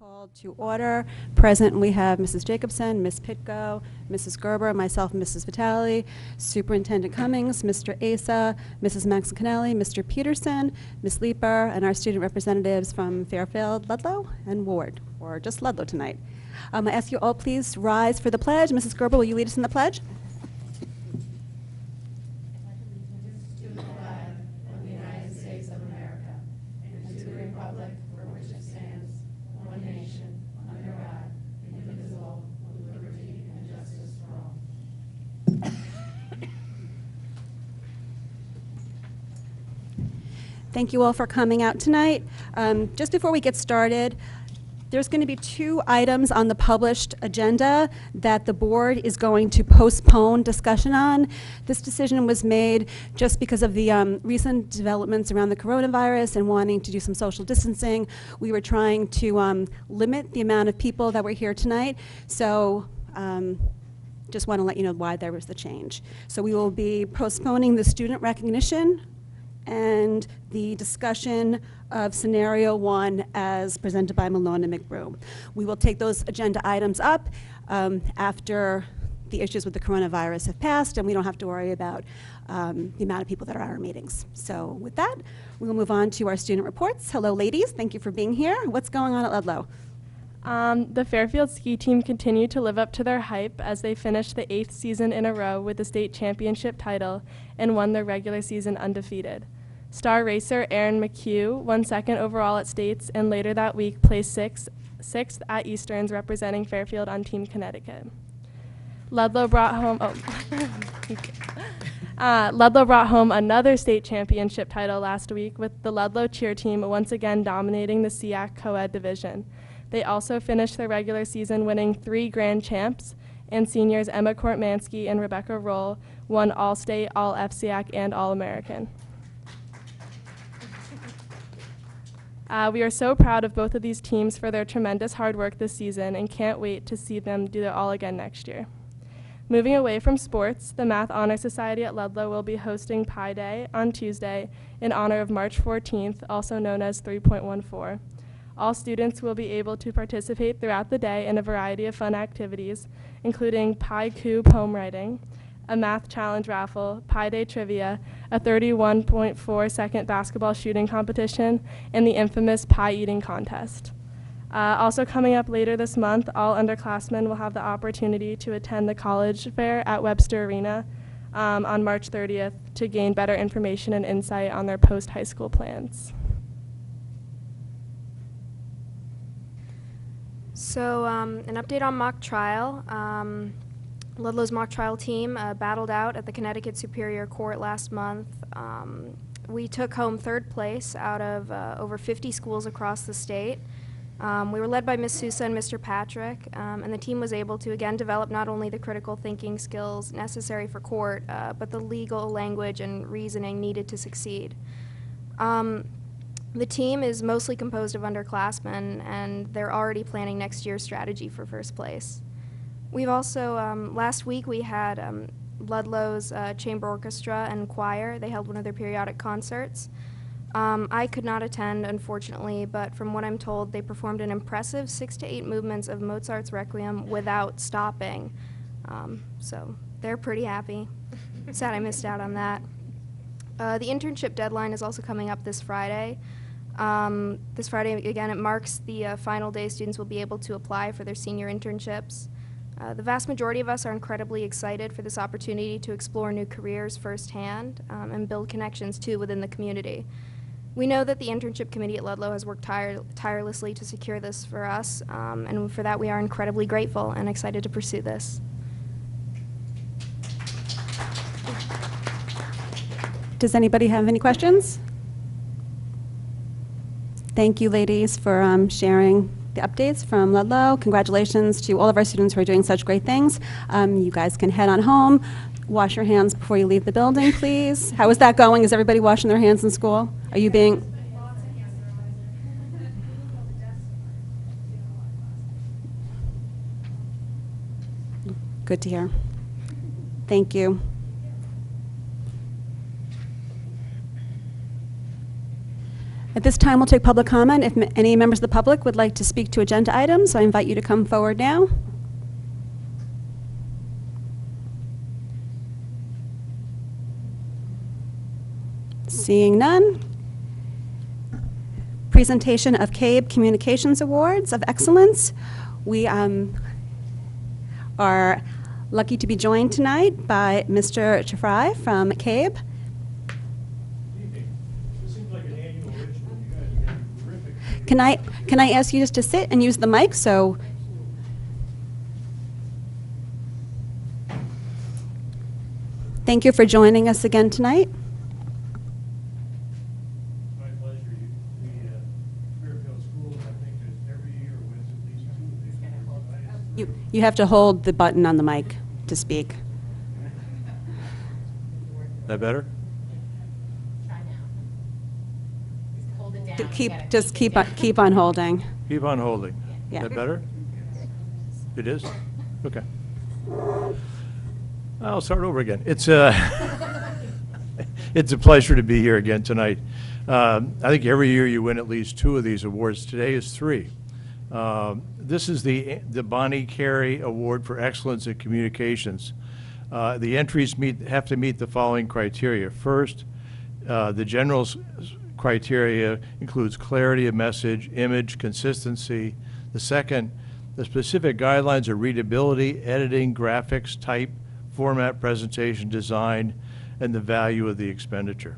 Called to order. Present we have Mrs. Jacobson, Ms. Pitko, Mrs. Gerber, myself, and Mrs. Vitale, Superintendent Cummings, Mr. Asa, Mrs. Maxinelli, Mr. Peterson, Ms. Leeper, and our student representatives from Fairfield, Ludlow, and Ward, or just Ludlow tonight. I ask you all please rise for the pledge. Mrs. Gerber, will you lead us in the pledge? Thank you all for coming out tonight. Just before we get started, there's going to be 2 items on the published agenda that the board is going to postpone discussion on. This decision was made just because of the recent developments around the coronavirus and wanting to do some social distancing. We were trying to limit the amount of people that were here tonight. So just want to let you know why there was the change. So we will be postponing the student recognition and the discussion of scenario 1 as presented by Malone and McBroom. We will take those agenda items up after the issues with the coronavirus have passed and we don't have to worry about the amount of people that are at our meetings. So with that, we will move on to our student reports. Hello ladies, thank you for being here. What's going on at Ludlow? The Fairfield ski team continued to live up to their hype as they finished the 8th season in a row with the state championship title and won their regular season undefeated. Star racer Aaron McHugh won 2nd overall at states and later that week placed 6th at Easterns representing Fairfield on Team Connecticut. Ludlow brought home another state championship title last week with the Ludlow cheer team once again dominating the SEAC co-ed division. They also finished their regular season winning 3 grand champs, and seniors Emma Kortmansky and Rebecca Roll won All-State, All-FSEAC, and All-American. We are so proud of both of these teams for their tremendous hard work this season and can't wait to see them do it all again next year. Moving away from sports, the Math Honor Society at Ludlow will be hosting Pi Day on Tuesday in honor of March 14th, also known as 3.14. All students will be able to participate throughout the day in a variety of fun activities, including Pi Coup poem writing, a math challenge raffle, Pi Day trivia, a 31.4-second basketball shooting competition, and the infamous pie eating contest. Also coming up later this month, all underclassmen will have the opportunity to attend the college fair at Webster Arena on March 30th to gain better information and insight on their post-high school plans. So an update on mock trial. Ludlow's mock trial team battled out at the Connecticut Superior Court last month. We took home 3rd place out of over 50 schools across the state. We were led by Ms. Sousa and Mr. Patrick, and the team was able to again develop not only the critical thinking skills necessary for court, but the legal language and reasoning needed to succeed. The team is mostly composed of underclassmen, and they're already planning next year's strategy for 1st place. We've also, last week we had Ludlow's chamber orchestra and choir. They held one of their periodic concerts. I could not attend, unfortunately, but from what I'm told, they performed an impressive 6 to 8 movements of Mozart's Requiem without stopping. So they're pretty happy. Sad I missed out on that. The internship deadline is also coming up this Friday. This Friday, again, it marks the final day students will be able to apply for their senior internships. The vast majority of us are incredibly excited for this opportunity to explore new careers firsthand and build connections, too, within the community. We know that the internship committee at Ludlow has worked tirelessly to secure this for us, and for that we are incredibly grateful and excited to pursue this. Does anybody have any questions? Thank you, ladies, for sharing the updates from Ludlow. Congratulations to all of our students who are doing such great things. You guys can head on home. Wash your hands before you leave the building, please. How is that going? Is everybody washing their hands in school? Are you being... Good to hear. Thank you. At this time, we'll take public comment. If any members of the public would like to speak to agenda items, I invite you to come forward now. Seeing none. Presentation of Cabe Communications Awards of Excellence. We are lucky to be joined tonight by Mr. Chafrai from Cabe. Can I ask you just to sit and use the mic so... Thank you for joining us again tonight. My pleasure. The Fairfield School, I think that every year wins at least 2 of these. You have to hold the button on the mic to speak. That better? Try now. Hold it down. Just keep on holding. Keep on holding. Yeah. Is that better? It is? Okay. I'll start over again. It's it's a pleasure to be here again tonight. I think every year you win at least 2 of these awards. Today is 3. This is the Bonny Kerry Award for Excellence in Communications. The entries have to meet the following criteria. First, the general criteria includes clarity of message, image, consistency. The second, the specific guidelines are readability, editing, graphics, type, format, presentation, design, and the value of the expenditure.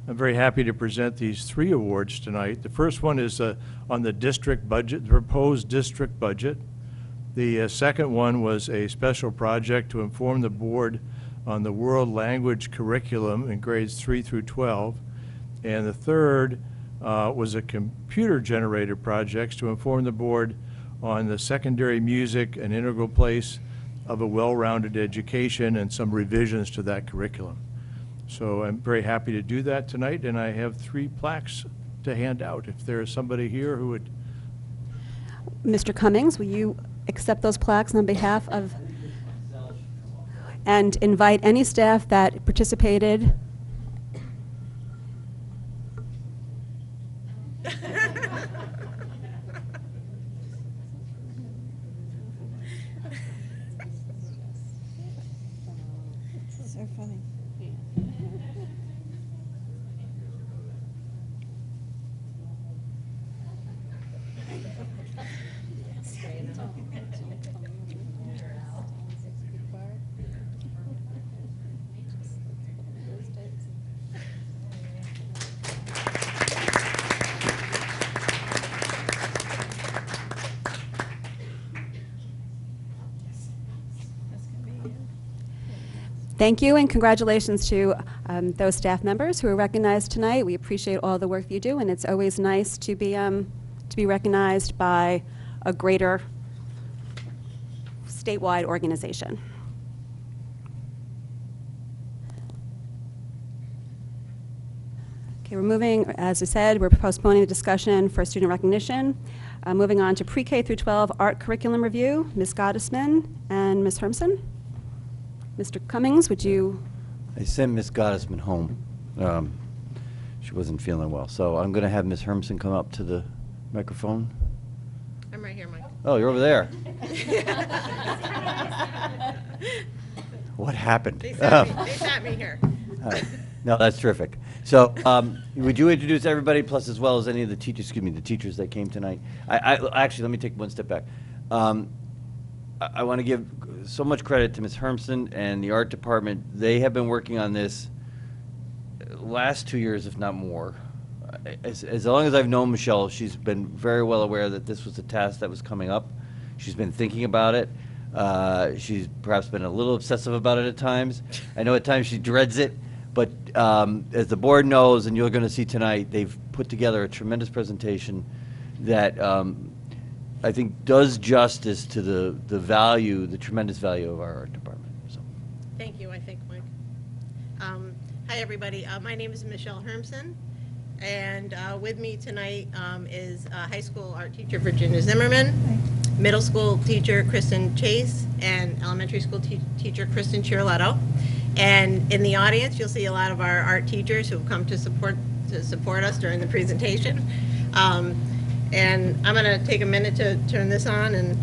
I'm very happy to present these 3 awards tonight. The first one is on the district budget, the proposed district budget. The second one was a special project to inform the board on the world language curriculum in grades 3 through 12. And the third was a computer-generated project to inform the board on the secondary music and integral place of a well-rounded education and some revisions to that curriculum. So I'm very happy to do that tonight, and I have 3 plaques to hand out. If there is somebody here who would... Mr. Cummings, will you accept those plaques on behalf of... and invite any staff that participated... So funny. Thank you, and congratulations to those staff members who are recognized tonight. We appreciate all the work you do, and it's always nice to be recognized by a greater statewide organization. Okay, we're moving, as I said, we're postponing the discussion for student recognition. Moving on to pre-K through 12 art curriculum review, Ms. Gottesman and Ms. Hermson. Mr. Cummings, would you? I sent Ms. Gottesman home. She wasn't feeling well. So I'm going to have Ms. Hermson come up to the microphone. I'm right here, Mike. Oh, you're over there. What happened? They sat me here. All right. No, that's terrific. So would you introduce everybody, plus as well as any of the teachers, excuse me, the teachers that came tonight? Actually, let me take one step back. I want to give so much credit to Ms. Hermson and the art department. They have been working on this last 2 years, if not more. As long as I've known Michelle, she's been very well aware that this was a task that was coming up. She's been thinking about it. She's perhaps been a little obsessive about it at times. I know at times she dreads it, but as the board knows, and you're going to see tonight, they've put together a tremendous presentation that I think does justice to the value, the tremendous value of our art department. So. Thank you, I think, Mike. Hi, everybody. My name is Michelle Hermson, and with me tonight is high school art teacher Virginia Zimmerman, middle school teacher Kristen Chase, and elementary school teacher Kristen Chiarletto. And in the audience, you'll see a lot of our art teachers who have come to support to support us during the presentation. And I'm going to take a minute to turn this on, and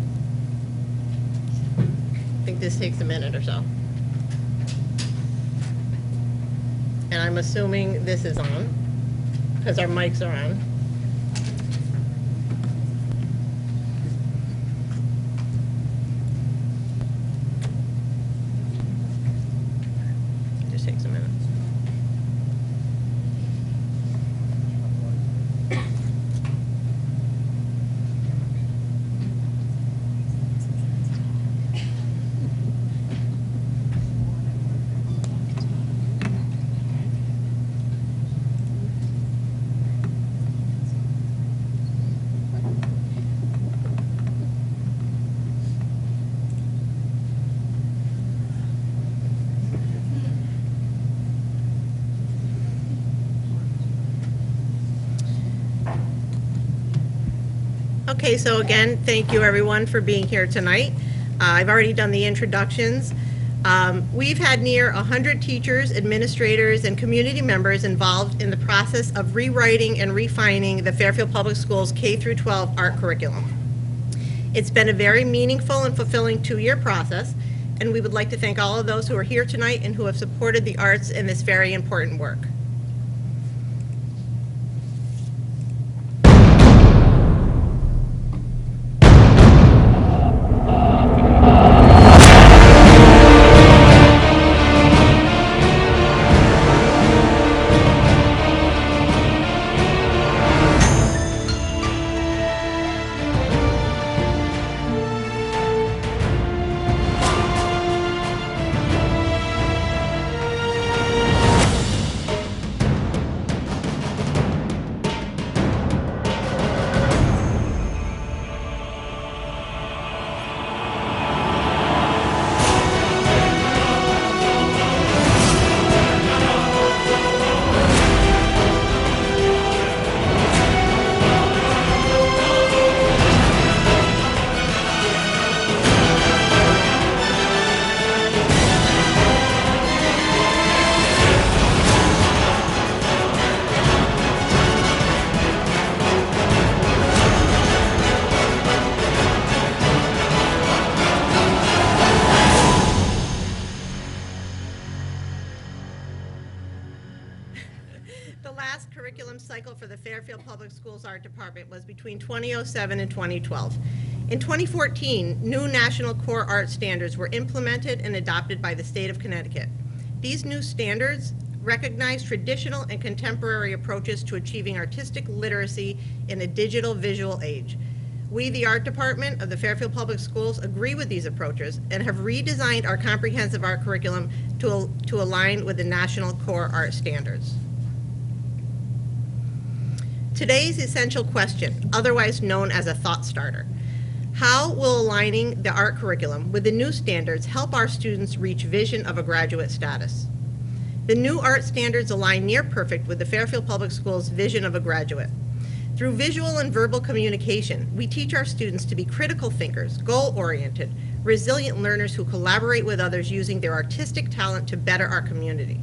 I think this takes a minute or so. And I'm assuming this is on, because our mics are on. It just takes a minute. Okay, so again, thank you everyone for being here tonight. I've already done the introductions. We've had near 100 teachers, administrators, and community members involved in the process of rewriting and refining the Fairfield Public Schools K-12 art curriculum. It's been a very meaningful and fulfilling 2-year process, and we would like to thank all of those who are here tonight and who have supported the arts in this very important work. The last curriculum cycle for the Fairfield Public Schools Art Department was between 2007 and 2012. In 2014, new national core art standards were implemented and adopted by the state of Connecticut. These new standards recognize traditional and contemporary approaches to achieving artistic literacy in a digital visual age. We, the art department of the Fairfield Public Schools, agree with these approaches and have redesigned our comprehensive art curriculum to align with the national core art standards. Today's essential question, otherwise known as a thought starter: how will aligning the art curriculum with the new standards help our students reach vision of a graduate status? The new art standards align near perfect with the Fairfield Public Schools' vision of a graduate. Through visual and verbal communication, we teach our students to be critical thinkers, goal-oriented, resilient learners who collaborate with others using their artistic talent to better our community.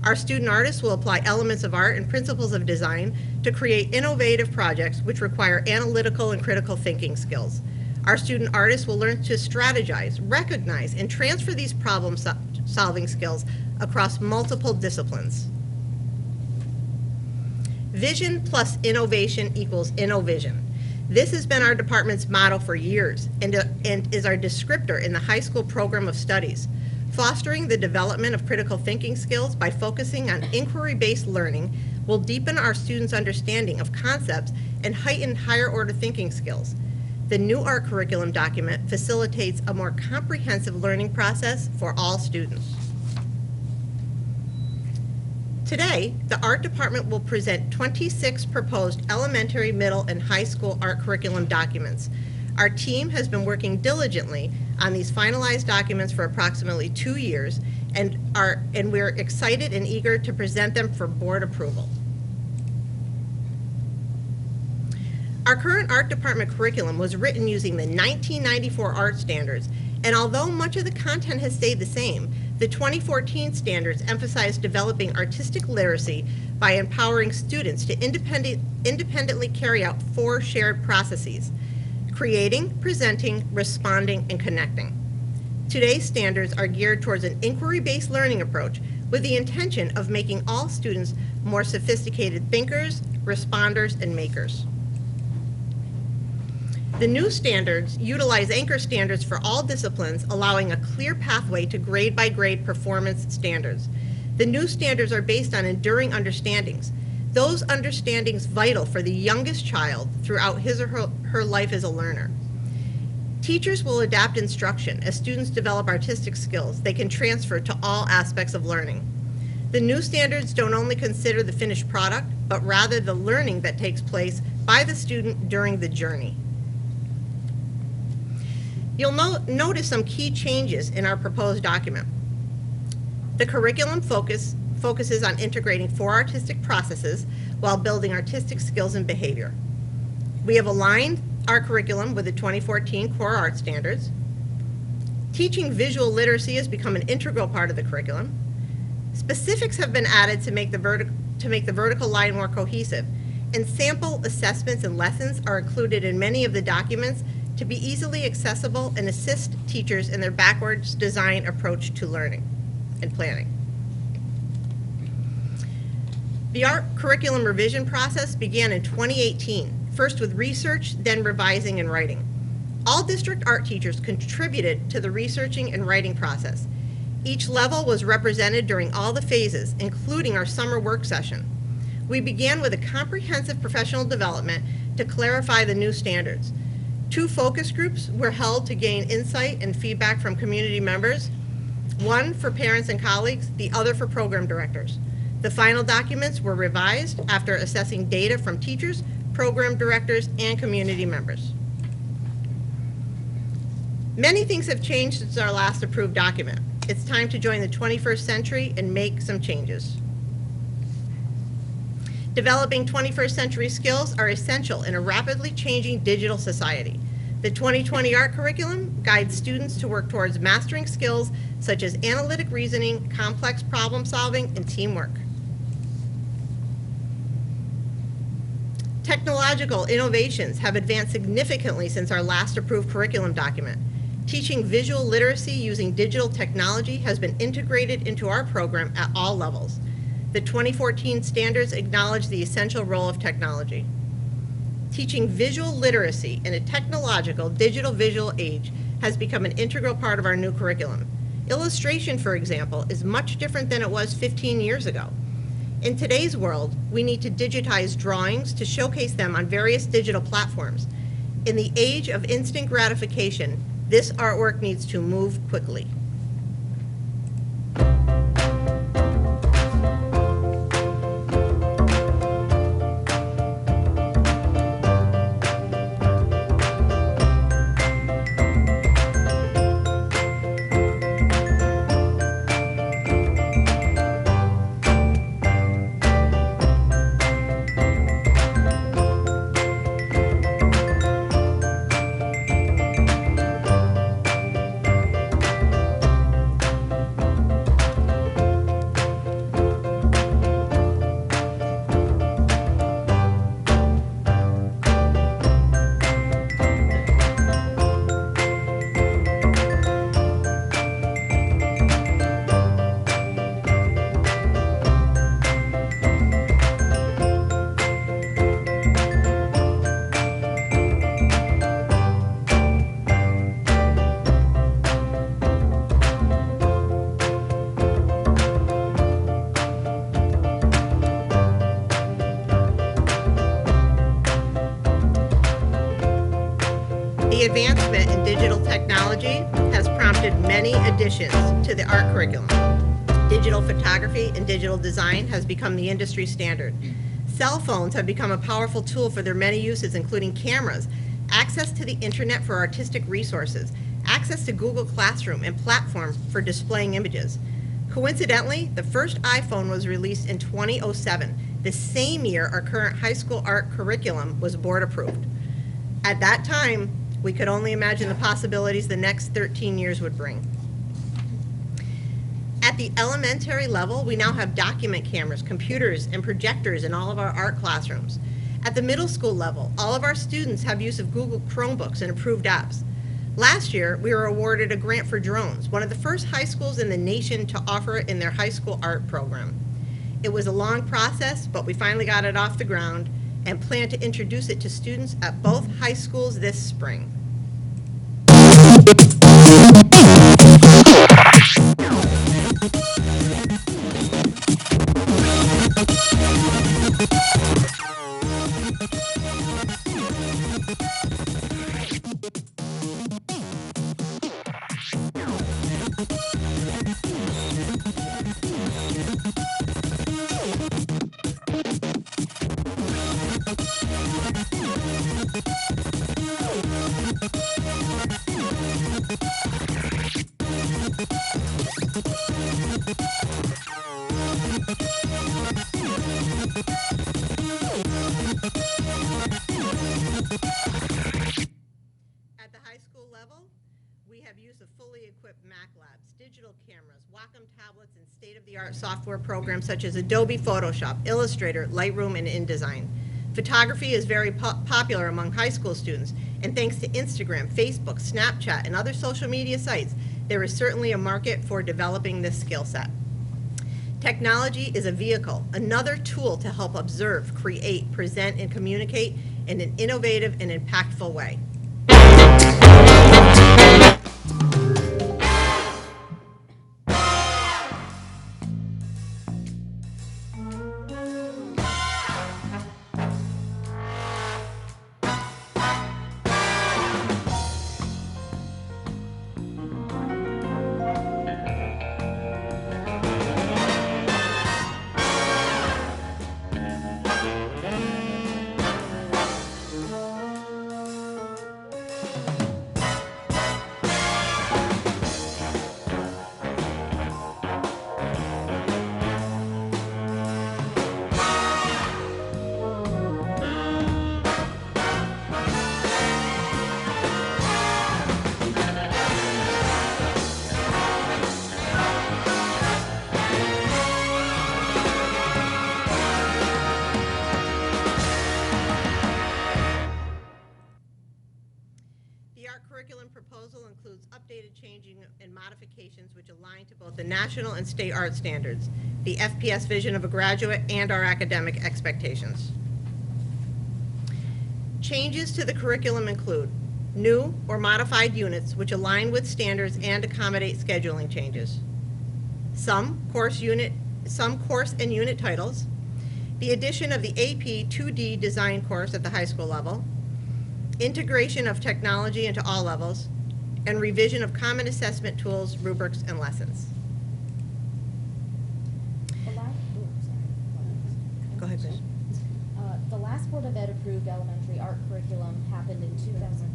Our student artists will apply elements of art and principles of design to create innovative projects which require analytical and critical thinking skills. Our student artists will learn to strategize, recognize, and transfer these problem-solving skills across multiple disciplines. Vision plus innovation equals innovision. This has been our department's motto for years and is our descriptor in the high school program of studies. Fostering the development of critical thinking skills by focusing on inquiry-based learning will deepen our students' understanding of concepts and heighten higher-order thinking skills. The new art curriculum document facilitates a more comprehensive learning process for all students. Today, the art department will present 26 proposed elementary, middle, and high school art curriculum documents. Our team has been working diligently on these finalized documents for approximately 2 years, and we're excited and eager to present them for board approval. Our current art department curriculum was written using the 1994 art standards And although much of the content has stayed the same, the 2014 standards emphasize developing artistic literacy by empowering students to independently carry out 4 shared processes: creating, presenting, responding, and connecting. Today's standards are geared towards an inquiry-based learning approach with the intention of making all students more sophisticated thinkers, responders, and makers. The new standards utilize anchor standards for all disciplines, allowing a clear pathway to grade-by-grade performance standards. The new standards are based on enduring understandings, those understandings vital for the youngest child throughout his or her life as a learner. Teachers will adapt instruction as students develop artistic skills they can transfer to all aspects of learning. The new standards don't only consider the finished product, but rather the learning that takes place by the student during the journey. You'll notice some key changes in our proposed document. The curriculum focuses on integrating 4 artistic processes while building artistic skills and behavior. We have aligned our curriculum with the 2014 core art standards. Teaching visual literacy has become an integral part of the curriculum. Specifics have been added to make the vertical line more cohesive, and sample assessments and lessons are included in many of the documents to be easily accessible and assist teachers in their backwards design approach to learning and planning. The art curriculum revision process began in 2018, first with research, then revising and writing. All district art teachers contributed to the researching and writing process. Each level was represented during all the phases, including our summer work session. We began with a comprehensive professional development to clarify the new standards. 2 focus groups were held to gain insight and feedback from community members, one for parents and colleagues, the other for program directors. The final documents were revised after assessing data from teachers, program directors, and community members. Many things have changed since our last approved document. It's time to join the 21st century and make some changes. Developing 21st century skills are essential in a rapidly changing digital society. The 2020 art curriculum guides students to work towards mastering skills such as analytic reasoning, complex problem solving, and teamwork. Technological innovations have advanced significantly since our last approved curriculum document. Teaching visual literacy using digital technology has been integrated into our program at all levels. The 2014 standards acknowledge the essential role of technology. Teaching visual literacy in a technological, digital visual age has become an integral part of our new curriculum. Illustration, for example, is much different than it was 15 years ago. In today's world, we need to digitize drawings to showcase them on various digital platforms. In the age of instant gratification, this artwork needs to move quickly. The advancement in digital technology has prompted many additions to the art curriculum. Digital photography and digital design has become the industry standard. Cell phones have become a powerful tool for their many uses, including cameras, access to the internet for artistic resources, access to Google Classroom, and platforms for displaying images. Coincidentally, the first iPhone was released in 2007, the same year our current high school art curriculum was board approved. At that time, We could only imagine the possibilities the next 13 years would bring. At the elementary level, we now have document cameras, computers, and projectors in all of our art classrooms. At the middle school level, all of our students have use of Google Chromebooks and approved apps. Last year, we were awarded a grant for drones, one of the first high schools in the nation to offer it in their high school art program. It was a long process, but we finally got it off the ground and plan to introduce it to students at both high schools this spring. At the high school level, we have use of fully equipped Mac labs, digital cameras, Wacom tablets, and state-of-the-art software programs such as Adobe Photoshop, Illustrator, Lightroom, and InDesign. Photography is very popular among high school students, and thanks to Instagram, Facebook, Snapchat, and other social media sites, there is certainly a market for developing this skill set. Technology is a vehicle, another tool to help observe, create, present, and communicate in an innovative and impactful way. Curriculum proposal includes updated changing and modifications which align to both the national and state art standards, the FPS vision of a graduate, and our academic expectations. Changes to the curriculum include new or modified units which align with standards and accommodate scheduling changes, some course and unit titles, the addition of the AP 2D design course at the high school level, integration of technology into all levels, and revision of common assessment tools, rubrics, and lessons. Go ahead, Chris. The last Board of Ed approved elementary art curriculum happened in 2000.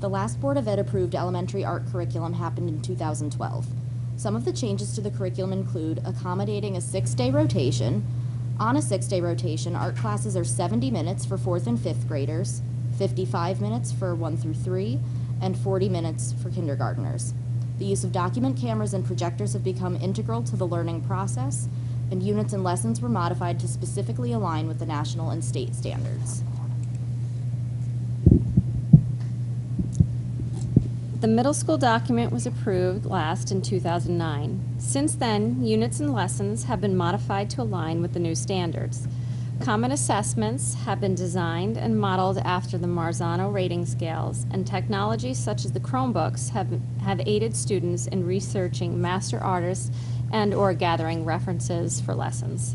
The last Board of Ed approved elementary art curriculum happened in 2012. Some of the changes to the curriculum include accommodating a 6-day rotation. On a 6-day rotation, art classes are 70 minutes for 4th and 5th graders, 55 minutes for 1 through 3, and 40 minutes for kindergartners. The use of document cameras and projectors have become integral to the learning process, and units and lessons were modified to specifically align with the national and state standards. The middle school document was approved last in 2009. Since then, units and lessons have been modified to align with the new standards. Common assessments have been designed and modeled after the Marzano rating scales, and technology such as the Chromebooks have aided students in researching master artists and/or gathering references for lessons.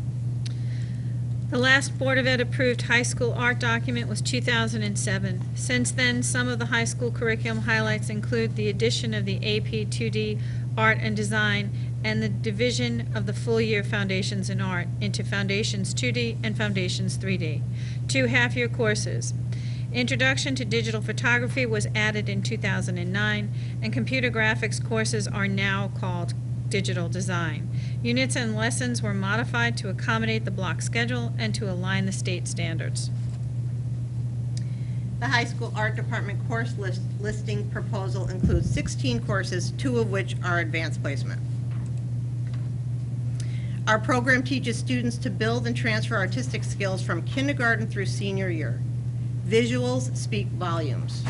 The last Board of Ed approved high school art document was 2007. Since then, some of the high school curriculum highlights include the addition of the AP 2D Art and Design and the division of the full year Foundations in Art into Foundations 2D and Foundations 3D, 2 half-year courses. Introduction to Digital Photography was added in 2009, and computer graphics courses are now called Digital Design. Units and lessons were modified to accommodate the block schedule and to align the state standards. The high school art department course listing proposal includes 16 courses, 2 of which are advanced placement. Our program teaches students to build and transfer artistic skills from kindergarten through senior year. Visuals speak volumes.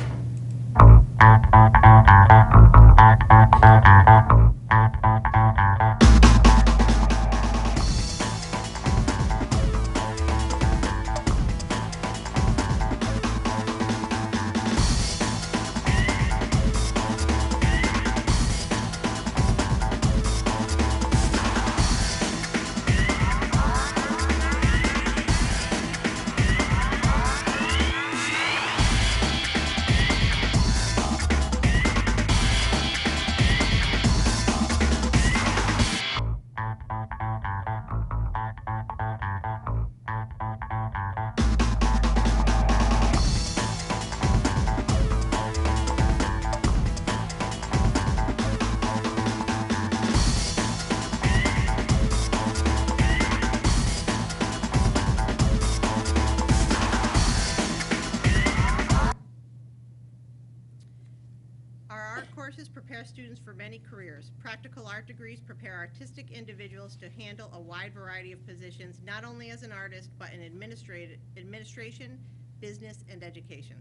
Courses prepare students for many careers. Practical art degrees prepare artistic individuals to handle a wide variety of positions, not only as an artist, but in administration, business, and education.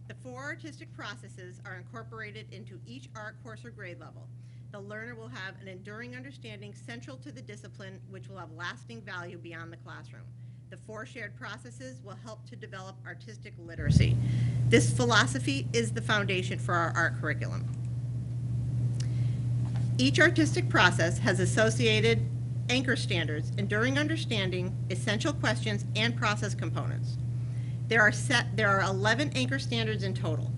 The 4 artistic processes are incorporated into each art course or grade level. The learner will have an enduring understanding central to the discipline, which will have lasting value beyond the classroom. The 4 shared processes will help to develop artistic literacy. This philosophy is the foundation for our art curriculum. Each artistic process has associated anchor standards, enduring understanding, essential questions, and process components. There are 11 anchor standards in total.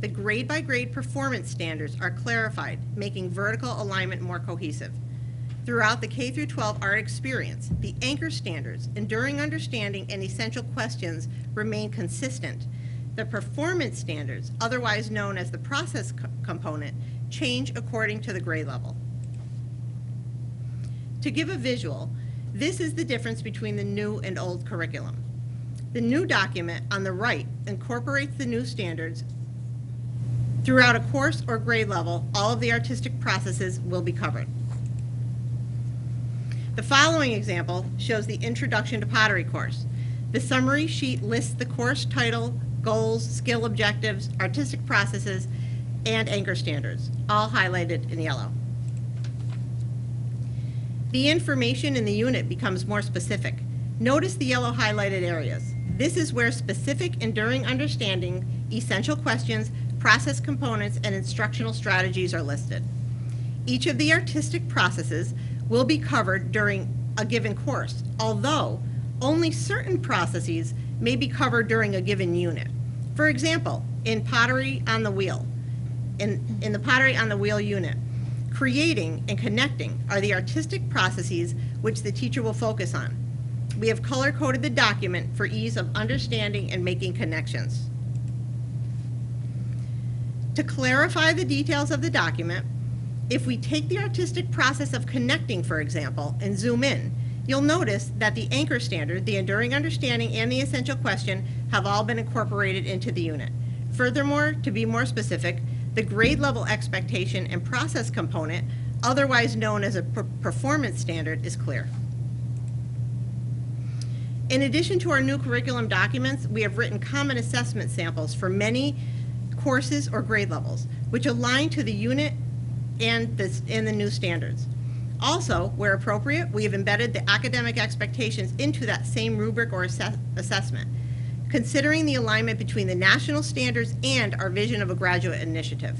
The grade-by-grade performance standards are clarified, making vertical alignment more cohesive. Throughout the K-12 art experience, the anchor standards, enduring understanding, and essential questions remain consistent. The performance standards, otherwise known as the process component, change according to the grade level. To give a visual, this is the difference between the new and old curriculum. The new document on the right incorporates the new standards. Throughout a course or grade level, all of the artistic processes will be covered. The following example shows the Introduction to Pottery course. The summary sheet lists the course title, goals, skill objectives, artistic processes, and anchor standards, all highlighted in yellow. The information in the unit becomes more specific. Notice the yellow highlighted areas. This is where specific enduring understanding, essential questions, process components, and instructional strategies are listed. Each of the artistic processes will be covered during a given course, although only certain processes may be covered during a given unit. For example, in Pottery on the Wheel, in the Pottery on the Wheel unit, creating and connecting are the artistic processes which the teacher will focus on. We have color-coded the document for ease of understanding and making connections. To clarify the details of the document, if we take the artistic process of connecting, for example, and zoom in, you'll notice that the anchor standard, the enduring understanding, and the essential question have all been incorporated into the unit. Furthermore, to be more specific, the grade level expectation and process component, otherwise known as a performance standard, is clear. In addition to our new curriculum documents, we have written common assessment samples for many courses or grade levels, which align to the unit and the new standards. Also, where appropriate, we have embedded the academic expectations into that same rubric or assessment, considering the alignment between the national standards and our vision of a graduate initiative.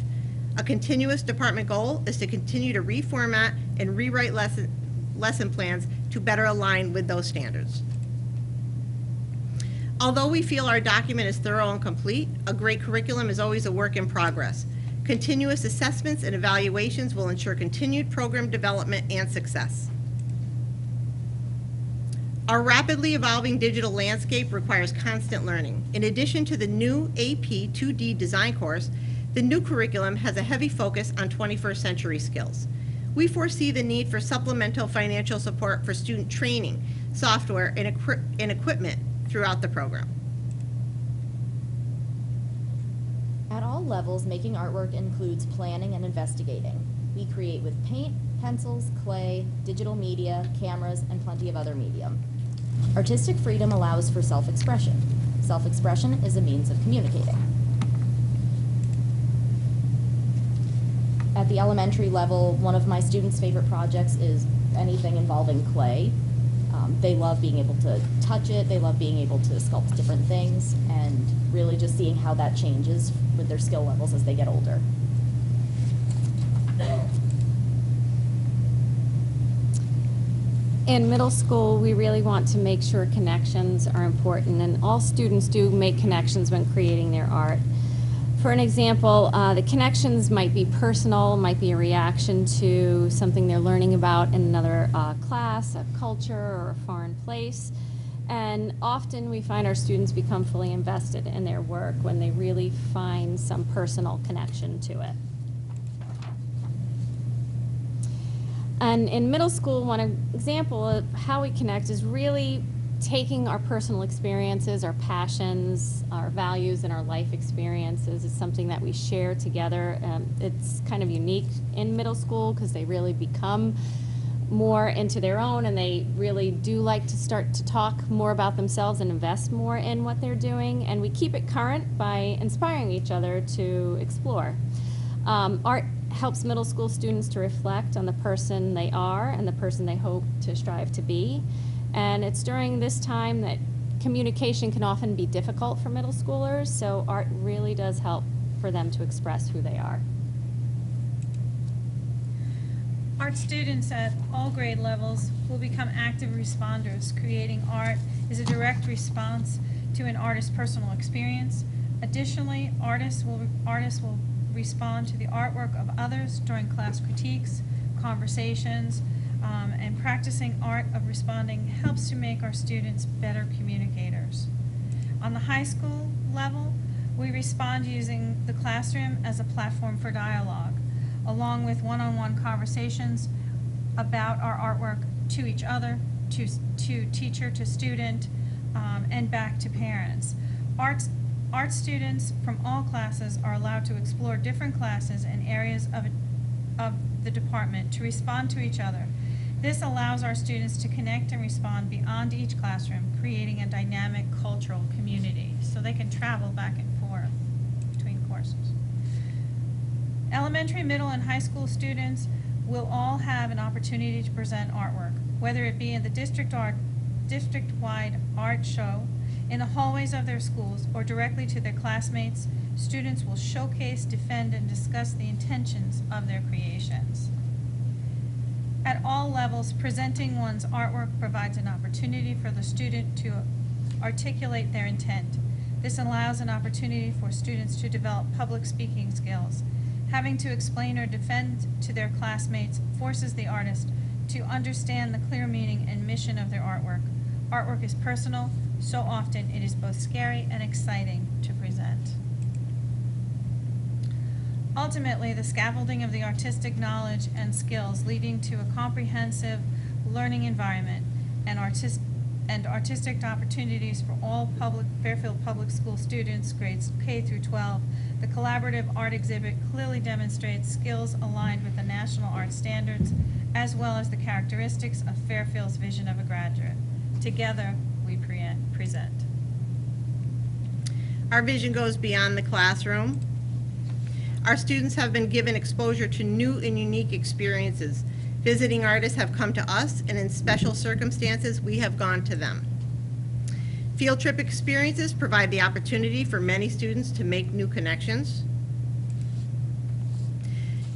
A continuous department goal is to continue to reformat and rewrite lesson plans to better align with those standards. Although we feel our document is thorough and complete, a great curriculum is always a work in progress. Continuous assessments and evaluations will ensure continued program development and success. Our rapidly evolving digital landscape requires constant learning. In addition to the new AP 2D design course, the new curriculum has a heavy focus on 21st century skills. We foresee the need for supplemental financial support for student training, software, and equipment throughout the program. At all levels, making artwork includes planning and investigating. We create with paint, pencils, clay, digital media, cameras, and plenty of other medium. Artistic freedom allows for self-expression. Self-expression is a means of communicating. At the elementary level, one of my students' favorite projects is anything involving clay. They love being able to touch it, they love being able to sculpt different things, and really just seeing how that changes with their skill levels as they get older. In middle school, we really want to make sure connections are important, and all students do make connections when creating their art. For an example, the connections might be personal, might be a reaction to something they're learning about in another class, a culture, or a foreign place. And often we find our students become fully invested in their work when they really find some personal connection to it. And in middle school, one example of how we connect is really taking our personal experiences, our passions, our values, and our life experiences is something that we share together. It's kind of unique in middle school because they really become more into their own, and they really do like to start to talk more about themselves and invest more in what they're doing. And we keep it current by inspiring each other to explore. Art helps middle school students to reflect on the person they are and the person they hope to strive to be. And it's during this time that communication can often be difficult for middle schoolers, so art really does help for them to express who they are. Art students at all grade levels will become active responders. Creating art is a direct response to an artist's personal experience. Additionally, artists will respond to the artwork of others during class critiques, conversations, and practicing art of responding helps to make our students better communicators. On the high school level, we respond using the classroom as a platform for dialogue, along with one-on-one conversations about our artwork to each other, to teacher, to student, and back to parents. Art students from all classes are allowed to explore different classes and areas of the department to respond to each other. This allows our students to connect and respond beyond each classroom, creating a dynamic cultural community so they can travel back and forth between courses. Elementary, middle, and high school students will all have an opportunity to present artwork, whether it be in the district-wide art show, in the hallways of their schools, or directly to their classmates. Students will showcase, defend, and discuss the intentions of their creations. At all levels, presenting one's artwork provides an opportunity for the student to articulate their intent. This allows an opportunity for students to develop public speaking skills. Having to explain or defend to their classmates forces the artist to understand the clear meaning and mission of their artwork. Artwork is personal, so often it is both scary and exciting to present. Ultimately, the scaffolding of the artistic knowledge and skills leading to a comprehensive learning environment and artistic opportunities for all Fairfield Public School students, grades K through 12. The collaborative art exhibit clearly demonstrates skills aligned with the national art standards, as well as the characteristics of Fairfield's vision of a graduate. Together, we present. Our vision goes beyond the classroom. Our students have been given exposure to new and unique experiences. Visiting artists have come to us, and in special circumstances, we have gone to them. Field trip experiences provide the opportunity for many students to make new connections.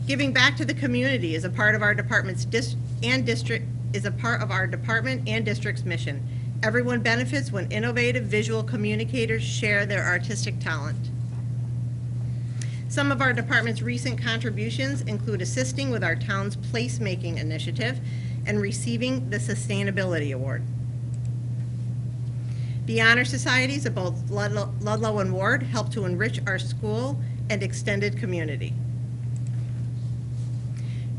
Giving back to the community is a part of our department and district's mission. Everyone benefits when innovative visual communicators share their artistic talent. Some of our department's recent contributions include assisting with our town's placemaking initiative and receiving the Sustainability Award. The Honor Societies of both Ludlow and Ward help to enrich our school and extended community.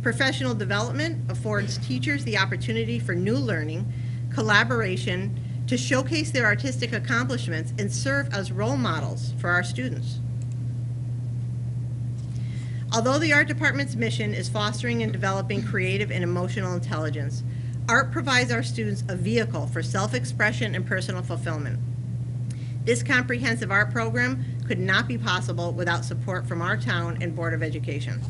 Professional development affords teachers the opportunity for new learning, collaboration, to showcase their artistic accomplishments and serve as role models for our students. Although the art department's mission is fostering and developing creative and emotional intelligence, art provides our students a vehicle for self-expression and personal fulfillment. This comprehensive art program could not be possible without support from our town and Board of Education.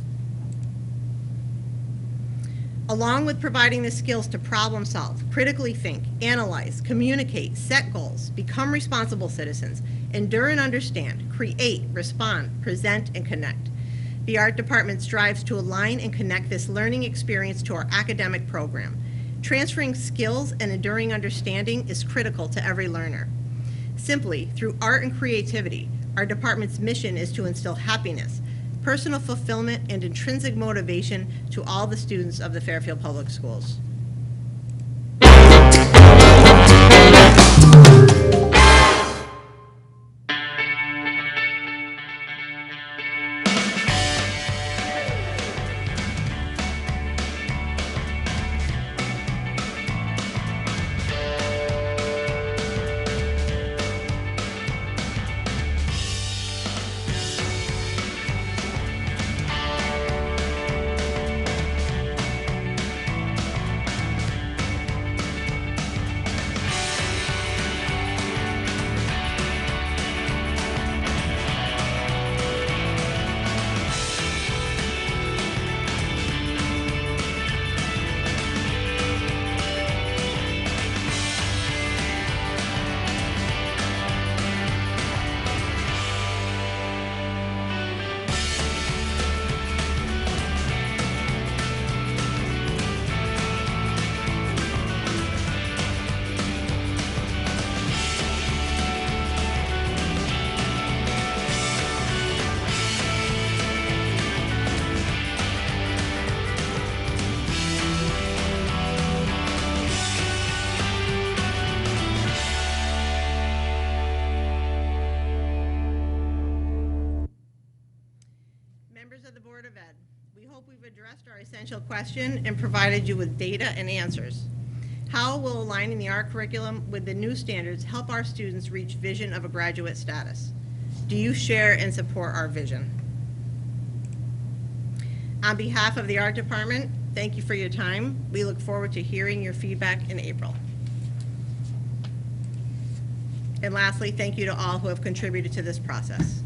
Along with providing the skills to problem solve, critically think, analyze, communicate, set goals, become responsible citizens, endure and understand, create, respond, present, and connect. The art department strives to align and connect this learning experience to our academic program. Transferring skills and enduring understanding is critical to every learner. Simply, through art and creativity, our department's mission is to instill happiness, personal fulfillment, and intrinsic motivation to all the students of the Fairfield Public Schools. Members of the Board of Ed, we hope we've addressed our essential question and provided you with data and answers. How will aligning the art curriculum with the new standards help our students reach vision of a graduate status? Do you share and support our vision? On behalf of the art department, thank you for your time. We look forward to hearing your feedback in April. And lastly, thank you to all who have contributed to this process.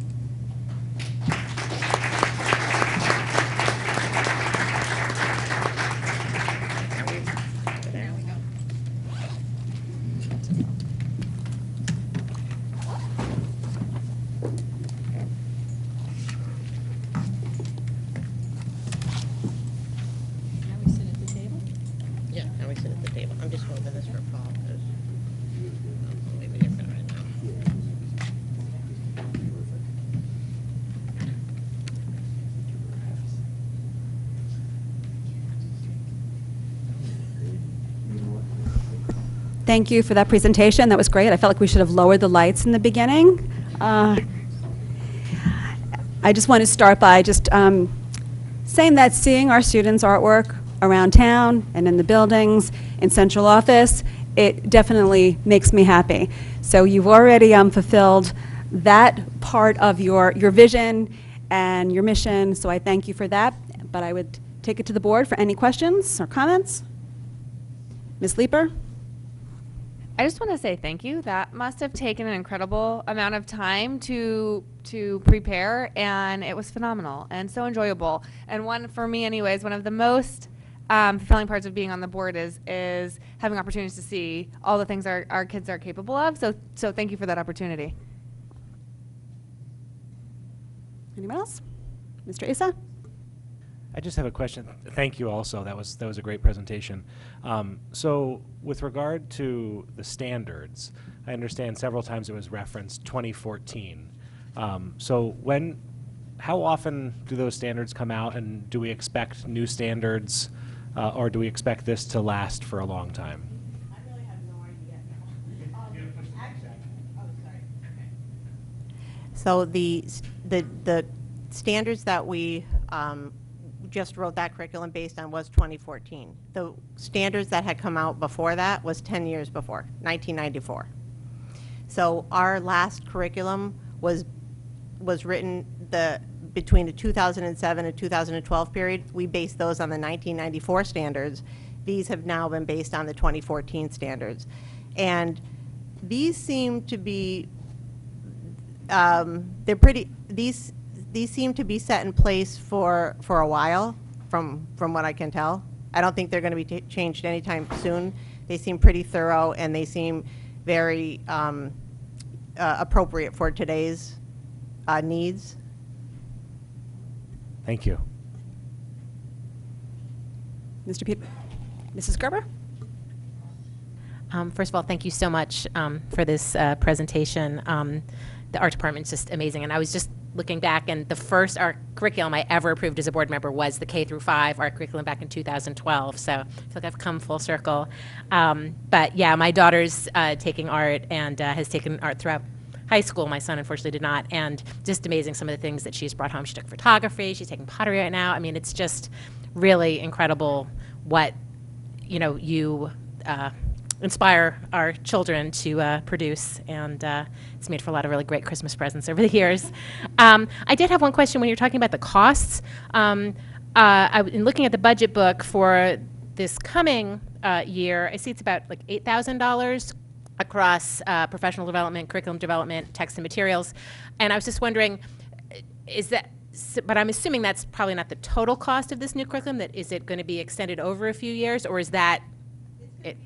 Yeah, now we sit at the table. I'm just holding this for Paul. I'll leave it here for right now. Thank you for that presentation. That was great. I felt like we should have lowered the lights in the beginning. I just want to start by just saying that seeing our students' artwork around town and in the buildings, in central office, it definitely makes me happy. So you've already fulfilled that part of your vision and your mission, so I thank you for that. But I would take it to the board for any questions or comments. Ms. Leeper? I just want to say thank you. That must have taken an incredible amount of time to prepare, and it was phenomenal and so enjoyable. And one, for me anyways, one of the most fulfilling parts of being on the board is having opportunities to see all the things our kids are capable of. So thank you for that opportunity. Anyone else? Mr. Issa? I just have a question. Thank you also. That was a great presentation. So with regard to the standards, I understand several times it was referenced 2014. So how often do those standards come out, and do we expect new standards, or do we expect this to last for a long time? I really have no idea. So the standards that we just wrote that curriculum based on was 2014. The standards that had come out before that was 10 years before, 1994. So our last curriculum was written between the 2007 and 2012 period. We based those on the 1994 standards. These have now been based on the 2014 standards. And these seem to be, these seem to be set in place for a while, from what I can tell. I don't think they're going to be changed anytime soon. They seem pretty thorough, and they seem very appropriate for today's needs. Thank you. Mrs. Gerber? First of all, thank you so much for this presentation. The art department's just amazing, and I was just looking back, and the first art curriculum I ever approved as a board member was the K through 5 art curriculum back in 2012, so I feel like I've come full circle. But yeah, my daughter's taking art and has taken art throughout high school. My son unfortunately did not, and just amazing some of the things that she's brought home. She took photography, she's taking pottery right now. I mean, it's just really incredible what, you know, you inspire our children to produce, and it's made for a lot of really great Christmas presents over the years. I did have one question when you're talking about the costs. In looking at the budget book for this coming year, I see it's about like $8,000 across professional development, curriculum development, text and materials, and I was just wondering, is that, but I'm assuming that's probably not the total cost of this new curriculum. That is it going to be extended over a few years, or is that it?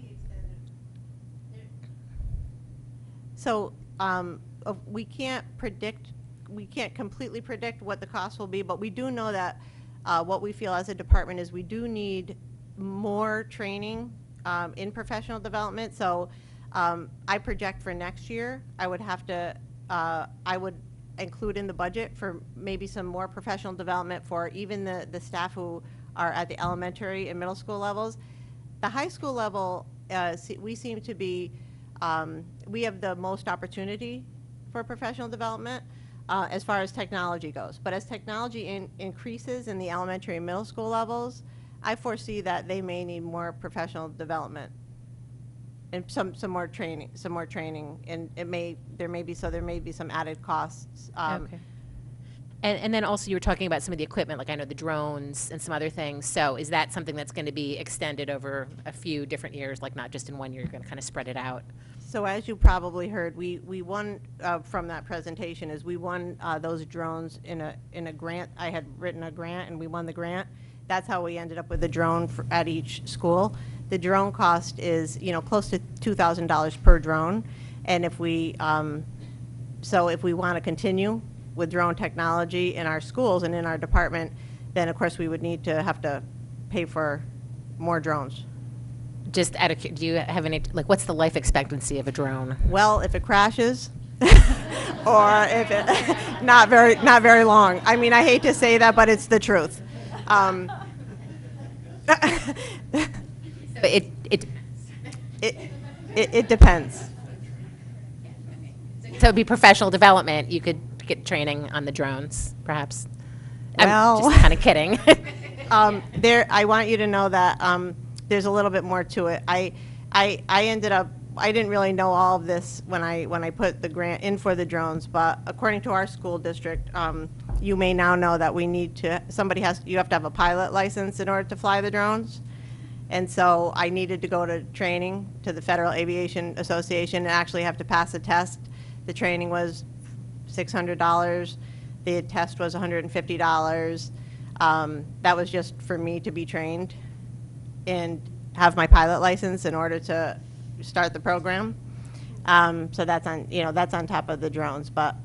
So we can't completely predict what the cost will be, but we do know that what we feel as a department is we do need more training in professional development. So I project for next year, I would include in the budget for maybe some more professional development for even the staff who are at the elementary and middle school levels. The high school level, we seem to be, we have the most opportunity for professional development as far as technology goes. But as technology increases in the elementary and middle school levels, I foresee that they may need more professional development and some more training, and there may be some added costs. Okay. And then also you were talking about some of the equipment, like I know the drones and some other things. So is that something that's going to be extended over a few different years, like not just in 1 year, you're going to kind of spread it out? So as you probably heard, we won from that presentation is we won those drones in a grant. I had written a grant and we won the grant. That's how we ended up with the drone at each school. The drone cost is, you know, close to $2,000 per drone, and if we so if we want to continue with drone technology in our schools and in our department, then of course we would need to have to pay for more drones. Just out of, do you have any, like, what's the life expectancy of a drone? Well, if it crashes, or if it not very long. I mean, I hate to say that, but it's the truth. But it depends. So it'd be professional development. You could get training on the drones, perhaps. Well, I'm just kind of kidding. I want you to know that there's a little bit more to it. I didn't really know all of this when I put the grant in for the drones, but according to our school district, you may now know that we need to, you have to have a pilot license in order to fly the drones. And so I needed to go to training to the Federal Aviation Association and actually have to pass a test. The training was $600. The test was $150. That was just for me to be trained and have my pilot license in order to start the program. So that's on top of the drones, but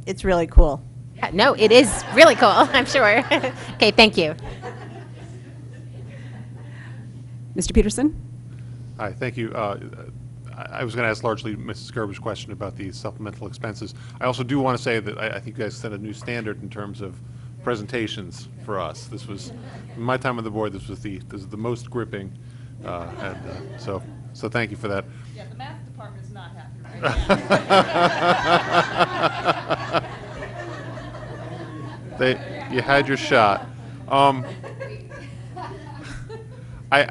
it's really cool. Yeah, no, it is really cool, I'm sure. Okay, thank you. Mr. Peterson? Hi, thank you. I was going to ask largely Mrs. Gerber's question about the supplemental expenses. I also do want to say that I think you guys set a new standard in terms of presentations for us. This was, in my time on the board, this is the most gripping, so thank you for that. Yeah, the math department is not happy right now. You had your shot. I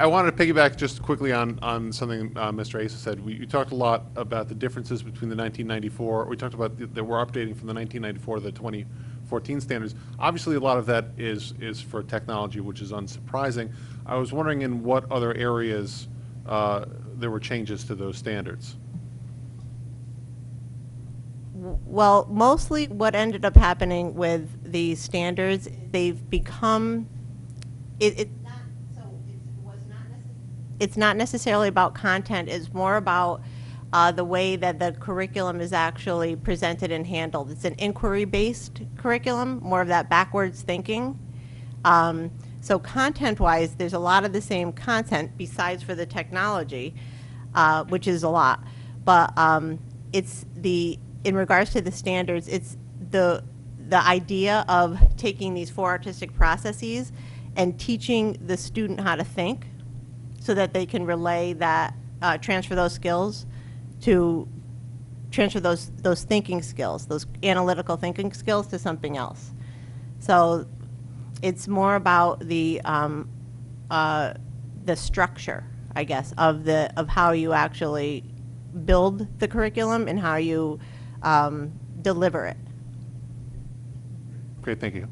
wanted to piggyback just quickly on something Mr. Asa said. We talked a lot about the differences between the 1994, we talked about that we're updating from the 1994 to the 2014 standards. Obviously, a lot of that is for technology, which is unsurprising. I was wondering in what other areas there were changes to those standards. Well, mostly what ended up happening with the standards, they've become, it's not necessarily about content, it's more about the way that the curriculum is actually presented and handled. It's an inquiry-based curriculum, more of that backwards thinking. So content-wise, there's a lot of the same content besides for the technology, which is a lot. But it's in regards to the standards, it's the idea of taking these 4 artistic processes and teaching the student how to think so that they can relay that, transfer those skills to transfer those thinking skills, those analytical thinking skills to something else. So it's more about the structure, I guess, of how you actually build the curriculum and how you deliver it. Great, thank you.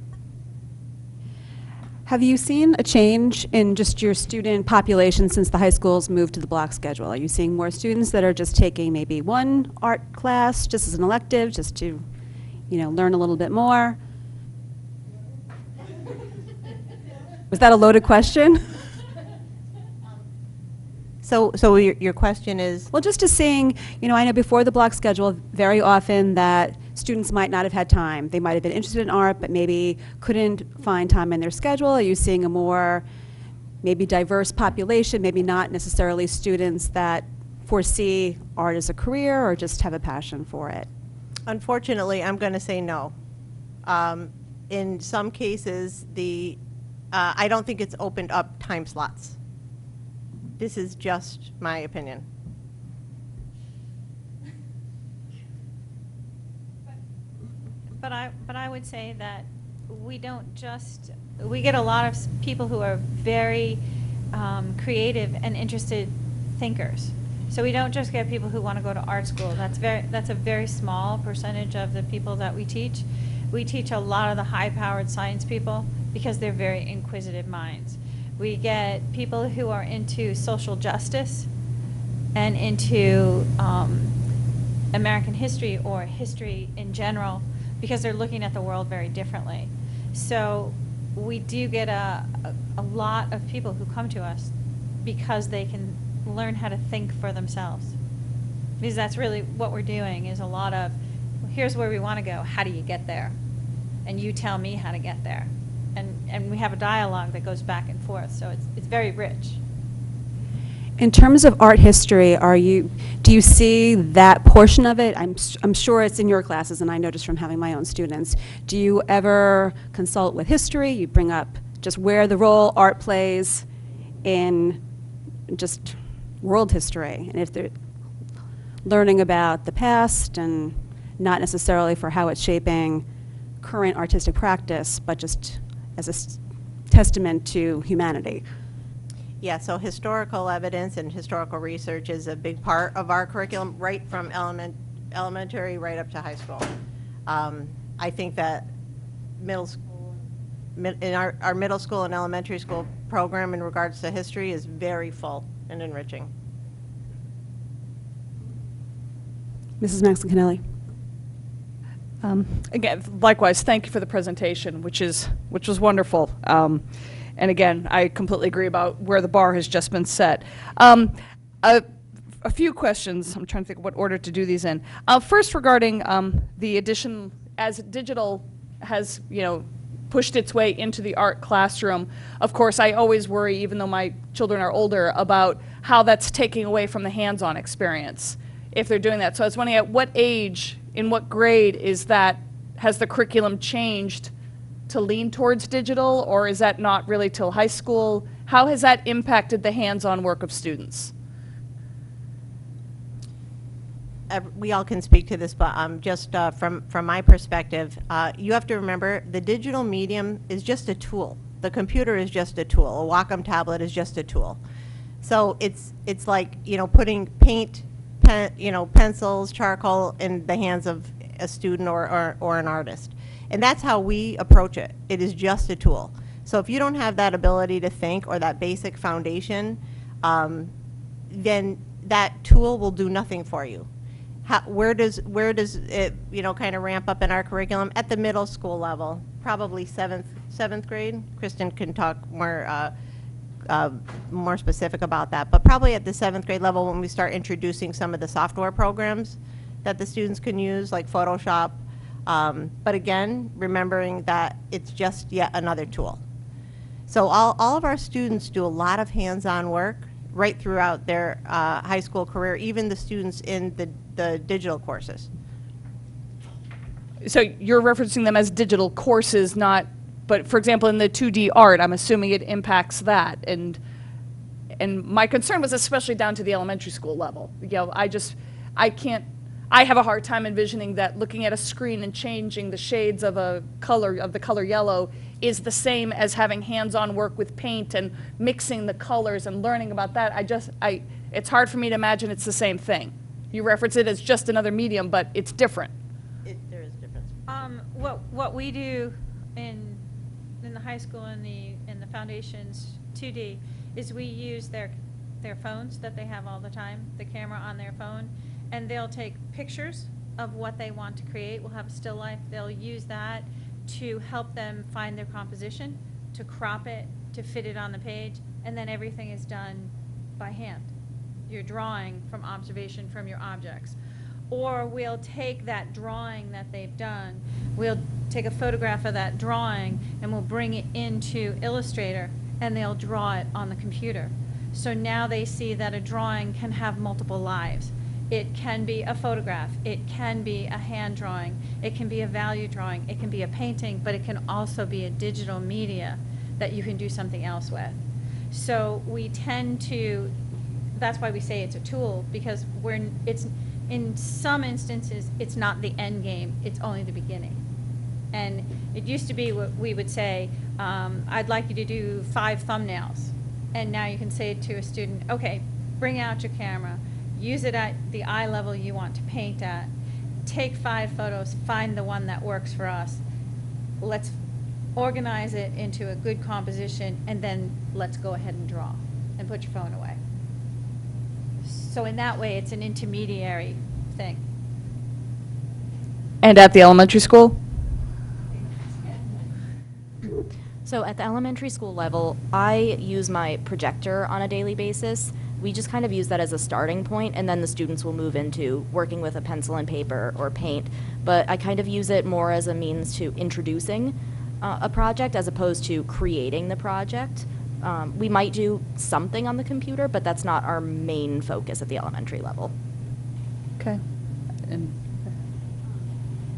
Have you seen a change in just your student population since the high schools moved to the block schedule? Are you seeing more students that are just taking maybe one art class just as an elective, just to, learn a little bit more? Was that a loaded question? So your question is? Well, just to seeing, I know before the block schedule, very often that students might not have had time. They might have been interested in art, but maybe couldn't find time in their schedule. Are you seeing a more maybe diverse population, maybe not necessarily students that foresee art as a career or just have a passion for it? Unfortunately, I'm going to say no. In some cases, I don't think it's opened up time slots. This is just my opinion. But I would say that we get a lot of people who are very creative and interested thinkers. So we don't just get people who want to go to art school. That's a very small percentage of the people that we teach. We teach a lot of the high-powered science people because they're very inquisitive minds. We get people who are into social justice and into American history or history in general because they're looking at the world very differently. So we do get a lot of people who come to us because they can learn how to think for themselves. Because that's really what we're doing is a lot of, well, here's where we want to go, how do you get there? And you tell me how to get there. And we have a dialogue that goes back and forth, so it's very rich. In terms of art history, do you see that portion of it? I'm sure it's in your classes, and I know just from having my own students. Do you ever consult with history? You bring up just where the role art plays in just world history, and if they're learning about the past and not necessarily for how it's shaping current artistic practice, but just as a testament to humanity. Yeah, so historical evidence and historical research is a big part of our curriculum, right from elementary right up to high school. I think that middle school, in our middle school and elementary school program in regards to history is very full and enriching. Mrs. Maxon-Kennelly. Again, likewise, thank you for the presentation, which was wonderful. And again, I completely agree about where the bar has just been set. A few questions. I'm trying to think of what order to do these in. First, regarding the addition, as digital has, pushed its way into the art classroom. Of course, I always worry, even though my children are older, about how that's taking away from the hands-on experience if they're doing that. So I was wondering, at what age, in what grade has the curriculum changed to lean towards digital, or is that not really till high school? How has that impacted the hands-on work of students? We all can speak to this, but just from my perspective, you have to remember the digital medium is just a tool. The computer is just a tool. A Wacom tablet is just a tool. So it's like, you know, putting paint, pencils, charcoal in the hands of a student or an artist. And that's how we approach it. It is just a tool. So if you don't have that ability to think or that basic foundation, then that tool will do nothing for you. Where does it, you know, kind of ramp up in our curriculum? At the middle school level, probably seventh grade. Kristen can talk more specific about that, but probably at the 7th grade level when we start introducing some of the software programs that the students can use, like Photoshop. But again, remembering that it's just yet another tool. So all of our students do a lot of hands-on work right throughout their high school career, even the students in the digital courses. So you're referencing them as digital courses, not, but for example, in the 2D art, I'm assuming it impacts that. And my concern was especially down to the elementary school level. You know, I have a hard time envisioning that looking at a screen and changing the shades of the color yellow is the same as having hands-on work with paint and mixing the colors and learning about that. It's hard for me to imagine it's the same thing. You reference it as just another medium, but it's different. There is a difference. What we do in the high school and in the foundations 2D is we use their phones that they have all the time, the camera on their phone, and they'll take pictures of what they want to create. We'll have a still life. They'll use that to help them find their composition, to crop it, to fit it on the page, and then everything is done by hand. You're drawing from observation from your objects. Or we'll take that drawing that they've done, we'll take a photograph of that drawing, and we'll bring it into Illustrator, and they'll draw it on the computer. So now they see that a drawing can have multiple lives. It can be a photograph, it can be a hand drawing, it can be a value drawing, it can be a painting, but it can also be a digital media that you can do something else with. So we tend to, that's why we say it's a tool, because in some instances, it's not the end game, it's only the beginning. And it used to be what we would say, I'd like you to do 5 thumbnails. And now you can say to a student, okay, bring out your camera, use it at the eye level you want to paint at, take 5 photos, find the one that works for us, let's organize it into a good composition, and then let's go ahead and draw, and put your phone away. So in that way, it's an intermediary thing. And at the elementary school? So at the elementary school level, I use my projector on a daily basis. We just kind of use that as a starting point, and then the students will move into working with a pencil and paper or paint. But I kind of use it more as a means to introducing a project as opposed to creating the project. We might do something on the computer, but that's not our main focus at the elementary level. Okay. And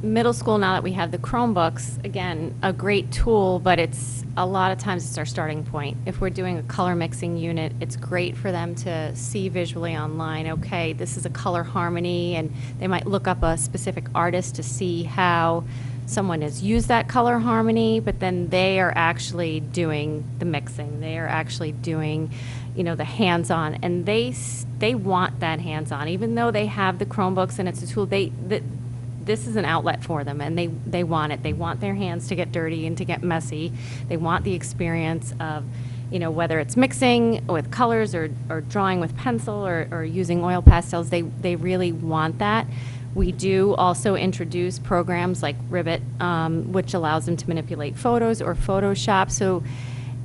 Middle school, now that we have the Chromebooks, again, a great tool, but it's a lot of times it's our starting point. If we're doing a color mixing unit, it's great for them to see visually online, okay, this is a color harmony, and they might look up a specific artist to see how someone has used that color harmony, but then they are actually doing the mixing. They are actually doing, you know, the hands-on, and they want that hands-on. Even though they have the Chromebooks and it's a tool, this is an outlet for them, and they want it. They want their hands to get dirty and to get messy. They want the experience of, you know, whether it's mixing with colors or drawing with pencil or using oil pastels, they really want that. We do also introduce programs like Ribbit, which allows them to manipulate photos, or Photoshop. So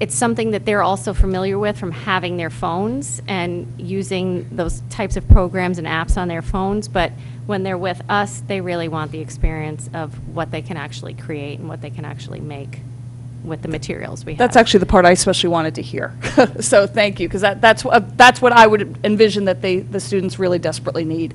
it's something that they're also familiar with from having their phones and using those types of programs and apps on their phones. But when they're with us, they really want the experience of what they can actually create and what they can actually make with the materials we have. that's actually the part I especially wanted to hear. So thank you, because that's what I would envision that the students really desperately need.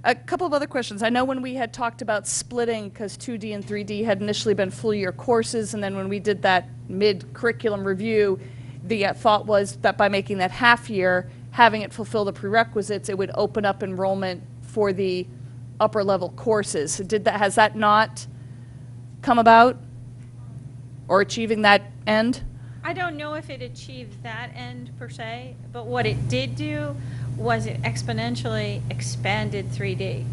A couple of other questions. I know when we had talked about splitting, because 2D and 3D had initially been full year courses, and then when we did that mid-curriculum review, the thought was that by making that half year, having it fulfill the prerequisites, it would open up enrollment for the upper level courses. Has that not come about? or achieving that end? I don't know if it achieved that end per se, but what it did do was it exponentially expanded 3D,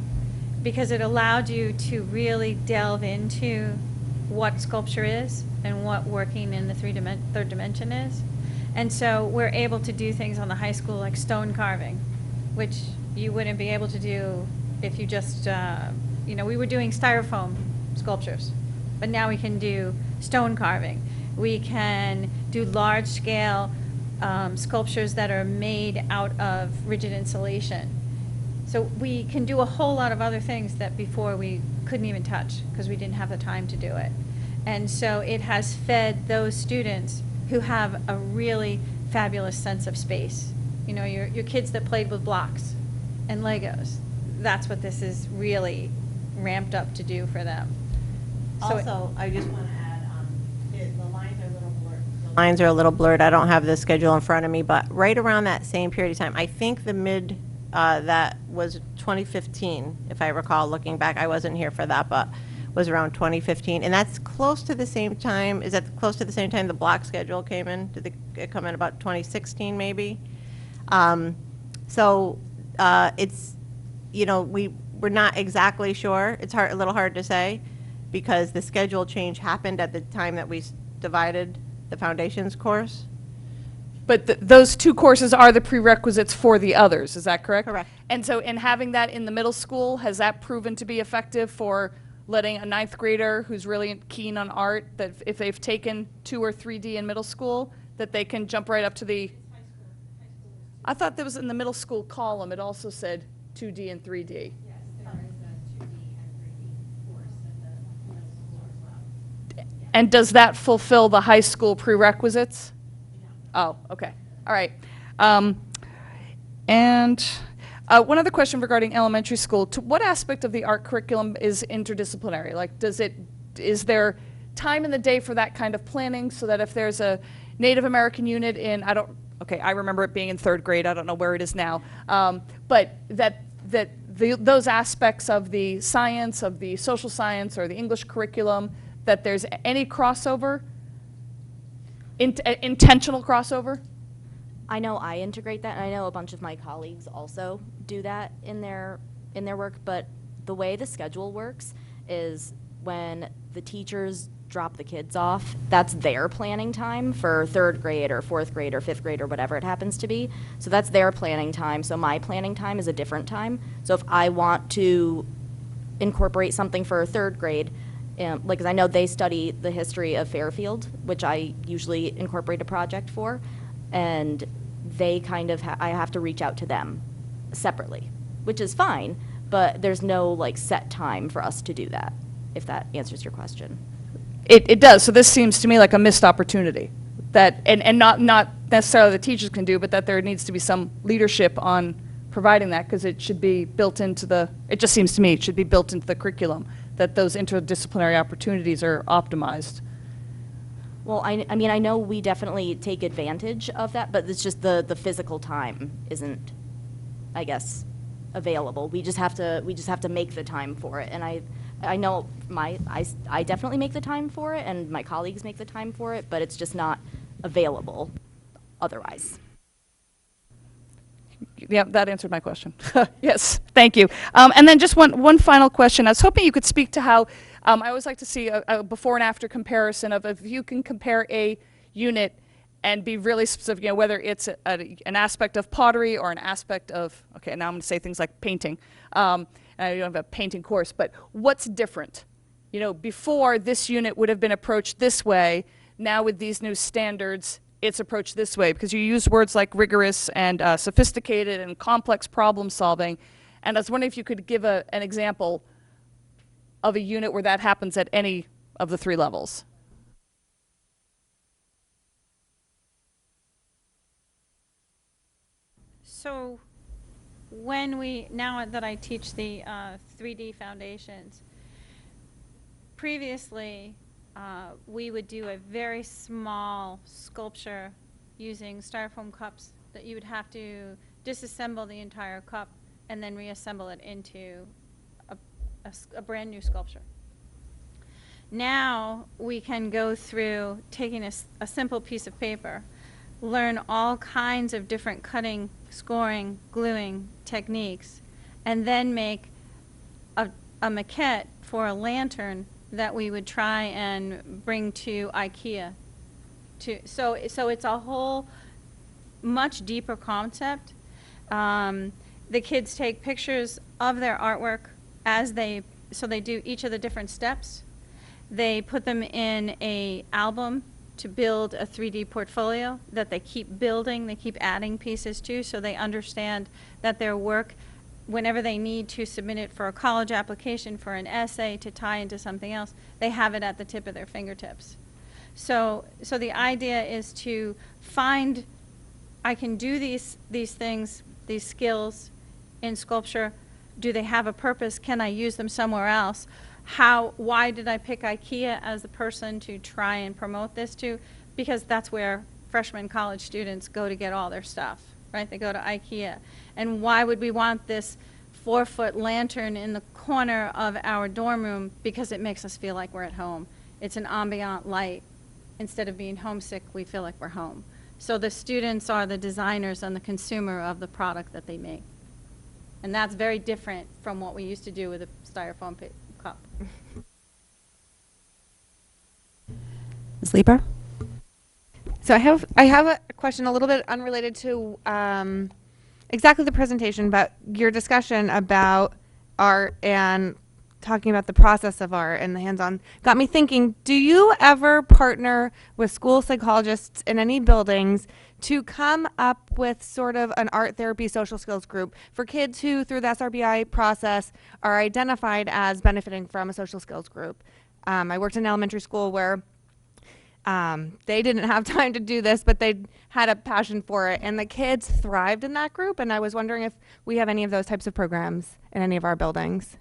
because it allowed you to really delve into what sculpture is and what working in the third dimension is. And so we're able to do things on the high school like stone carving, which you wouldn't be able to do if you just, we were doing styrofoam sculptures, but now we can do stone carving. We can do large-scale sculptures that are made out of rigid insulation. So we can do a whole lot of other things that before we couldn't even touch because we didn't have the time to do it. And so it has fed those students who have a really fabulous sense of space. You know, your kids that played with blocks and Legos. That's what this is really ramped up to do for them. So Also, I just want to add, the lines are a little blurred. I don't have the schedule in front of me, but right around that same period of time, I think that was 2015, if I recall, looking back. I wasn't here for that, but was around 2015. And that's close to the same time, is that close to the same time the block schedule came in? Did it come in about 2016 maybe? It's, we're not exactly sure. It's a little hard to say because the schedule change happened at the time that we divided the foundations course. But those two courses are the prerequisites for the others, is that correct? Correct. And so in having that in the middle school, has that proven to be effective for letting a 9th grader who's really keen on art, that if they've taken 2 or 3D in middle school, that they can jump right up to the... I thought that was in the middle school column. It also said 2D and 3D. Yes, there is a 2D and 3D course at the middle school as well. And does that fulfill the high school prerequisites? Oh, okay. All right. And one other question regarding elementary school. To what aspect of the art curriculum is interdisciplinary? Like, is there time in the day for that kind of planning so that if there's a Native American unit in, I remember it being in 3rd grade. I don't know where it is now. But those aspects of the science, of the social science, or the English curriculum, that there's any crossover? Intentional crossover? I know I integrate that, and I know a bunch of my colleagues also do that in their work, but the way the schedule works is when the teachers drop the kids off, that's their planning time for 3rd grade or 4th grade or 5th grade or whatever it happens to be. So that's their planning time, so my planning time is a different time. So if I want to incorporate something for 3rd grade, because I know they study the history of Fairfield, which I usually incorporate a project for, and they kind of, I have to reach out to them separately, which is fine, but there's no set time for us to do that, if that answers your question. It does. So this seems to me like a missed opportunity that, and not necessarily the teachers can do, but that there needs to be some leadership on providing that, because it should be built into it just seems to me it should be built into the curriculum, that those interdisciplinary opportunities are optimized. Well, I mean, I know we definitely take advantage of that, but it's just the physical time isn't, I guess, available. We just have to make the time for it. And I know I definitely make the time for it, and my colleagues make the time for it, but it's just not available otherwise. Yeah, that answered my question. Yes, thank you. And then just one final question. I was hoping you could speak to how, I always like to see a before and after comparison of if you can compare a unit and be really specific, whether it's an aspect of pottery or an aspect of, okay, now I'm going to say things like painting. And I don't have a painting course, but what's different? Before this unit would have been approached this way, now with these new standards, it's approached this way, because you use words like rigorous and sophisticated and complex problem solving. And I was wondering if you could give an example of a unit where that happens at any of the 3 levels. So now that I teach the 3D foundations, previously we would do a very small sculpture using styrofoam cups that you would have to disassemble the entire cup and then reassemble it into a brand new sculpture. Now we can go through taking a simple piece of paper, learn all kinds of different cutting, scoring, gluing techniques, and then make a maquette for a lantern that we would try and bring to IKEA. So it's a whole much deeper concept. The kids take pictures of their artwork so they do each of the different steps. They put them in an album to build a 3D portfolio that they keep building, they keep adding pieces to, so they understand that their work, whenever they need to submit it for a college application, for an essay, to tie into something else, they have it at the tip of their fingertips. So the idea is to find, I can do these things, these skills in sculpture. Do they have a purpose? Can I use them somewhere else? Why did I pick IKEA as the person to try and promote this to? Because that's where freshman college students go to get all their stuff, right? They go to IKEA. And why would we want this 4-foot lantern in the corner of our dorm room? Because it makes us feel like we're at home. It's an ambient light. Instead of being homesick, we feel like we're home. So the students are the designers and the consumer of the product that they make. And that's very different from what we used to do with a styrofoam cup. Ms. Lieber? So I have a question a little bit unrelated to exactly the presentation, but your discussion about art and talking about the process of art and the hands-on got me thinking, do you ever partner with school psychologists in any buildings to come up with sort of an art therapy social skills group for kids who, through the SRBI process, are identified as benefiting from a social skills group? I worked in elementary school where they didn't have time to do this, but they had a passion for it, and the kids thrived in that group, and I was wondering if we have any of those types of programs in any of our buildings.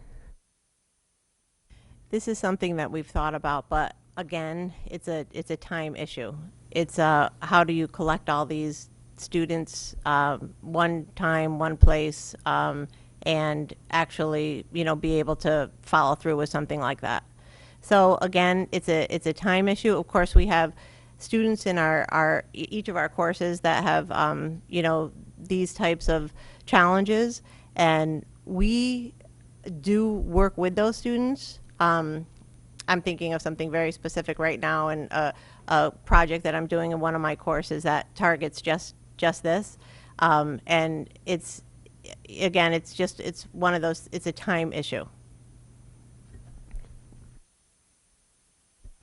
This is something that we've thought about, but again, it's a time issue. It's how do you collect all these students one time, one place, and actually, be able to follow through with something like that. So again, it's a time issue. Of course, we have students in each of our courses that have these types of challenges, and we do work with those students. I'm thinking of something very specific right now, and a project that I'm doing in one of my courses that targets just this, and it's one of those. It's a time issue.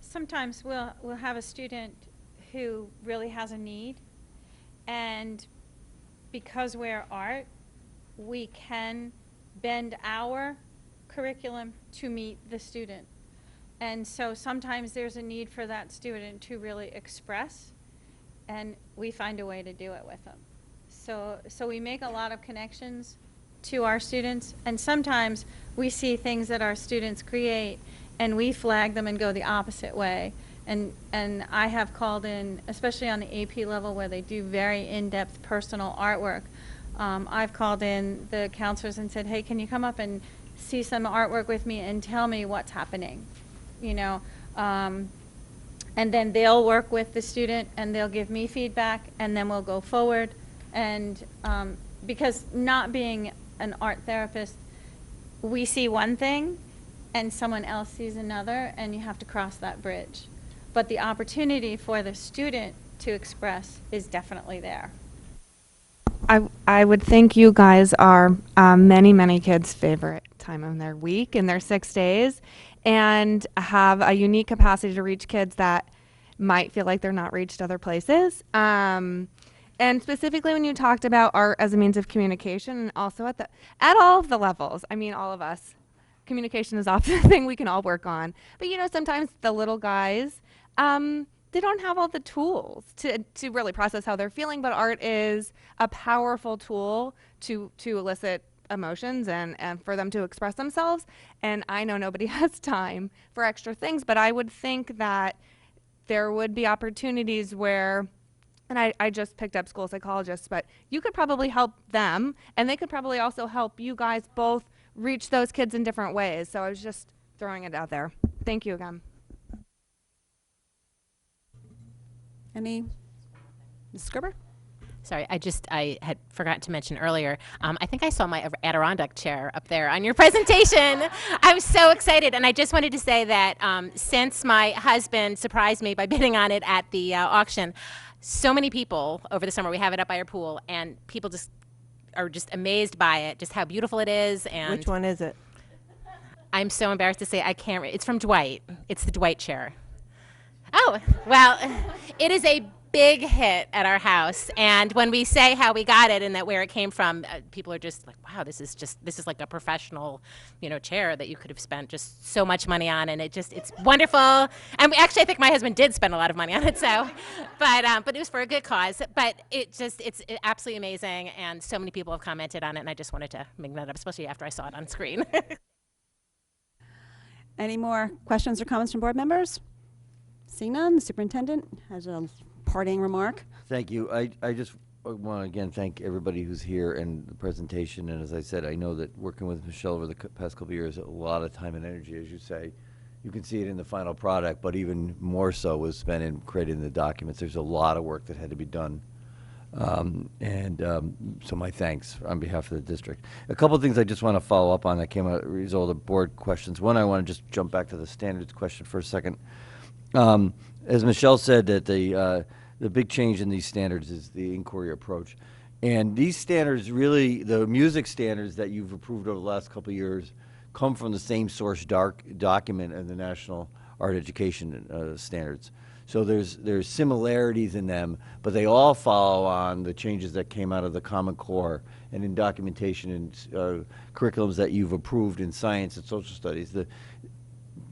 Sometimes we'll have a student who really has a need, and because we're art, we can bend our curriculum to meet the student. And so sometimes there's a need for that student to really express, and we find a way to do it with them. So we make a lot of connections to our students, and sometimes we see things that our students create and we flag them and go the opposite way. And I have called in, especially on the AP level where they do very in-depth personal artwork, I've called in the counselors and said, hey, can you come up and see some artwork with me and tell me what's happening, and then they'll work with the student and they'll give me feedback, and then we'll go forward. And because not being an art therapist, we see one thing and someone else sees another, and you have to cross that bridge. But the opportunity for the student to express is definitely there. I would think you guys are many kids' favorite time of their week and their 6 days, and have a unique capacity to reach kids that might feel like they're not reached other places. And specifically when you talked about art as a means of communication, and also at all of the levels, I mean, all of us, communication is often a thing we can all work on. But sometimes the little guys, they don't have all the tools to really process how they're feeling, but art is a powerful tool to elicit emotions and for them to express themselves. And I know nobody has time for extra things, but I would think that there would be opportunities where, and I just picked up school psychologists, but you could probably help them, and they could probably also help you guys both reach those kids in different ways. So I was just throwing it out there. Thank you again. Any, Ms. Gerber? Sorry, I had forgotten to mention earlier, I think I saw my Adirondack chair up there on your presentation. I was so excited, and I just wanted to say that since my husband surprised me by bidding on it at the auction, so many people over the summer, we have it up by our pool, and people just are just amazed by it, just how beautiful it is. And Which one is it? I'm so embarrassed to say I can't, it's from Dwight. It's the Dwight chair. Oh, well, it is a big hit at our house, and when we say how we got it and that where it came from, people are just like, wow, this is like a professional, chair that you could have spent just so much money on, and it's wonderful. And I think my husband did spend a lot of money on it, so, but it was for a good cause. But it's absolutely amazing, and so many people have commented on it, and I just wanted to bring that up, especially after I saw it on screen. Any more questions or comments from board members? Seeing none, the superintendent has a parting remark. Thank you. I just want to again thank everybody who's here and the presentation. And as I said, I know that working with Michelle over the past couple of years, a lot of time and energy, as you say. You can see it in the final product, but even more so was spent in creating the documents. There's a lot of work that had to be done. So my thanks on behalf of the district. A couple of things I just want to follow up on that came out as a result of board questions. One, I want to just jump back to the standards question for a second. As Michelle said, that the big change in these standards is the inquiry approach. And these standards really, the music standards that you've approved over the last couple of years come from the same source document as the National Art Education Standards. So there's similarities in them, but they all follow on the changes that came out of the Common Core and in documentation and curriculums that you've approved in science and social studies.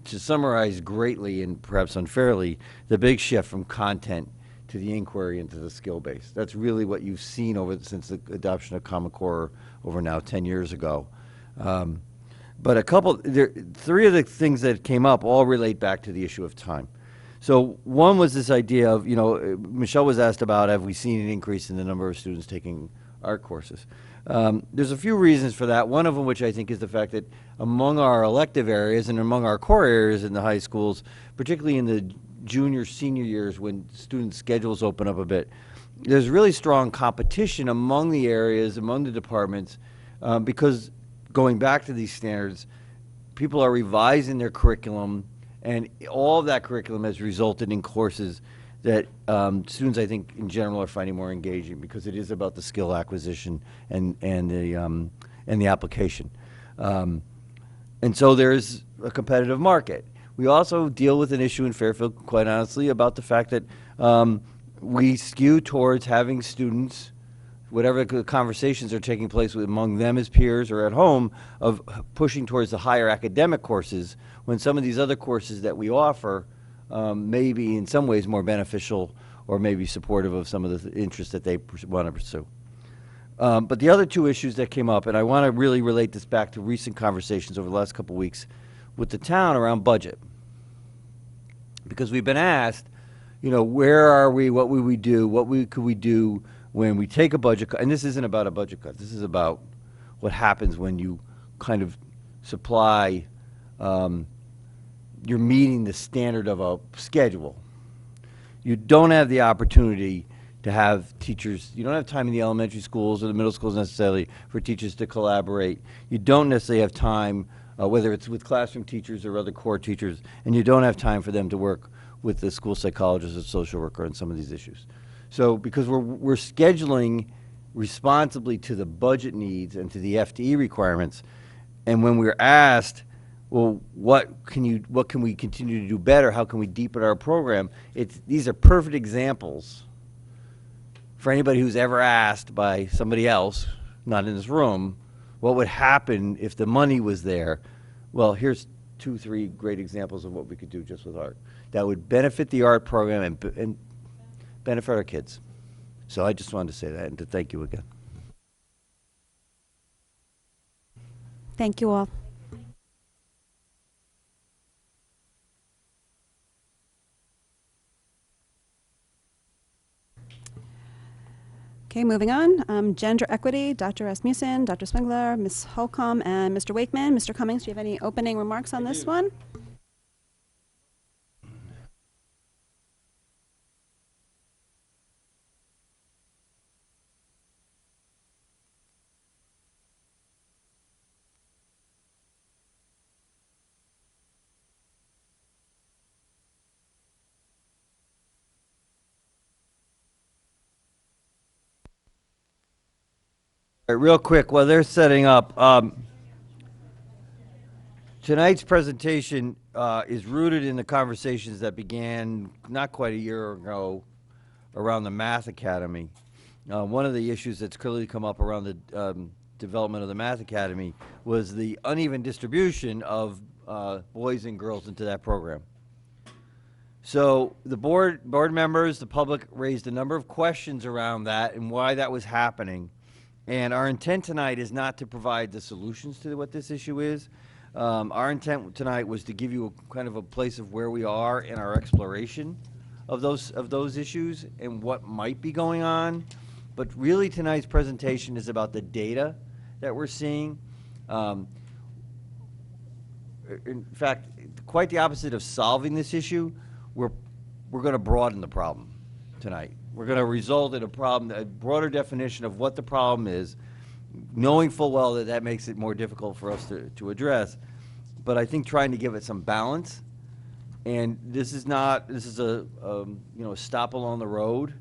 To summarize greatly and perhaps unfairly, the big shift from content to the inquiry and to the skill base. That's really what you've seen since the adoption of Common Core over now 10 years ago. But three of the things that came up all relate back to the issue of time. So one was this idea of, Michelle was asked about, have we seen an increase in the number of students taking art courses? There's a few reasons for that. One of them, which I think is the fact that among our elective areas and among our core areas in the high schools, particularly in the junior, senior years when student schedules open up a bit, there's really strong competition among the areas, among the departments, because going back to these standards, people are revising their curriculum, and all of that curriculum has resulted in courses that students, I think, in general are finding more engaging because it is about the skill acquisition and the application. And so there's a competitive market. We also deal with an issue in Fairfield, quite honestly, about the fact that we skew towards having students, whatever conversations are taking place among them as peers or at home, of pushing towards the higher academic courses when some of these other courses that we offer may be in some ways more beneficial or maybe supportive of some of the interests that they want to pursue. But the other two issues that came up, and I want to really relate this back to recent conversations over the last couple of weeks with the town around budget. Because we've been asked, where are we, what would we do, could we do when we take a budget cut? And this isn't about a budget cut. This is about what happens when you kind of supply, you're meeting the standard of a schedule. You don't have the opportunity to have teachers, you don't have time in the elementary schools or the middle schools necessarily for teachers to collaborate. You don't necessarily have time, whether it's with classroom teachers or other core teachers, and you don't have time for them to work with the school psychologist or social worker on some of these issues. So because we're scheduling responsibly to the budget needs and to the FTE requirements, and when we're asked, well, what can we continue to do better? How can we deepen our program? These are perfect examples for anybody who's ever asked by somebody else, not in this room, what would happen if the money was there. Well, here's 2, 3 great examples of what we could do just with art that would benefit the art program and benefit our kids. So I just wanted to say that and to thank you again. Thank you all. Okay, moving on. Gender equity, Dr. Rasmussen, Dr. Spengler, Ms. Holcomb, and Mr. Wakeman. Mr. Cummings, do you have any opening remarks on this one? All right, real quick, while they're setting up, tonight's presentation is rooted in the conversations that began not quite a year ago around the Math Academy. One of the issues that's clearly come up around the development of the Math Academy was the uneven distribution of boys and girls into that program. So the board members, the public raised a number of questions around that and why that was happening. And our intent tonight is not to provide the solutions to what this issue is. Our intent tonight was to give you a kind of a place of where we are in our exploration of those issues and what might be going on. But really tonight's presentation is about the data that we're seeing. In fact, quite the opposite of solving this issue, we're going to broaden the problem tonight. We're going to result in a broader definition of what the problem is, knowing full well that that makes it more difficult for us to address. But I think trying to give it some balance, and this is a stop along the road.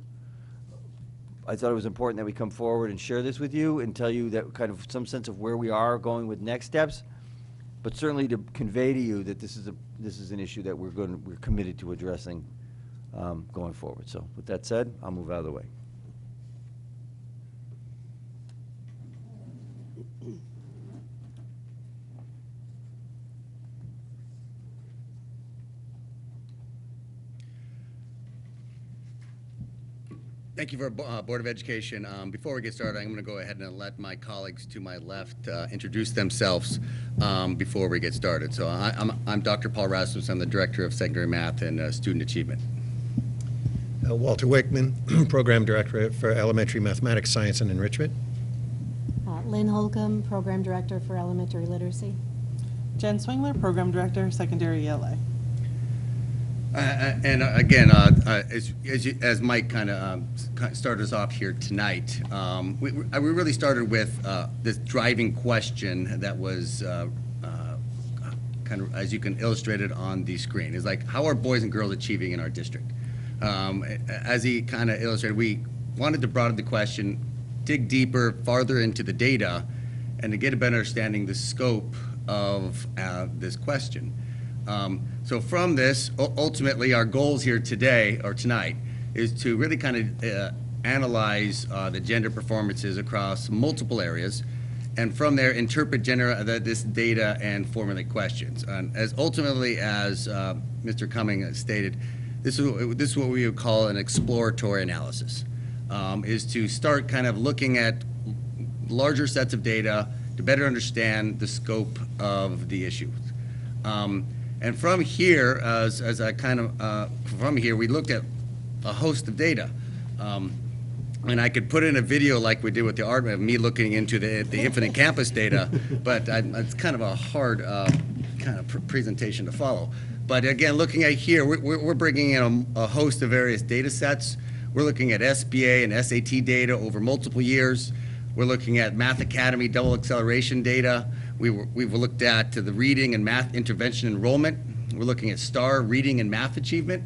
I thought it was important that we come forward and share this with you and tell you that kind of some sense of where we are going with next steps, but certainly to convey to you that this is an issue that we're committed to addressing going forward. So with that said, I'll move out of the way. Thank you for Board of Education. Before we get started, I'm going to go ahead and let my colleagues to my left introduce themselves before we get started. So I'm Dr. Paul Rasmus. I'm the Director of Secondary Math and Student Achievement. Walter Wickman, Program Director for Elementary Mathematics, Science, and Enrichment. Lynn Holcomb, Program Director for Elementary Literacy. Jen Swingler, Program Director, Secondary ELA. And again, as Mike kind of started us off here tonight, we really started with this driving question that was kind of, as you can illustrate it on the screen, is like, how are boys and girls achieving in our district? As he kind of illustrated, we wanted to broaden the question, dig deeper, farther into the data, and to get a better understanding the scope of this question. So from this, ultimately, our goals here today, or tonight, is to really kind of analyze the gender performances across multiple areas, and from there, interpret this data and formulate questions. As ultimately, as Mr. Cumming stated, this is what we would call an exploratory analysis, is to start kind of looking at larger sets of data to better understand the scope of the issue. And from here, from here, we looked at a host of data. And I could put in a video like we did with the art of me looking into the infinite campus data, but it's kind of a hard kind of presentation to follow. But again, looking at here, we're bringing in a host of various data sets. We're looking at SBA and SAT data over multiple years. We're looking at Math Academy double acceleration data. We've looked at the reading and math intervention enrollment. We're looking at STAR reading and math achievement,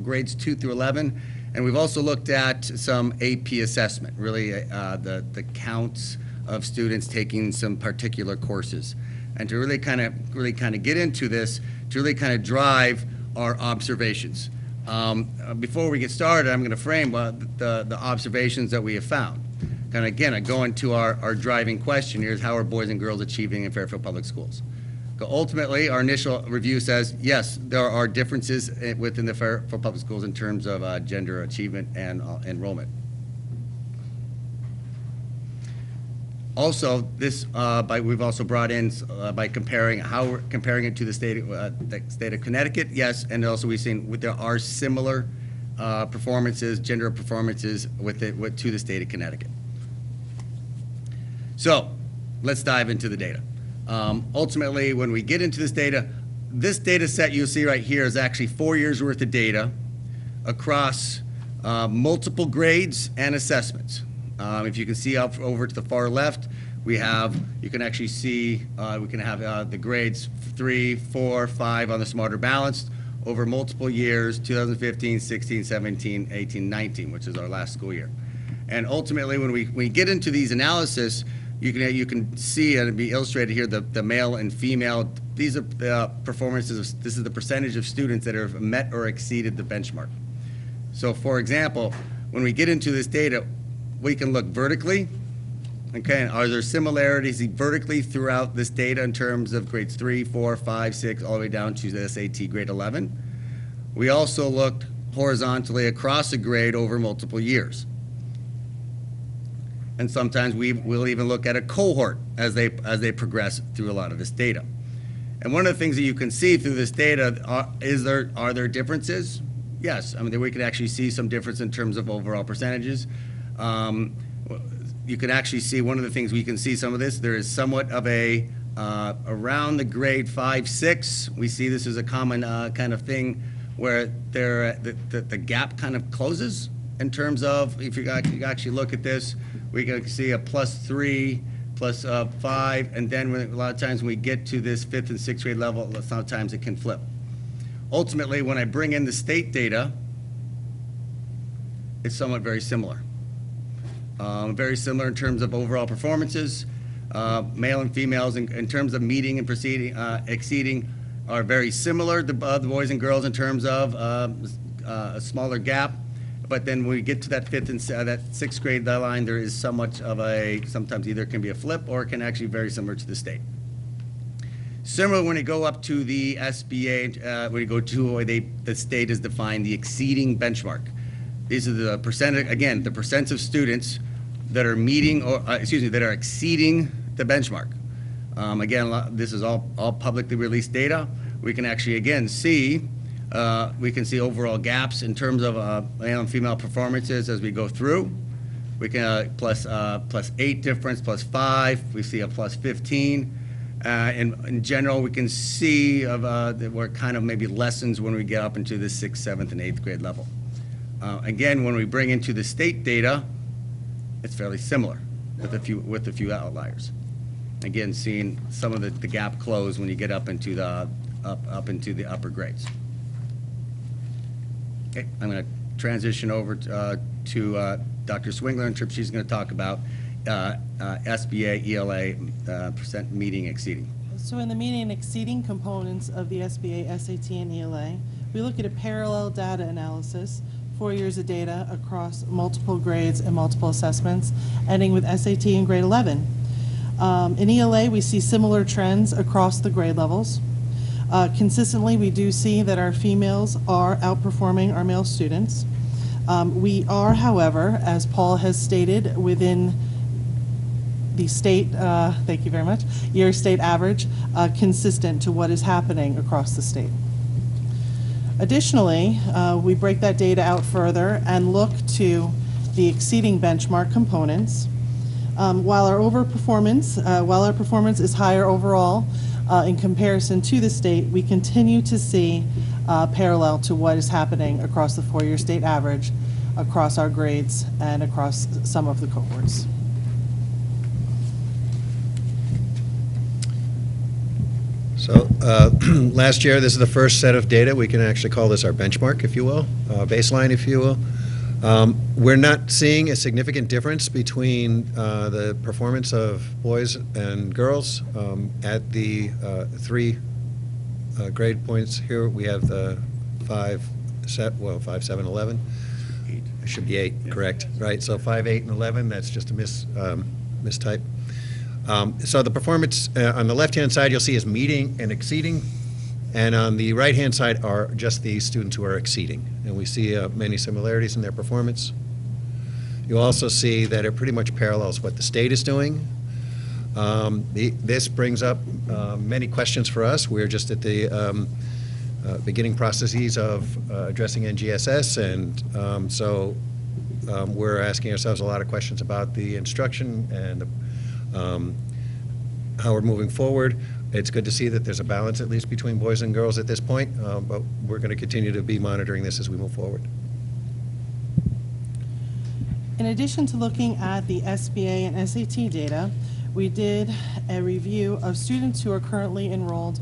grades 2 through 11. And we've also looked at some AP assessment, really the counts of students taking some particular courses. And to really kind of get into this, to really kind of drive our observations. Before we get started, I'm going to frame the observations that we have found. And again, I go into our driving question here is how are boys and girls achieving in Fairfield Public Schools? Ultimately, our initial review says, yes, there are differences within the Fairfield Public Schools in terms of gender achievement and enrollment. Also, we've also brought in by comparing it to the state of Connecticut. Yes, and also we've seen there are similar performances, gender performances to the state of Connecticut. So let's dive into the data. Ultimately, when we get into this data set you'll see right here is actually 4 years worth of data across multiple grades and assessments. If you can see up over to the far left, you can actually see, we can have the grades 3, 4, 5 on the Smarter Balanced over multiple years, 2015, 16, 17, 18, 19, which is our last school year. And ultimately, when we get into these analysis, you can see, and it'll be illustrated here, the male and female. These are performances. This is the percentage of students that have met or exceeded the benchmark. So, for example, when we get into this data, we can look vertically. Okay, and are there similarities vertically throughout this data in terms of grades 3, 4, 5, 6, all the way down to the SAT grade 11? We also looked horizontally across a grade over multiple years. And sometimes we'll even look at a cohort as they progress through a lot of this data. And one of the things that you can see through this data are there differences? Yes, I mean we can actually see some difference in terms of overall percentages. You can actually see one of the things we can see some of this. There is somewhat of a around the grade 5, 6. We see this as a common kind of thing where the gap kind of closes in terms of, if you actually look at this, we can see a +3, +5, and then a lot of times when we get to this 5th and 6th grade level, sometimes it can flip. Ultimately, when I bring in the state data, it's somewhat very similar. Very similar in terms of overall performances. Male and females in terms of meeting and exceeding are very similar, the boys and girls, in terms of a smaller gap. But then when we get to that 5th and that 6th grade line, there is somewhat of sometimes either it can be a flip or it can actually be very similar to the state. Similar when you go up to the SBA, when you go to where the state has defined the exceeding benchmark. These are the percentage, again, the percents of students that are meeting or, that are exceeding the benchmark. Again, this is all publicly released data. We can actually, again, see, we can see overall gaps in terms of male and female performances as we go through. We can +8 difference, +5, we see a +15. In general, we can see that we're kind of maybe lessons when we get up into the 6th, 7th, and 8th grade level. Again, when we bring into the state data, it's fairly similar with a few outliers. Again, seeing some of the gap close when you get up into the upper grades. Okay, I'm going to transition over to Dr. Swingler, and she's going to talk about SBA, ELA, percent meeting exceeding. So in the meeting and exceeding components of the SBA, SAT, and ELA, we look at a parallel data analysis, 4 years of data across multiple grades and multiple assessments, ending with SAT in grade 11. In ELA, we see similar trends across the grade levels. Consistently, we do see that our females are outperforming our male students. We are, however, as Paul has stated, within the state, thank you very much, year state average, consistent to what is happening across the state. Additionally, we break that data out further and look to the exceeding benchmark components. While our performance is higher overall in comparison to the state, we continue to see parallel to what is happening across the 4-year state average, across our grades, and across some of the cohorts. So last year, this is the first set of data. We can actually call this our benchmark, if you will, baseline, if you will. We're not seeing a significant difference between the performance of boys and girls at the 3 grade points here. We have the 5, 7, 11. It should be 8, yeah, correct, right? So 5, 8, and 11, that's just a mistype. So the performance on the left-hand side you'll see is meeting and exceeding, and on the right-hand side are just the students who are exceeding. And we see many similarities in their performance. You'll also see that it pretty much parallels what the state is doing. This brings up many questions for us. We're just at the beginning processes of addressing NGSS, and so we're asking ourselves a lot of questions about the instruction and how we're moving forward. It's good to see that there's a balance, at least between boys and girls at this point, but we're going to continue to be monitoring this as we move forward. In addition to looking at the SBA and SAT data, we did a review of students who are currently enrolled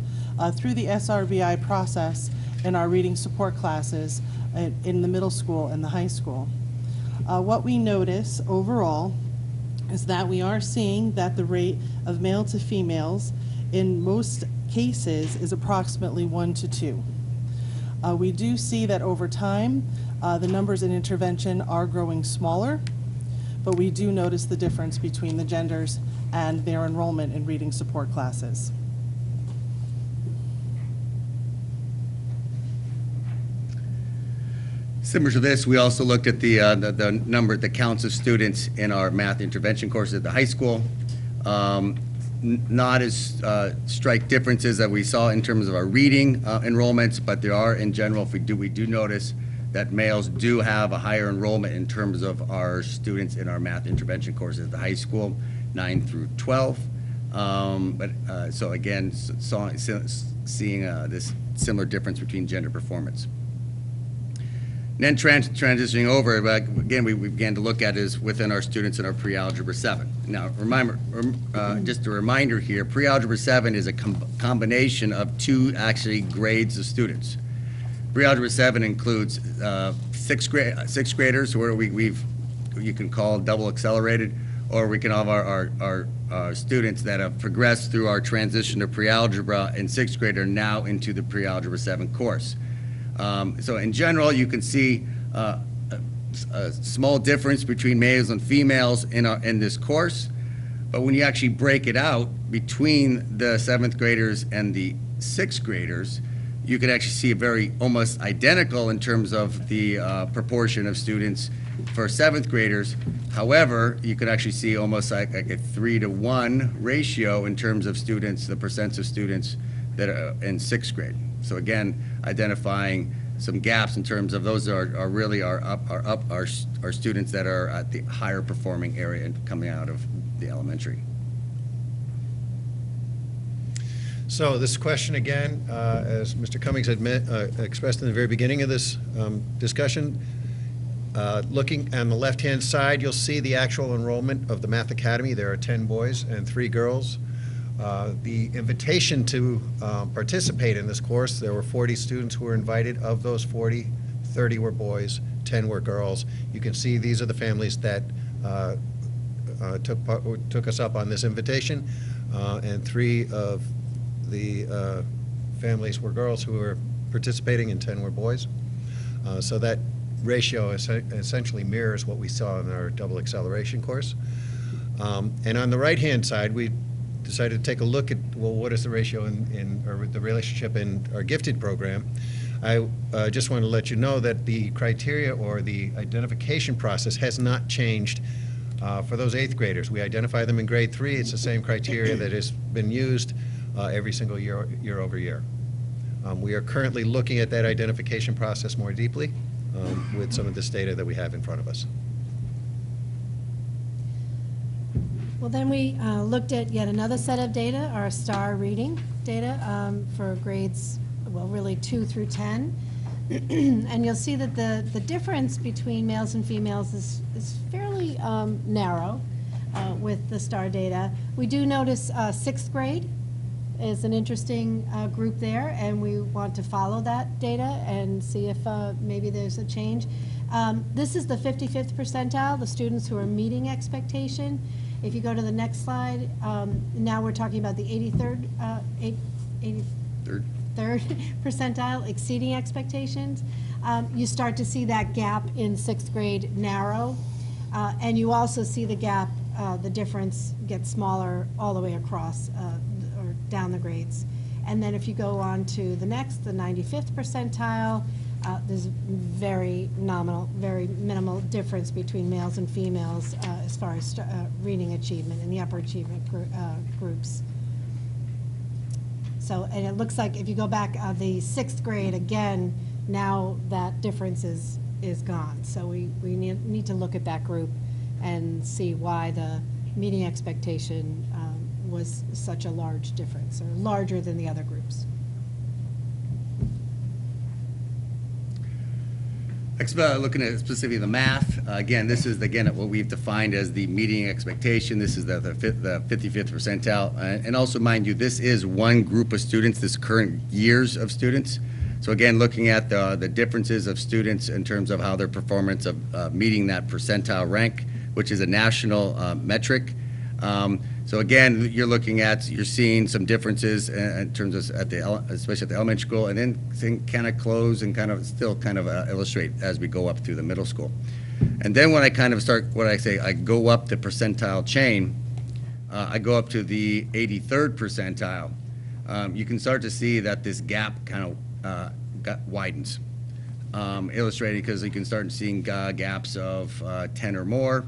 through the SRVI process in our reading support classes in the middle school and the high school. What we notice overall is that we are seeing that the rate of male to females in most cases is approximately 1 to 2. We do see that over time, the numbers in intervention are growing smaller, but we do notice the difference between the genders and their enrollment in reading support classes. Similar to this, we also looked at the counts of students in our math intervention courses at the high school. Not as strike differences that we saw in terms of our reading enrollments, but there are in general, we do notice that males do have a higher enrollment in terms of our students in our math intervention courses at the high school, 9 through 12. So again, seeing this similar difference between gender performance. And then transitioning over, again, we began to look at is within our students in our pre-algebra 7. Now, just a reminder here, pre-algebra 7 is a combination of two actually grades of students. Pre-algebra 7 includes sixth graders, where you can call double accelerated, or we can have our students that have progressed through our transition to pre-algebra in 6th grade are now into the pre-algebra 7 course. So in general, you can see a small difference between males and females in this course, but when you actually break it out between the 7th graders and the 6th graders, you can actually see a very almost identical in terms of the proportion of students for 7th graders. However, you could actually see almost like a 3-to-1 ratio in terms of students, the percents of students that are in 6th grade. So again, identifying some gaps in terms of those are really our students that are at the higher performing area and coming out of the elementary. So this question again, as Mr. Cummings had expressed in the very beginning of this discussion, looking on the left-hand side, you'll see the actual enrollment of the Math Academy. There are 10 boys and 3 girls. The invitation to participate in this course, there were 40 students who were invited. Of those 40, 30 were boys, 10 were girls. You can see these are the families that took us up on this invitation, and 3 of the families were girls who were participating and 10 were boys. So that ratio essentially mirrors what we saw in our double acceleration course. And on the right-hand side, we decided to take a look at, well, what is the ratio or the relationship in our gifted program. I just want to let you know that the criteria or the identification process has not changed for those 8th graders. We identify them in grade 3. It's the same criteria that has been used every single year over year. We are currently looking at that identification process more deeply with some of this data that we have in front of us. Well, then we looked at yet another set of data, our STAR reading data for grades, well, really 2 through 10. And you'll see that the difference between males and females is fairly narrow with the STAR data. We do notice 6th grade is an interesting group there, and we want to follow that data and see if maybe there's a change. This is the 55th percentile, the students who are meeting expectation. If you go to the next slide, now we're talking about the 83rd third percentile, exceeding expectations. You start to see that gap in 6th grade narrow, and you also see the gap, the difference get smaller all the way across or down the grades. And then if you go on to the next, the 95th percentile, there's very minimal difference between males and females as far as reading achievement in the upper achievement groups. So, and it looks like if you go back the 6th grade, again, now that difference is gone. So we need to look at that group and see why the meeting expectation was such a large difference, or larger than the other groups. Looking at specifically the math, again, this is what we've defined as the meeting expectation. This is the 55th percentile. And also, mind you, this is one group of students, this current years of students. So again, looking at the differences of students in terms of how their performance of meeting that percentile rank, which is a national metric. So again, you're seeing some differences in terms of especially at the elementary school, and then kind of close and still illustrate as we go up through the middle school. And then when I I go up the percentile chain, I go up to the 83rd percentile. You can start to see that this gap widens. Illustrated because you can start seeing gaps of 10 or more,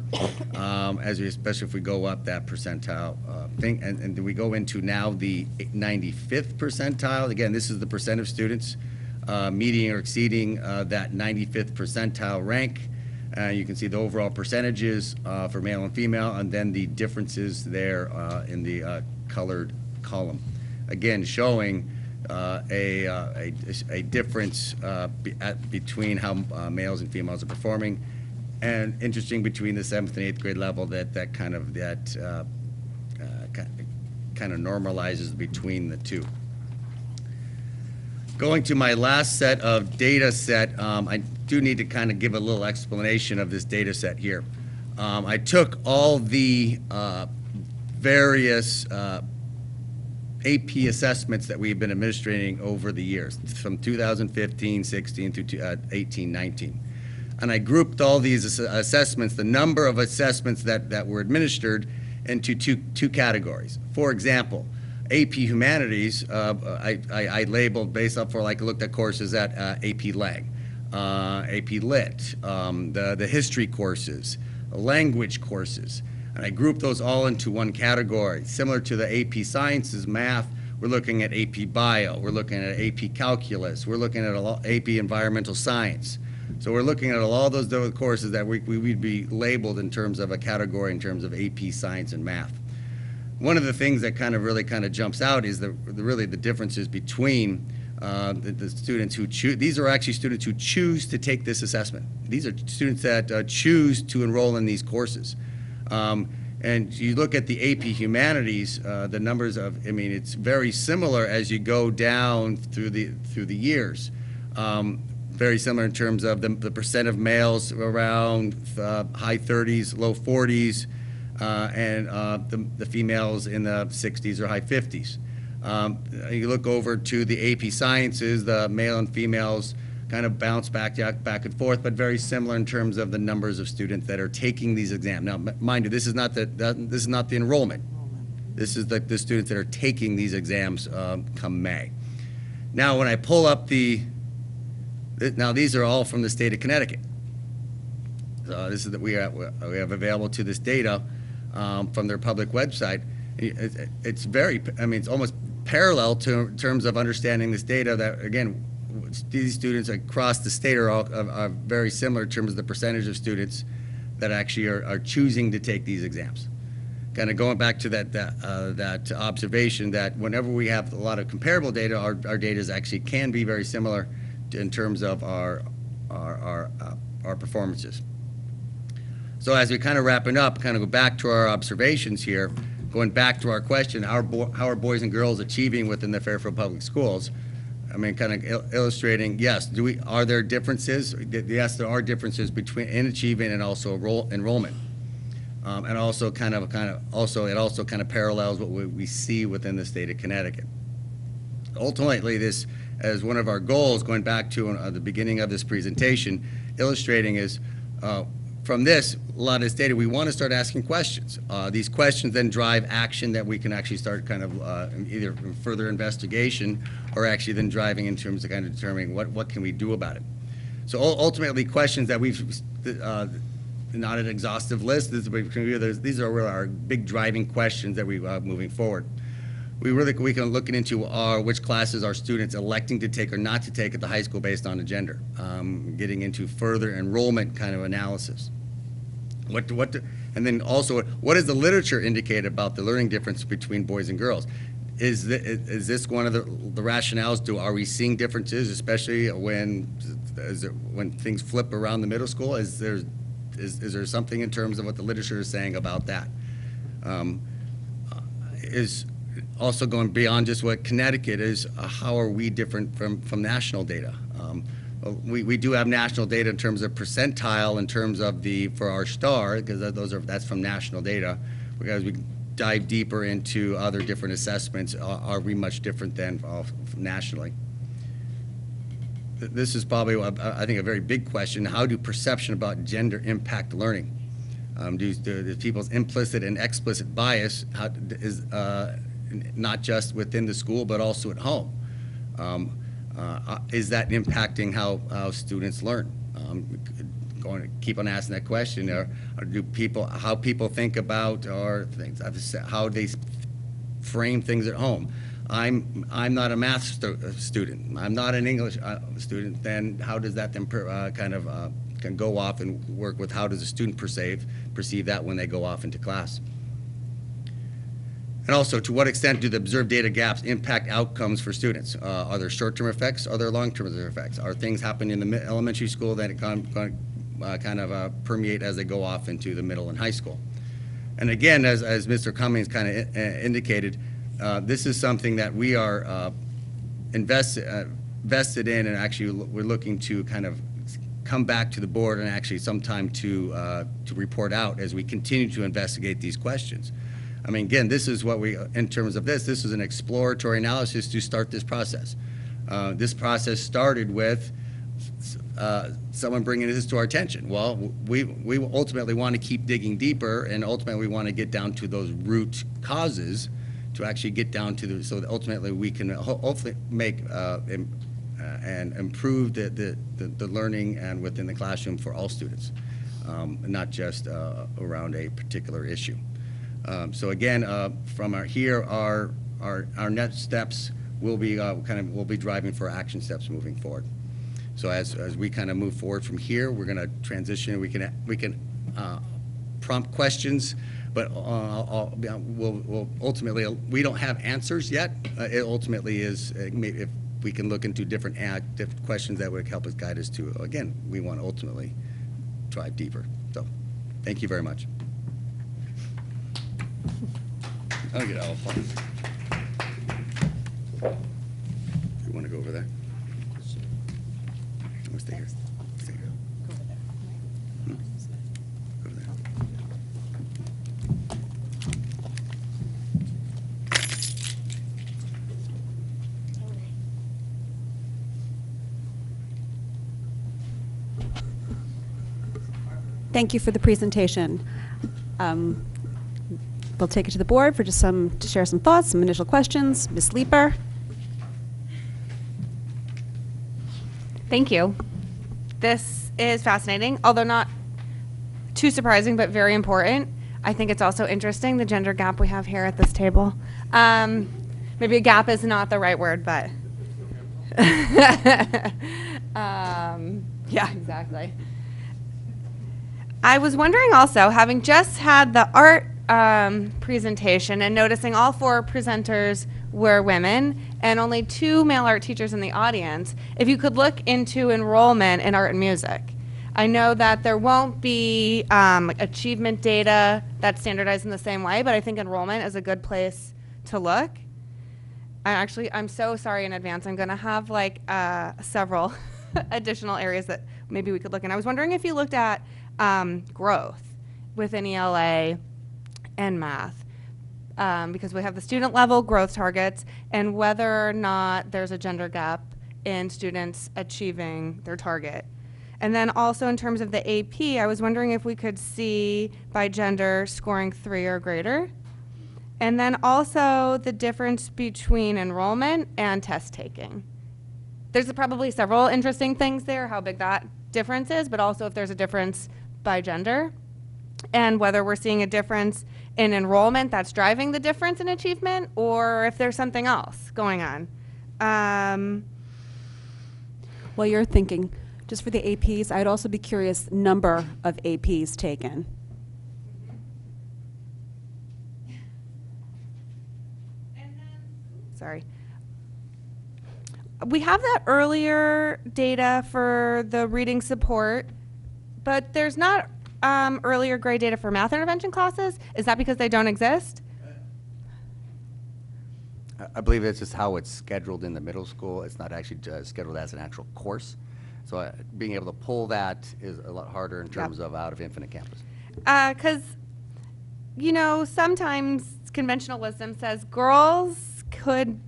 especially if we go up that percentile thing. And then we go into now the 95th percentile. Again, this is the percent of students meeting or exceeding that 95th percentile rank. You can see the overall percentages for male and female, and then the differences there in the colored column. Again, showing a difference between how males and females are performing, and interesting between the 7th and 8th grade level that kind of normalizes between the two. Going to my last set of data set, I do need to kind of give a little explanation of this data set here. I took all the various AP assessments that we've been administrating over the years, from 2015, 16 through 18, 19. And I grouped all these assessments, the number of assessments that were administered, into two categories. For example, AP Humanities, I labeled based off I looked at courses at AP Lang, AP Lit, the history courses, language courses. And I grouped those all into one category. Similar to the AP Sciences, Math, we're looking at AP Bio, we're looking at AP Calculus, we're looking at AP Environmental Science. So we're looking at all those courses that we'd be labeled in terms of a category in terms of AP Science and Math. One of the things that really jumps out is really the differences between the students who choose. These are actually students who choose to take this assessment. These are students that choose to enroll in these courses. And you look at the AP Humanities, the numbers it's very similar as you go down through the years. Very similar in terms of the percent of males around high 30s, low 40s, and the females in the 60s or high 50s. You look over to the AP Sciences, the male and females kind of bounce back and forth, but very similar in terms of the numbers of students that are taking these exams. Now, mind you, this is not the enrollment. This is the students that are taking these exams come May. Now, when I pull up now these are all from the state of Connecticut. This is that we have available to this data from their public website. It's almost parallel in terms of understanding this data that, again, these students across the state are very similar in terms of the percentage of students that actually are choosing to take these exams. Kind of going back to that observation that whenever we have a lot of comparable data, our data actually can be very similar in terms of our performances. So as we kind of wrapping up, kind of go back to our observations here, going back to our question, how are boys and girls achieving within the Fairfield Public Schools? Kind of illustrating, yes, are there differences? Yes, there are differences in achievement and also enrollment. And also it also parallels what we see within the state of Connecticut. Ultimately, this, as one of our goals, going back to the beginning of this presentation, illustrating is, from this, a lot of this data, we want to start asking questions. These questions then drive action that we can actually start either further investigation or actually then driving in terms of determining what can we do about it. So ultimately, questions that we've, not an exhaustive list, these are really our big driving questions that we moving forward. We can look into which classes our students electing to take or not to take at the high school based on the gender, getting into further enrollment kind of analysis. And then also, what does the literature indicate about the learning difference between boys and girls? Is this one of the rationales? Are we seeing differences, especially when things flip around the middle school? Is there something in terms of what the literature is saying about that? also going beyond just what Connecticut is, how are we different from national data? We do have national data in terms of percentile, in terms of for our star, because that's from national data. Because we dive deeper into other different assessments, are we much different than nationally? This is probably, I think, a very big question. How do perception about gender impact learning? Do people's implicit and explicit bias is not just within the school, but also at home? Is that impacting how students learn? Going to keep on asking that question. Or how people think about or things, how they frame things at home? I'm not a math student. I'm not an English student. Then how does that then can go off and work with how does a student perceive that when they go off into class? And also, to what extent do the observed data gaps impact outcomes for students? Are there short-term effects? Are there long-term effects? Are things happening in the elementary school that permeate as they go off into the middle and high school? And again, as Mr. Cummings kind of indicated, this is something that we are vested in, and actually we're looking to kind of come back to the board and actually sometime to report out as we continue to investigate these questions. I mean, again, this is what in terms of this is an exploratory analysis to start this process. This process started with someone bringing this to our attention. Well, we ultimately want to keep digging deeper, and ultimately we want to get down to those root causes to actually get down to so that ultimately we can hopefully make and improve the learning and within the classroom for all students, not just around a particular issue. So again, from our next steps will be we'll be driving for action steps moving forward. So as we kind of move forward from here, we're going to transition. We can prompt questions, but we'll ultimately, we don't have answers yet. It ultimately is maybe if we can look into different questions that would help us guide us to. Again, we want to ultimately drive deeper. So, thank you very much. I'll get all fun. You want to go over there? Or stay here? Stay here. Go over there. Go over there. Thank you for the presentation. We'll take it to the board for just to share some thoughts, some initial questions. Ms. Leeper. Thank you. This is fascinating, although not too surprising, but very important. I think it's also interesting, the gender gap we have here at this table. Maybe a gap is not the right word, but yeah, exactly. I was wondering also, having just had the art presentation and noticing all 4 presenters were women and only 2 male art teachers in the audience, if you could look into enrollment in art and music. I know that there won't be achievement data that's standardized in the same way, but I think enrollment is a good place to look. I'm so sorry in advance. I'm going to have like several additional areas that maybe we could look in. I was wondering if you looked at growth within ELA and math, because we have the student level growth targets and whether or not there's a gender gap in students achieving their target. And then also in terms of the AP, I was wondering if we could see by gender scoring 3 or greater. And then also the difference between enrollment and test taking. There's probably several interesting things there, how big that difference is, but also if there's a difference by gender and whether we're seeing a difference in enrollment that's driving the difference in achievement or if there's something else going on. While you're thinking, just for the APs, I'd also be curious number of APs taken. Sorry. We have that earlier data for the reading support, but there's not earlier grade data for math intervention classes. Is that because they don't exist? I believe it's just how it's scheduled in the middle school. It's not actually scheduled as an actual course. So being able to pull that is a lot harder in terms of out of Infinite Campus. Because, you know, sometimes conventional wisdom says girls could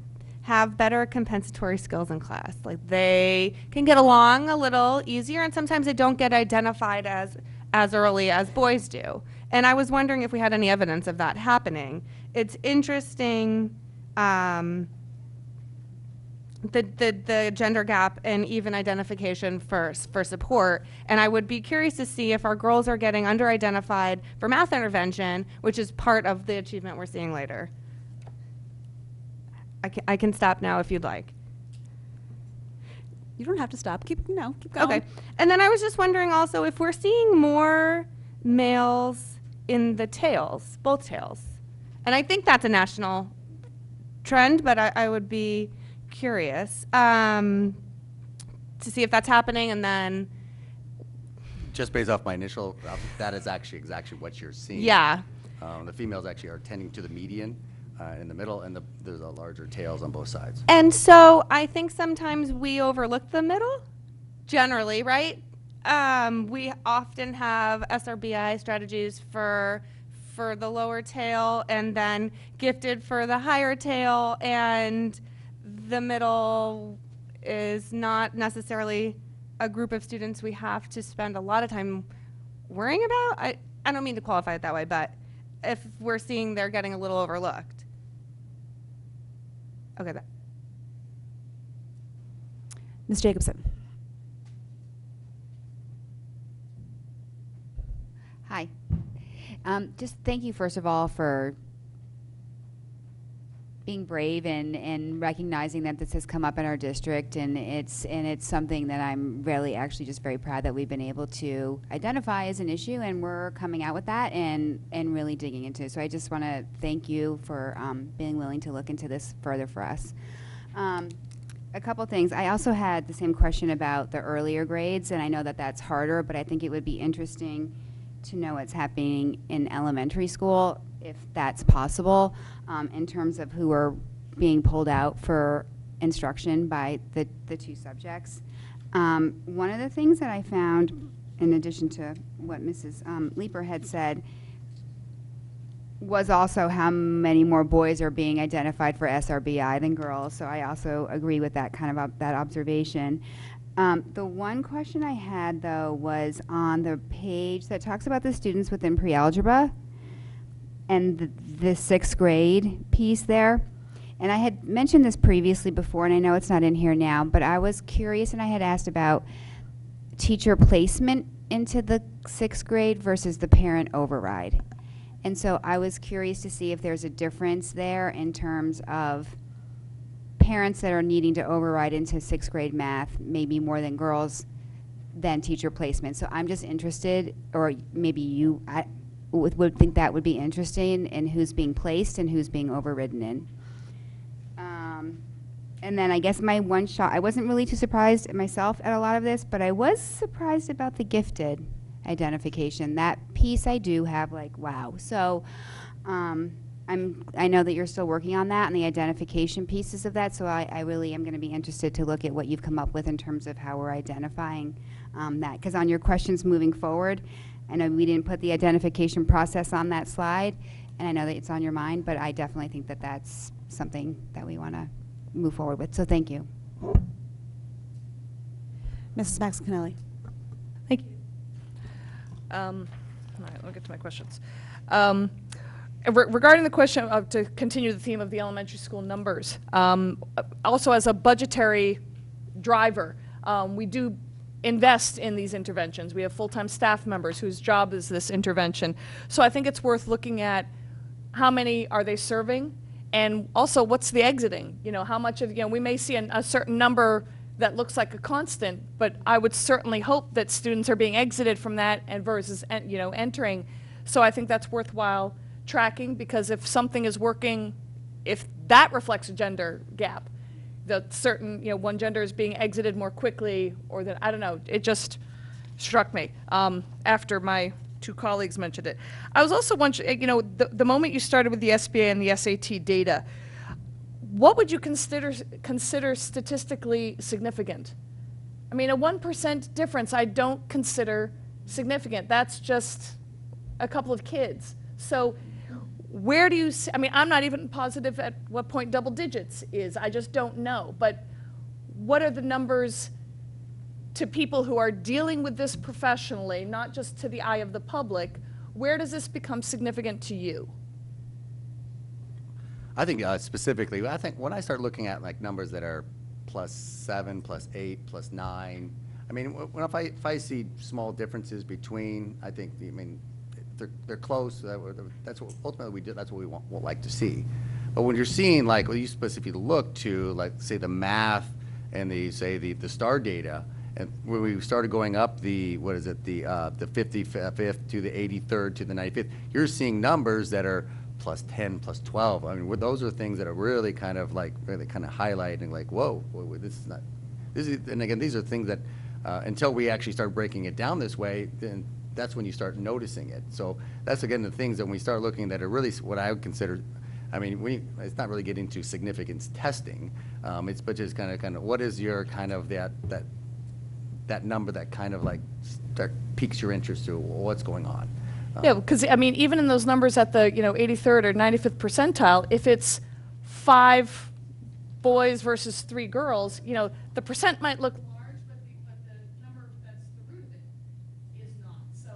have better compensatory skills in class. Like they can get along a little easier, and sometimes they don't get identified as early as boys do. And I was wondering if we had any evidence of that happening. It's interesting, the gender gap and even identification for support. And I would be curious to see if our girls are getting under-identified for math intervention, which is part of the achievement we're seeing later. I can stop now if you'd like. You don't have to stop. Keep going. Okay. And then I was just wondering also if we're seeing more males in the tails, both tails. And I think that's a national trend, but I would be curious to see if that's happening. And then Just based off my initial, that is actually exactly what you're seeing. Yeah. The females actually are tending to the median in the middle, and there's a larger tails on both sides. And so I think sometimes we overlook the middle, generally, right? We often have SRBI strategies for the lower tail and then gifted for the higher tail, and the middle is not necessarily a group of students we have to spend a lot of time worrying about. I don't mean to qualify it that way, but if we're seeing they're getting a little overlooked. Okay. Ms. Jacobson. Hi. Just thank you, first of all, for being brave and recognizing that this has come up in our district, and it's something that I'm really actually just very proud that we've been able to identify as an issue, and we're coming out with that and really digging into it. So I just want to thank you for being willing to look into this further for us. A couple things. I also had the same question about the earlier grades, and I know that that's harder, but I think it would be interesting to know what's happening in elementary school, if that's possible, in terms of who are being pulled out for instruction by the two subjects. One of the things that I found, in addition to what Mrs. Leeper had said, was also how many more boys are being identified for SRBI than girls. So I also agree with that kind of that observation. The one question I had, though, was on the page that talks about the students within pre-algebra and the 6th grade piece there. And I had mentioned this previously before, and I know it's not in here now, but I was curious, and I had asked about teacher placement into the 6th grade versus the parent override. And so I was curious to see if there's a difference there in terms of parents that are needing to override into 6th grade math, maybe more than girls, than teacher placement. So I'm just interested, or maybe you would think that would be interesting in who's being placed and who's being overridden in. And then I guess my one shot, I wasn't really too surprised myself at a lot of this, but I was surprised about the gifted identification. That piece I do have like, wow. So I know that you're still working on that and the identification pieces of that, so I really am going to be interested to look at what you've come up with in terms of how we're identifying that. Because on your questions moving forward, I know we didn't put the identification process on that slide, and I know that it's on your mind, but I definitely think that that's something that we want to move forward with. So thank you. Mrs. Max Canelli. Thank you. All right, I'll get to my questions. Regarding the question of, to continue the theme of the elementary school numbers, also as a budgetary driver, we do invest in these interventions. We have full-time staff members whose job is this intervention. So I think it's worth looking at how many are they serving, and also what's the exiting. You know, how much of, we may see a certain number that looks like a constant, but I would certainly hope that students are being exited from that and versus, entering. So I think that's worthwhile tracking, because if something is working, if that reflects a gender gap, that certain, one gender is being exited more quickly, or that, I don't know, it just struck me after my two colleagues mentioned it. I was also wondering, the moment you started with the SBA and the SAT data, what would you consider statistically significant? I mean, a 1% difference I don't consider significant. That's just a couple of kids. So where do you see, I mean, I'm not even positive at what point double digits is. I just don't know. But what are the numbers to people who are dealing with this professionally, not just to the eye of the public? Where does this become significant to you? I think specifically, I think when I start looking at like numbers that are +7, +8, +9, I mean, if I see small differences between, I think, I mean, they're close. That's what ultimately we do. That's what we want like to see. But when you're seeing like, well, you specifically look to like say the math and the STAR data, and when we started going up the 55th to the 83rd to the 95th, you're seeing numbers that are +10, +12. I mean, those are things that are really kind of highlighting like, whoa, and again, these are things that until we actually start breaking it down this way, then that's when you start noticing it. So that's again the things that when we start looking that are really what I would consider. I mean, it's not really getting to significance testing. But just kind of what is your kind of that number that kind of like that piques your interest to what's going on. Yeah, because I mean, even in those numbers at the 83rd or 95th percentile, if it's 5 boys versus 3 girls, the percent might look large, but the number that's the root of it is not. So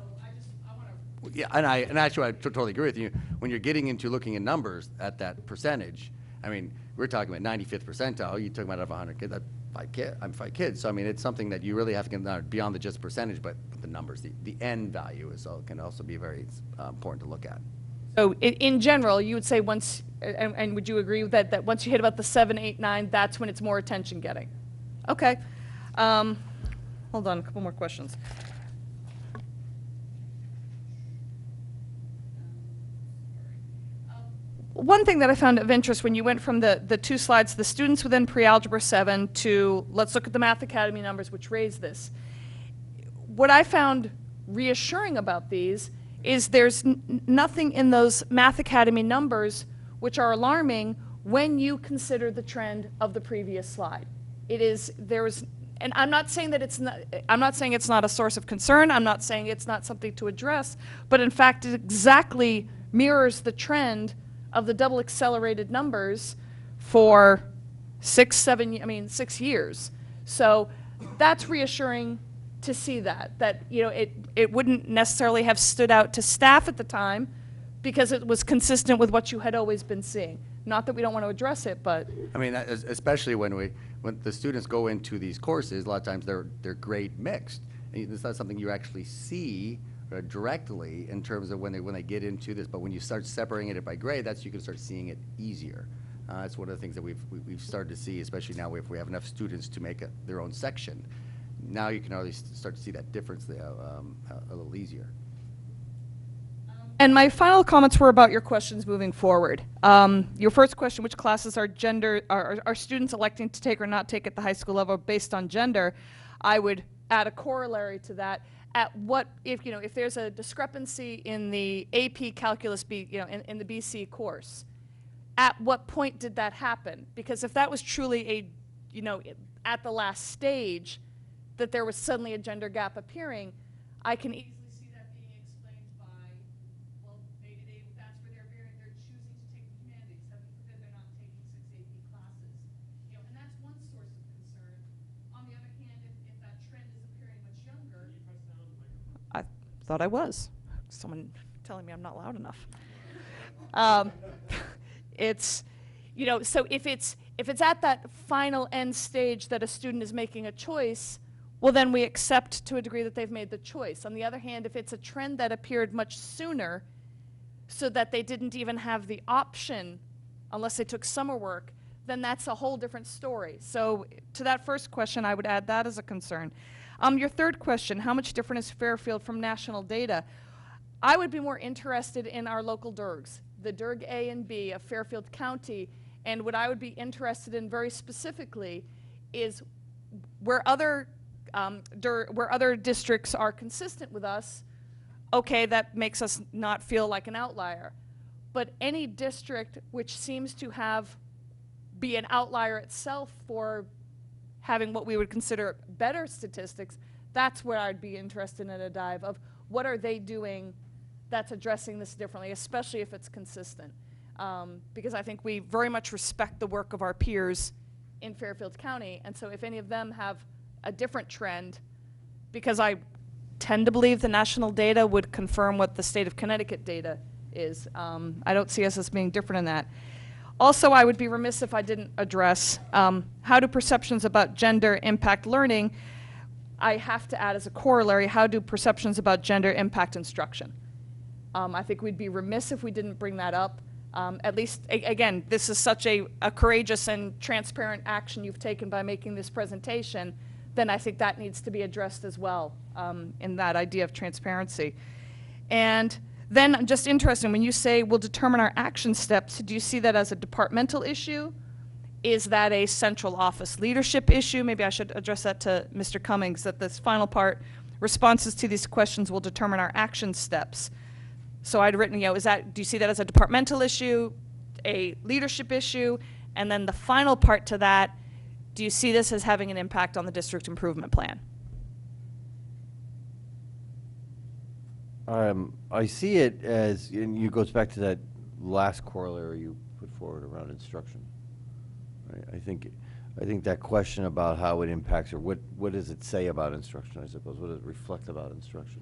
I want to. Yeah, and actually I totally agree with you. When you're getting into looking at numbers at that percentage, I mean, we're talking about 95th percentile. You're talking about out of 100 kids. I'm 5 kids. So I mean, it's something that you really have to get beyond the just percentage, but the numbers, the end value can also be very important to look at. So in general, you would say once, and would you agree with that once you hit about the 7, 8, 9, that's when it's more attention getting? Okay. Hold on, a couple more questions. One thing that I found of interest when you went from the 2 slides, the students within pre-algebra 7 to let's look at the Math Academy numbers which raise this. What I found reassuring about these is there's nothing in those Math Academy numbers which are alarming when you consider the trend of the previous slide. And I'm not saying that I'm not saying it's not a source of concern, I'm not saying it's not something to address, but in fact it exactly mirrors the trend of the double accelerated numbers for 6 years. So that's reassuring to see that it wouldn't necessarily have stood out to staff at the time because it was consistent with what you had always been seeing. Not that we don't want to address it, but I mean, especially when the students go into these courses, a lot of times they're grade mixed. And it's not something you actually see directly in terms of when they get into this, but when you start separating it by grade, you can start seeing it easier. That's one of the things that we've started to see, especially now if we have enough students to make their own section. Now you can already start to see that difference a little easier. And my final comments were about your questions moving forward. Your first question, which classes are students electing to take or not take at the high school level based on gender? I would add a corollary to that. At what if there's a discrepancy in the AP Calculus in the BC course, at what point did that happen? Because if that was truly at the last stage that there was suddenly a gender gap appearing, I can easily see that being explained by, well, maybe that's where they're choosing to take the humanities. Heaven forbid they're not taking 6 AP classes. And that's one source of concern. On the other hand, if that trend is appearing much younger, I thought I was. Someone telling me I'm not loud enough. So if it's at that final end stage that a student is making a choice, well, then we accept to a degree that they've made the choice. On the other hand, if it's a trend that appeared much sooner so that they didn't even have the option unless they took summer work, then that's a whole different story. So to that first question, I would add that as a concern. Your third question, how much different is Fairfield from national data? I would be more interested in our local DIRGs, the DIRG A and B of Fairfield County, and what I would be interested in very specifically is where other districts are consistent with us, okay, that makes us not feel like an outlier. But any district which seems to have be an outlier itself for having what we would consider better statistics, that's where I'd be interested in a dive of what are they doing that's addressing this differently, especially if it's consistent. Because I think we very much respect the work of our peers in Fairfield County, and so if any of them have a different trend, because I tend to believe the national data would confirm what the state of Connecticut data is. I don't see us as being different in that. Also, I would be remiss if I didn't address how do perceptions about gender impact learning. I have to add as a corollary, how do perceptions about gender impact instruction? I think we'd be remiss if we didn't bring that up. At least, again, this is such a courageous and transparent action you've taken by making this presentation, then I think that needs to be addressed as well in that idea of transparency. And then I'm just interested, when you say we'll determine our action steps, do you see that as a departmental issue? Is that a central office leadership issue? Maybe I should address that to Mr. Cummings, that this final part, responses to these questions will determine our action steps. So I'd written, do you see that as a departmental issue, a leadership issue? And then the final part to that, do you see this as having an impact on the district improvement plan? I see it as, and it goes back to that last corollary you put forward around instruction. Right? I think that question about how it impacts, or what does it say about instruction, I suppose, what does it reflect about instruction,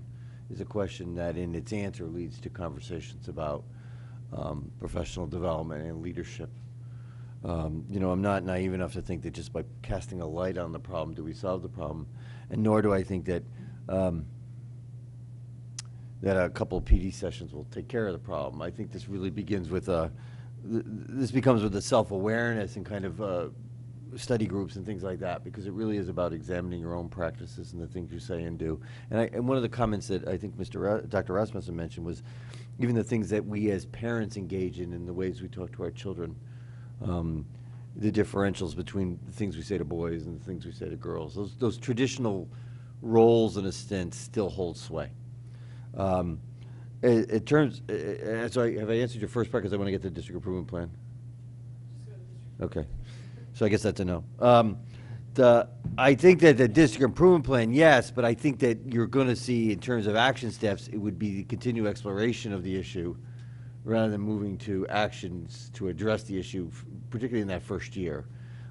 is a question that in its answer leads to conversations about professional development and leadership. I'm not naive enough to think that just by casting a light on the problem do we solve the problem, and nor do I think that that a couple of PD sessions will take care of the problem. I think this really begins with this becomes with the self-awareness and kind of study groups and things like that, because it really is about examining your own practices and the things you say and do. And one of the comments that I think Dr. Rasmussen mentioned was even the things that we as parents engage in the ways we talk to our children, the differentials between the things we say to boys and the things we say to girls. Those traditional roles, in a sense, still hold sway. So have I answered your first part, because I want to get to the district improvement plan? Okay. So I guess that's a no. I think that the district improvement plan, yes, but I think that you're going to see, in terms of action steps, it would be the continued exploration of the issue rather than moving to actions to address the issue, particularly in that first year.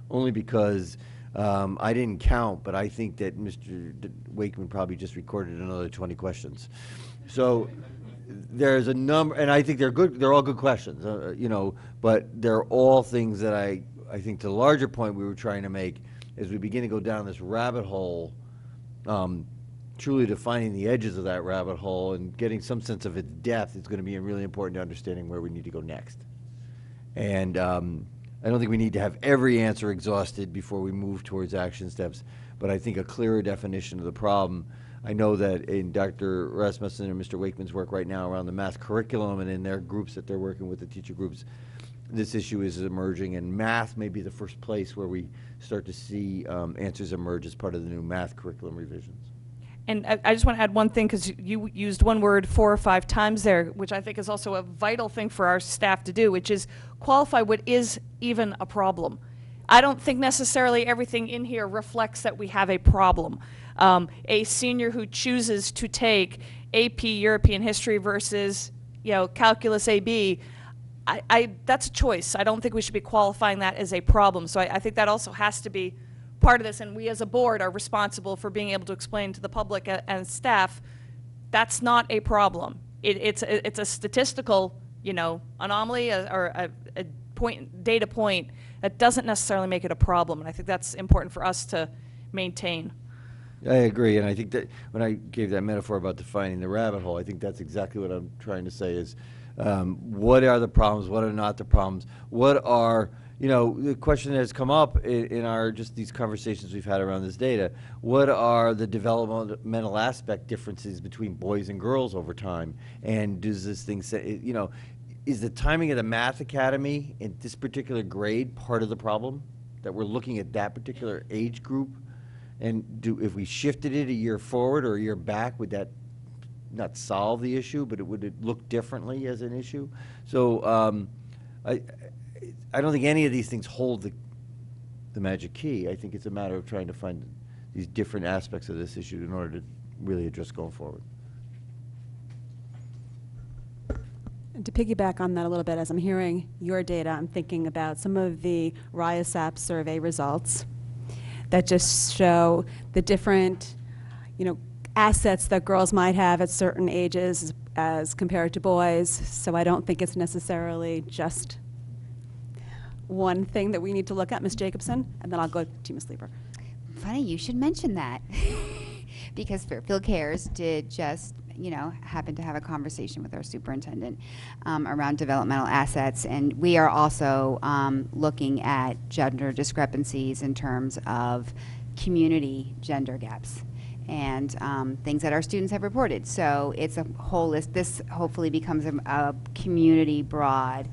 Only because I didn't count, but I think that Mr. Wakeman probably just recorded another 20 questions. So there's a number, and I think they're good. They're all good questions, but they're all things that I think, to the larger point we were trying to make, as we begin to go down this rabbit hole, truly defining the edges of that rabbit hole and getting some sense of its depth is going to be really important to understanding where we need to go next. And I don't think we need to have every answer exhausted before we move towards action steps, but I think a clearer definition of the problem. I know that in Dr. Rasmussen and Mr. Wakeman's work right now around the math curriculum and in their groups that they're working with, the teacher groups, this issue is emerging, and math may be the first place where we start to see answers emerge as part of the new math curriculum revisions. And I just want to add one thing, because you used one word 4 or 5 times there, which I think is also a vital thing for our staff to do, which is qualify what is even a problem. I don't think necessarily everything in here reflects that we have a problem. A senior who chooses to take AP European History versus Calculus AB, that's a choice. I don't think we should be qualifying that as a problem. So I think that also has to be part of this, and we as a board are responsible for being able to explain to the public and staff that's not a problem. It's a statistical anomaly or a data point that doesn't necessarily make it a problem, and I think that's important for us to maintain. I agree, and I think that when I gave that metaphor about defining the rabbit hole, I think that's exactly what I'm trying to say is what are the problems, what are not the problems, what are, the question that has come up in our, just these conversations we've had around this data, what are the developmental aspect differences between boys and girls over time, and does this thing say, is the timing of the Math Academy in this particular grade part of the problem, that we're looking at that particular age group? And if we shifted it a year forward or a year back, would that not solve the issue, but would it look differently as an issue? So I don't think any of these things hold the magic key. I think it's a matter of trying to find these different aspects of this issue in order to really address going forward. And to piggyback on that a little bit, as I'm hearing your data, I'm thinking about some of the RIASAP survey results that just show the different, assets that girls might have at certain ages as compared to boys. So I don't think it's necessarily just one thing that we need to look at, Ms. Jacobson, and then I'll go to Ms. Lieber. Funny you should mention that, because Fairfield Cares did just, happen to have a conversation with our superintendent around developmental assets, and we are also looking at gender discrepancies in terms of community gender gaps and things that our students have reported. So it's a whole list. This hopefully becomes a community broad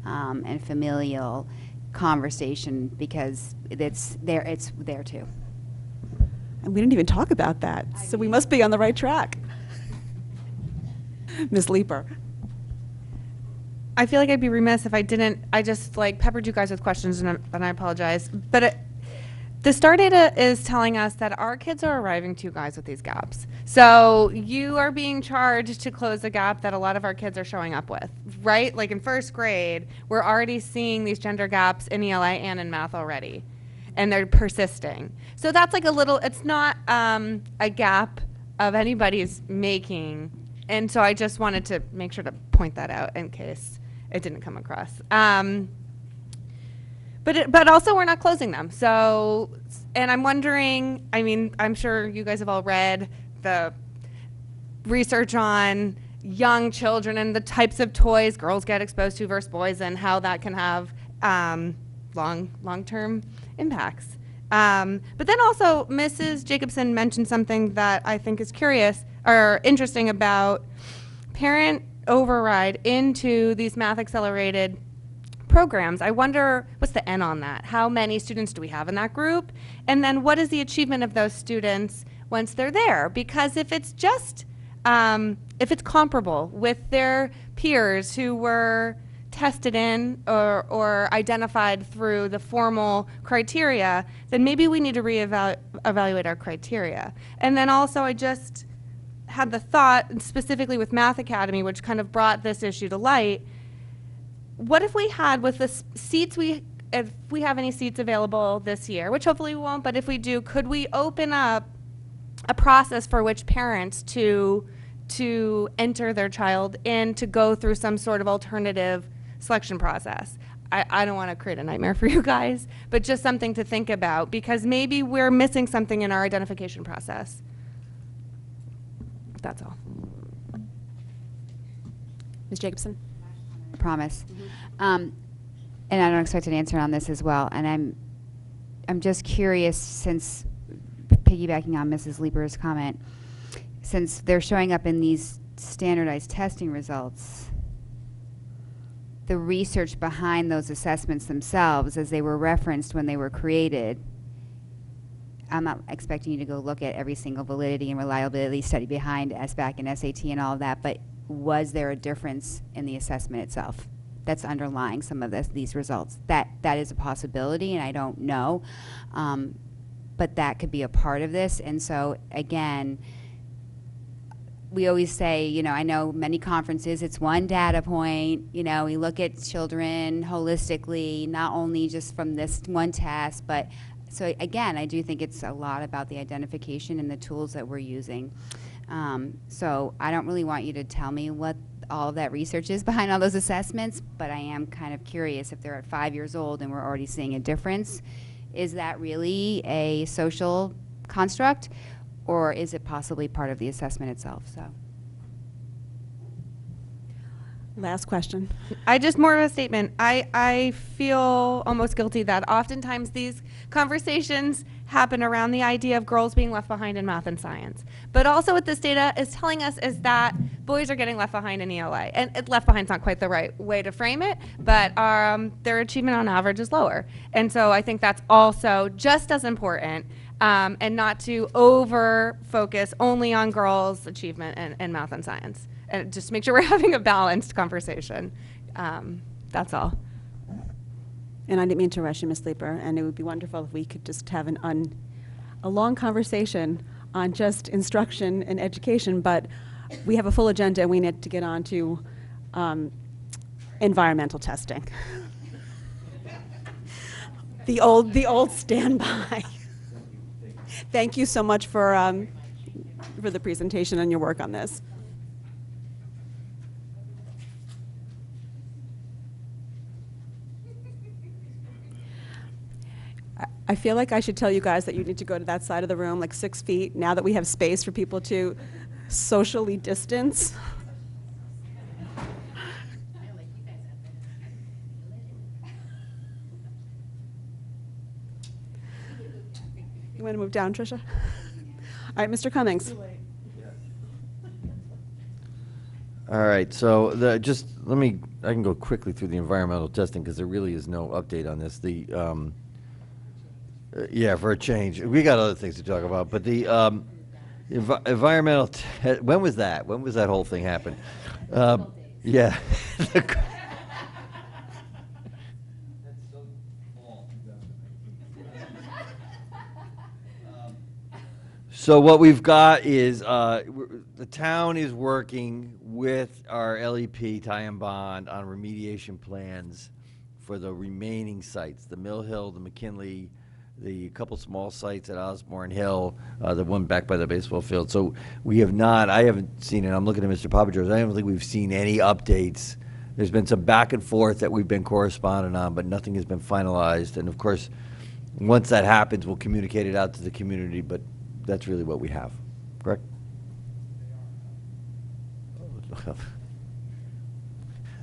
and familial conversation, because it's there too. And we didn't even talk about that, so we must be on the right track. Ms. Leeper. I feel like I'd be remiss if I didn't. I just peppered you guys with questions, and I apologize. But the STAR data is telling us that our kids are arriving to you guys with these gaps. So you are being charged to close the gap that a lot of our kids are showing up with, right? Like in first grade, we're already seeing these gender gaps in ELA and in math already, and they're persisting. So that's like a little, it's not a gap of anybody's making. And so I just wanted to make sure to point that out in case it didn't come across. But also we're not closing them. So, and I'm wondering, I'm sure you guys have all read the research on young children and the types of toys girls get exposed to versus boys, and how that can have long-term impacts. But then also Mrs. Jacobson mentioned something that I think is curious or interesting about parent override into these math accelerated programs. I wonder, what's the N on that? How many students do we have in that group? And then what is the achievement of those students once they're there? Because if it's just, if it's comparable with their peers who were tested in or identified through the formal criteria, then maybe we need to evaluate our criteria. And then also I just had the thought, specifically with Math Academy, which kind of brought this issue to light, what if we had, with the seats, if we have any seats available this year, which hopefully we won't, but if we do, could we open up a process for which parents to enter their child in to go through some sort of alternative selection process? I don't want to create a nightmare for you guys, but just something to think about, because maybe we're missing something in our identification process. That's all. Ms. Jacobson? Promise. And I don't expect an answer on this as well. And I'm just curious, since piggybacking on Mrs. Lieber's comment, since they're showing up in these standardized testing results, the research behind those assessments themselves, as they were referenced when they were created, I'm not expecting you to go look at every single validity and reliability study behind SBAC and SAT and all of that, but was there a difference in the assessment itself that's underlying some of these results? That is a possibility, and I don't know, but that could be a part of this. And so again, we always say, I know many conferences, it's one data point, we look at children holistically, not only just from this one test, but so again, I do think it's a lot about the identification and the tools that we're using. So I don't really want you to tell me what all of that research is behind all those assessments, but I am kind of curious, if they're at 5 years old and we're already seeing a difference, is that really a social construct, or is it possibly part of the assessment itself? So. Last question. More of a statement. I feel almost guilty that oftentimes these conversations happen around the idea of girls being left behind in math and science. But also what this data is telling us is that boys are getting left behind in ELA. And left behind is not quite the right way to frame it, but their achievement on average is lower. And so I think that's also just as important, and not to over-focus only on girls' achievement in math and science. And just make sure we're having a balanced conversation. That's all. And I didn't mean to rush you, Ms. Sleeper, and it would be wonderful if we could just have a long conversation on just instruction and education, but we have a full agenda and we need to get on to environmental testing. The old standby. Thank you so much for the presentation and your work on this. I feel like I should tell you guys that you need to go to that side of the room, like 6 feet, now that we have space for people to socially distance. You want to move down, Tricia? All right, Mr. Cummings. All right, so I can go quickly through the environmental testing because there really is no update on this. Yeah, for a change. We got other things to talk about, but the environmental, when was that? When was that whole thing happen? Yeah. So what we've got is the town is working with our LEP, Tie and Bond, on remediation plans for the remaining sites, the Mill Hill, the McKinley, the couple small sites at Osborne Hill, the one back by the baseball field. So we have not, I haven't seen it, I'm looking at Mr. Papageorge, I don't think we've seen any updates. There's been some back and forth that we've been corresponding on, but nothing has been finalized. And of course, once that happens, we'll communicate it out to the community, but that's really what we have, correct?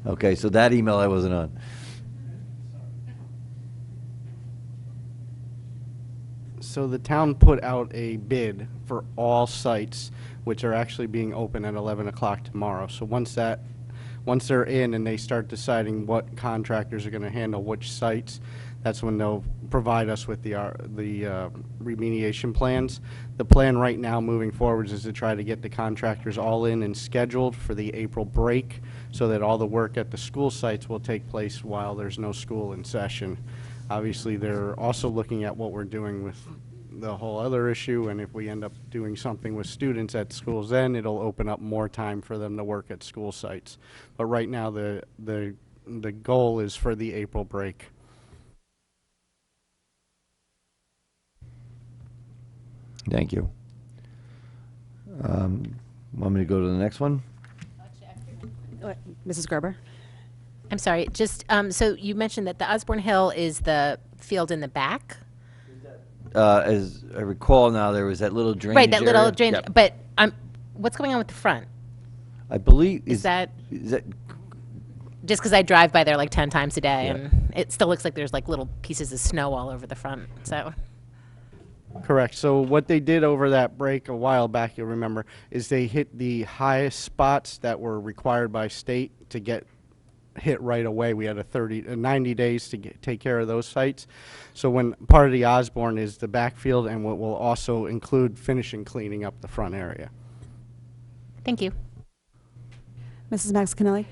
Okay, so that email I wasn't on. So the town put out a bid for all sites, which are actually being open at 11 o'clock tomorrow. So once they're in and they start deciding what contractors are going to handle which sites, that's when they'll provide us with the remediation plans. The plan right now moving forwards is to try to get the contractors all in and scheduled for the April break so that all the work at the school sites will take place while there's no school in session. Obviously, they're also looking at what we're doing with the whole other issue, and if we end up doing something with students at schools, then it'll open up more time for them to work at school sites. But right now, the goal is for the April break. Thank you. Want me to go to the next one? Mrs. Gerber? I'm sorry, just, so you mentioned that the Osborne Hill is the field in the back? As I recall now, there was that little drainage Right, that little area. drainage, Yep. but what's going on with the front? I believe, Is that just because I drive by there like 10 times a day, Yeah. and it still looks like there's like little pieces of snow all over the front, so. Correct. So what they did over that break a while back, you'll remember, is they hit the highest spots that were required by state to get hit right away. We had 90 days to take care of those sites. So when part of the Osborne is the backfield, and what will also include finishing cleaning up the front area. Thank you. Mrs. Max Canelli?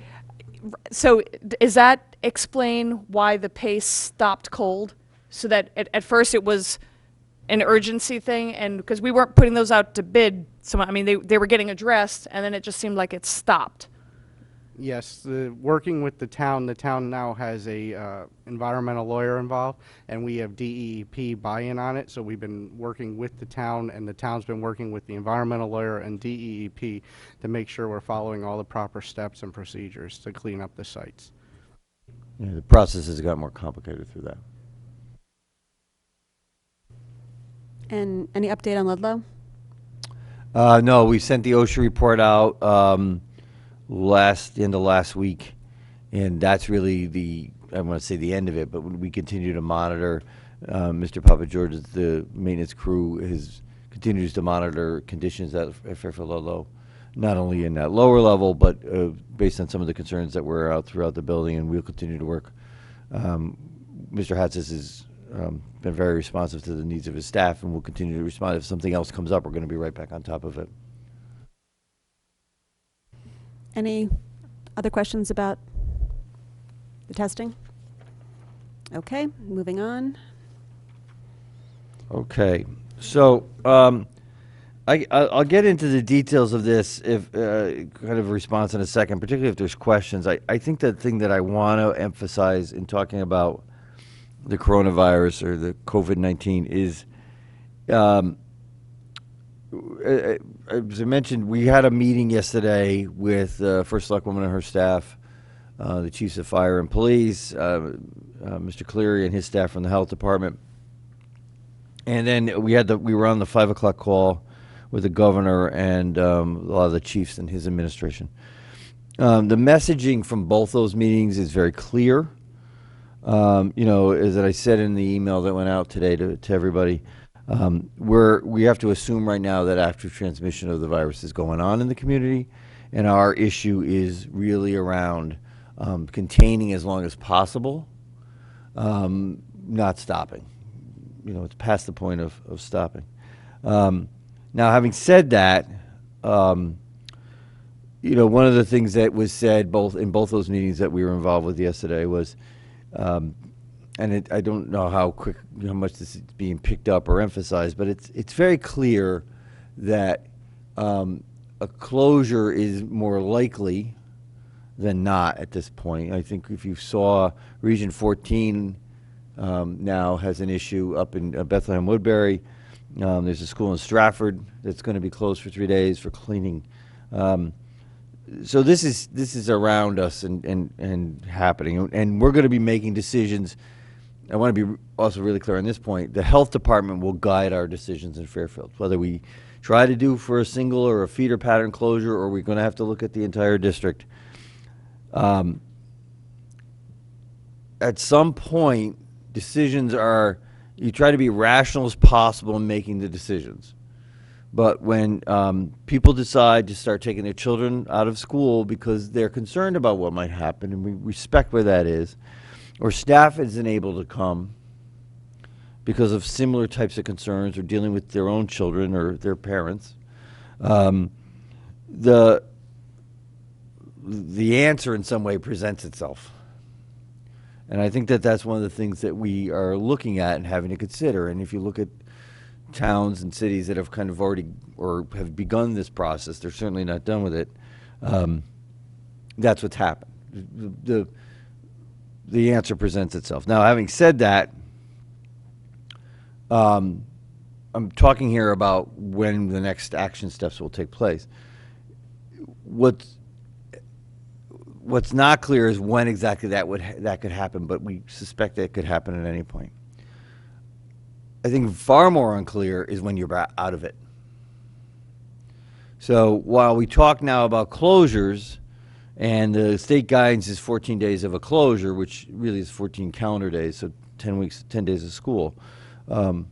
So does that explain why the pace stopped cold? So that at first it was an urgency thing, and because we weren't putting those out to bid, so I mean they were getting addressed, and then it just seemed like it stopped. Yes, working with the town now has a environmental lawyer involved, and we have DEEP buy-in on it. So we've been working with the town, and the town's been working with the environmental lawyer and DEEP to make sure we're following all the proper steps and procedures to clean up the sites. Yeah, the process has got more complicated through that. And any update on Ludlow? No, we sent the OSHA report out end of last week, and that's really I want to say the end of it, but we continue to monitor. Mr. Papageorge, the maintenance crew, continues to monitor conditions at Fairfield Ludlow, not only in that lower level, but based on some of the concerns that were out throughout the building, and we'll continue to work. Mr. Hatzis has been very responsive to the needs of his staff, and will continue to respond. If something else comes up, we're going to be right back on top of it. Any other questions about the testing? Okay, moving on. Okay, so I'll get into the details of this if kind of a response in a second, particularly if there's questions. I think the thing that I want to emphasize in talking about the coronavirus or the COVID-19 is, as I mentioned, we had a meeting yesterday with First Selectwoman and her staff, the chiefs of fire and police, Mr. Cleary and his staff from the health department. And then we were on the 5 o'clock call with the governor and a lot of the chiefs and his administration. The messaging from both those meetings is very clear. You know, as I said in the email that went out today to everybody, we have to assume right now that active transmission of the virus is going on in the community, and our issue is really around containing as long as possible, not stopping. You know, it's past the point of stopping. Now, having said that, you know, one of the things that was said in both those meetings that we were involved with yesterday was, and I don't know how much this is being picked up or emphasized, but it's very clear that a closure is more likely than not at this point. I think if you saw Region 14 now has an issue up in Bethlehem Woodbury. There's a school in Stratford that's going to be closed for 3 days for cleaning. So this is around us and happening, and we're going to be making decisions. I want to be also really clear on this point. The health department will guide our decisions in Fairfield, whether we try to do for a single or a feeder pattern closure, or we're going to have to look at the entire district. At some point, decisions are, you try to be rational as possible in making the decisions. But when people decide to start taking their children out of school because they're concerned about what might happen, and we respect where that is, or staff isn't able to come because of similar types of concerns or dealing with their own children or their parents, the answer in some way presents itself. And I think that that's one of the things that we are looking at and having to consider. And if you look at towns and cities that have kind of already or have begun this process, they're certainly not done with it. That's what's happened. The answer presents itself. Now, having said that, I'm talking here about when the next action steps will take place. What's not clear is when exactly that could happen, but we suspect that it could happen at any point. I think far more unclear is when you're out of it. So while we talk now about closures, and the state guidance is 14 days of a closure, which really is 14 calendar days, so 10 weeks, 10 days of school, there's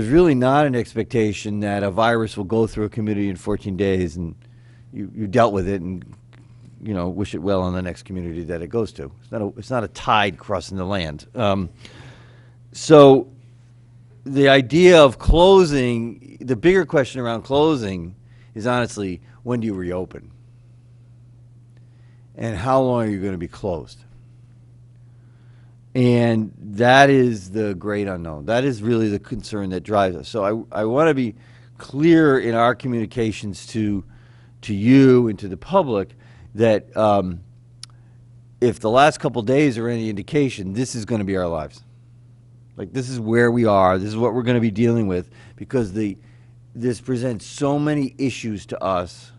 really not an expectation that a virus will go through a community in 14 days and you dealt with it and wish it well on the next community that it goes to. It's not a tide crossing the land. So the idea of closing, the bigger question around closing is honestly, when do you reopen? And how long are you going to be closed? And that is the great unknown. That is really the concern that drives us. So I want to be clear in our communications to you and to the public that if the last couple days are any indication, this is going to be our lives. Like, this is where we are. This is what we're going to be dealing with, because this presents so many issues to us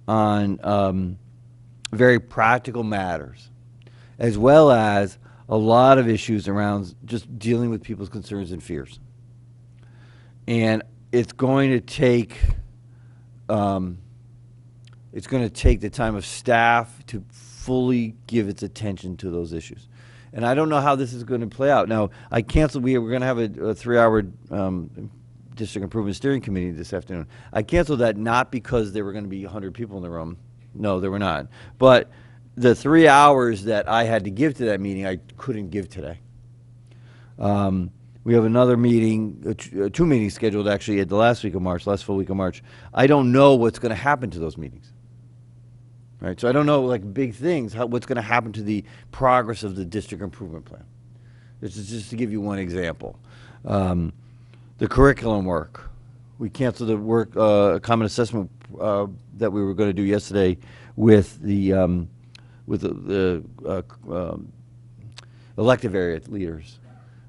on very practical matters, as well as a lot of issues around just dealing with people's concerns and fears. And it's going to take the time of staff to fully give its attention to those issues. And I don't know how this is going to play out. Now, I canceled, we're going to have a 3-hour district improvement steering committee this afternoon. I canceled that not because there were going to be 100 people in the room. No, there were not. But the 3 hours that I had to give to that meeting, I couldn't give today. We have another meeting, 2 meetings scheduled actually at the last full week of March. I don't know what's going to happen to those meetings. right? So I don't know, like, big things, what's going to happen to the progress of the district improvement plan. This is just to give you one example. The curriculum work. We canceled the work, common assessment that we were going to do yesterday with the elective area leaders,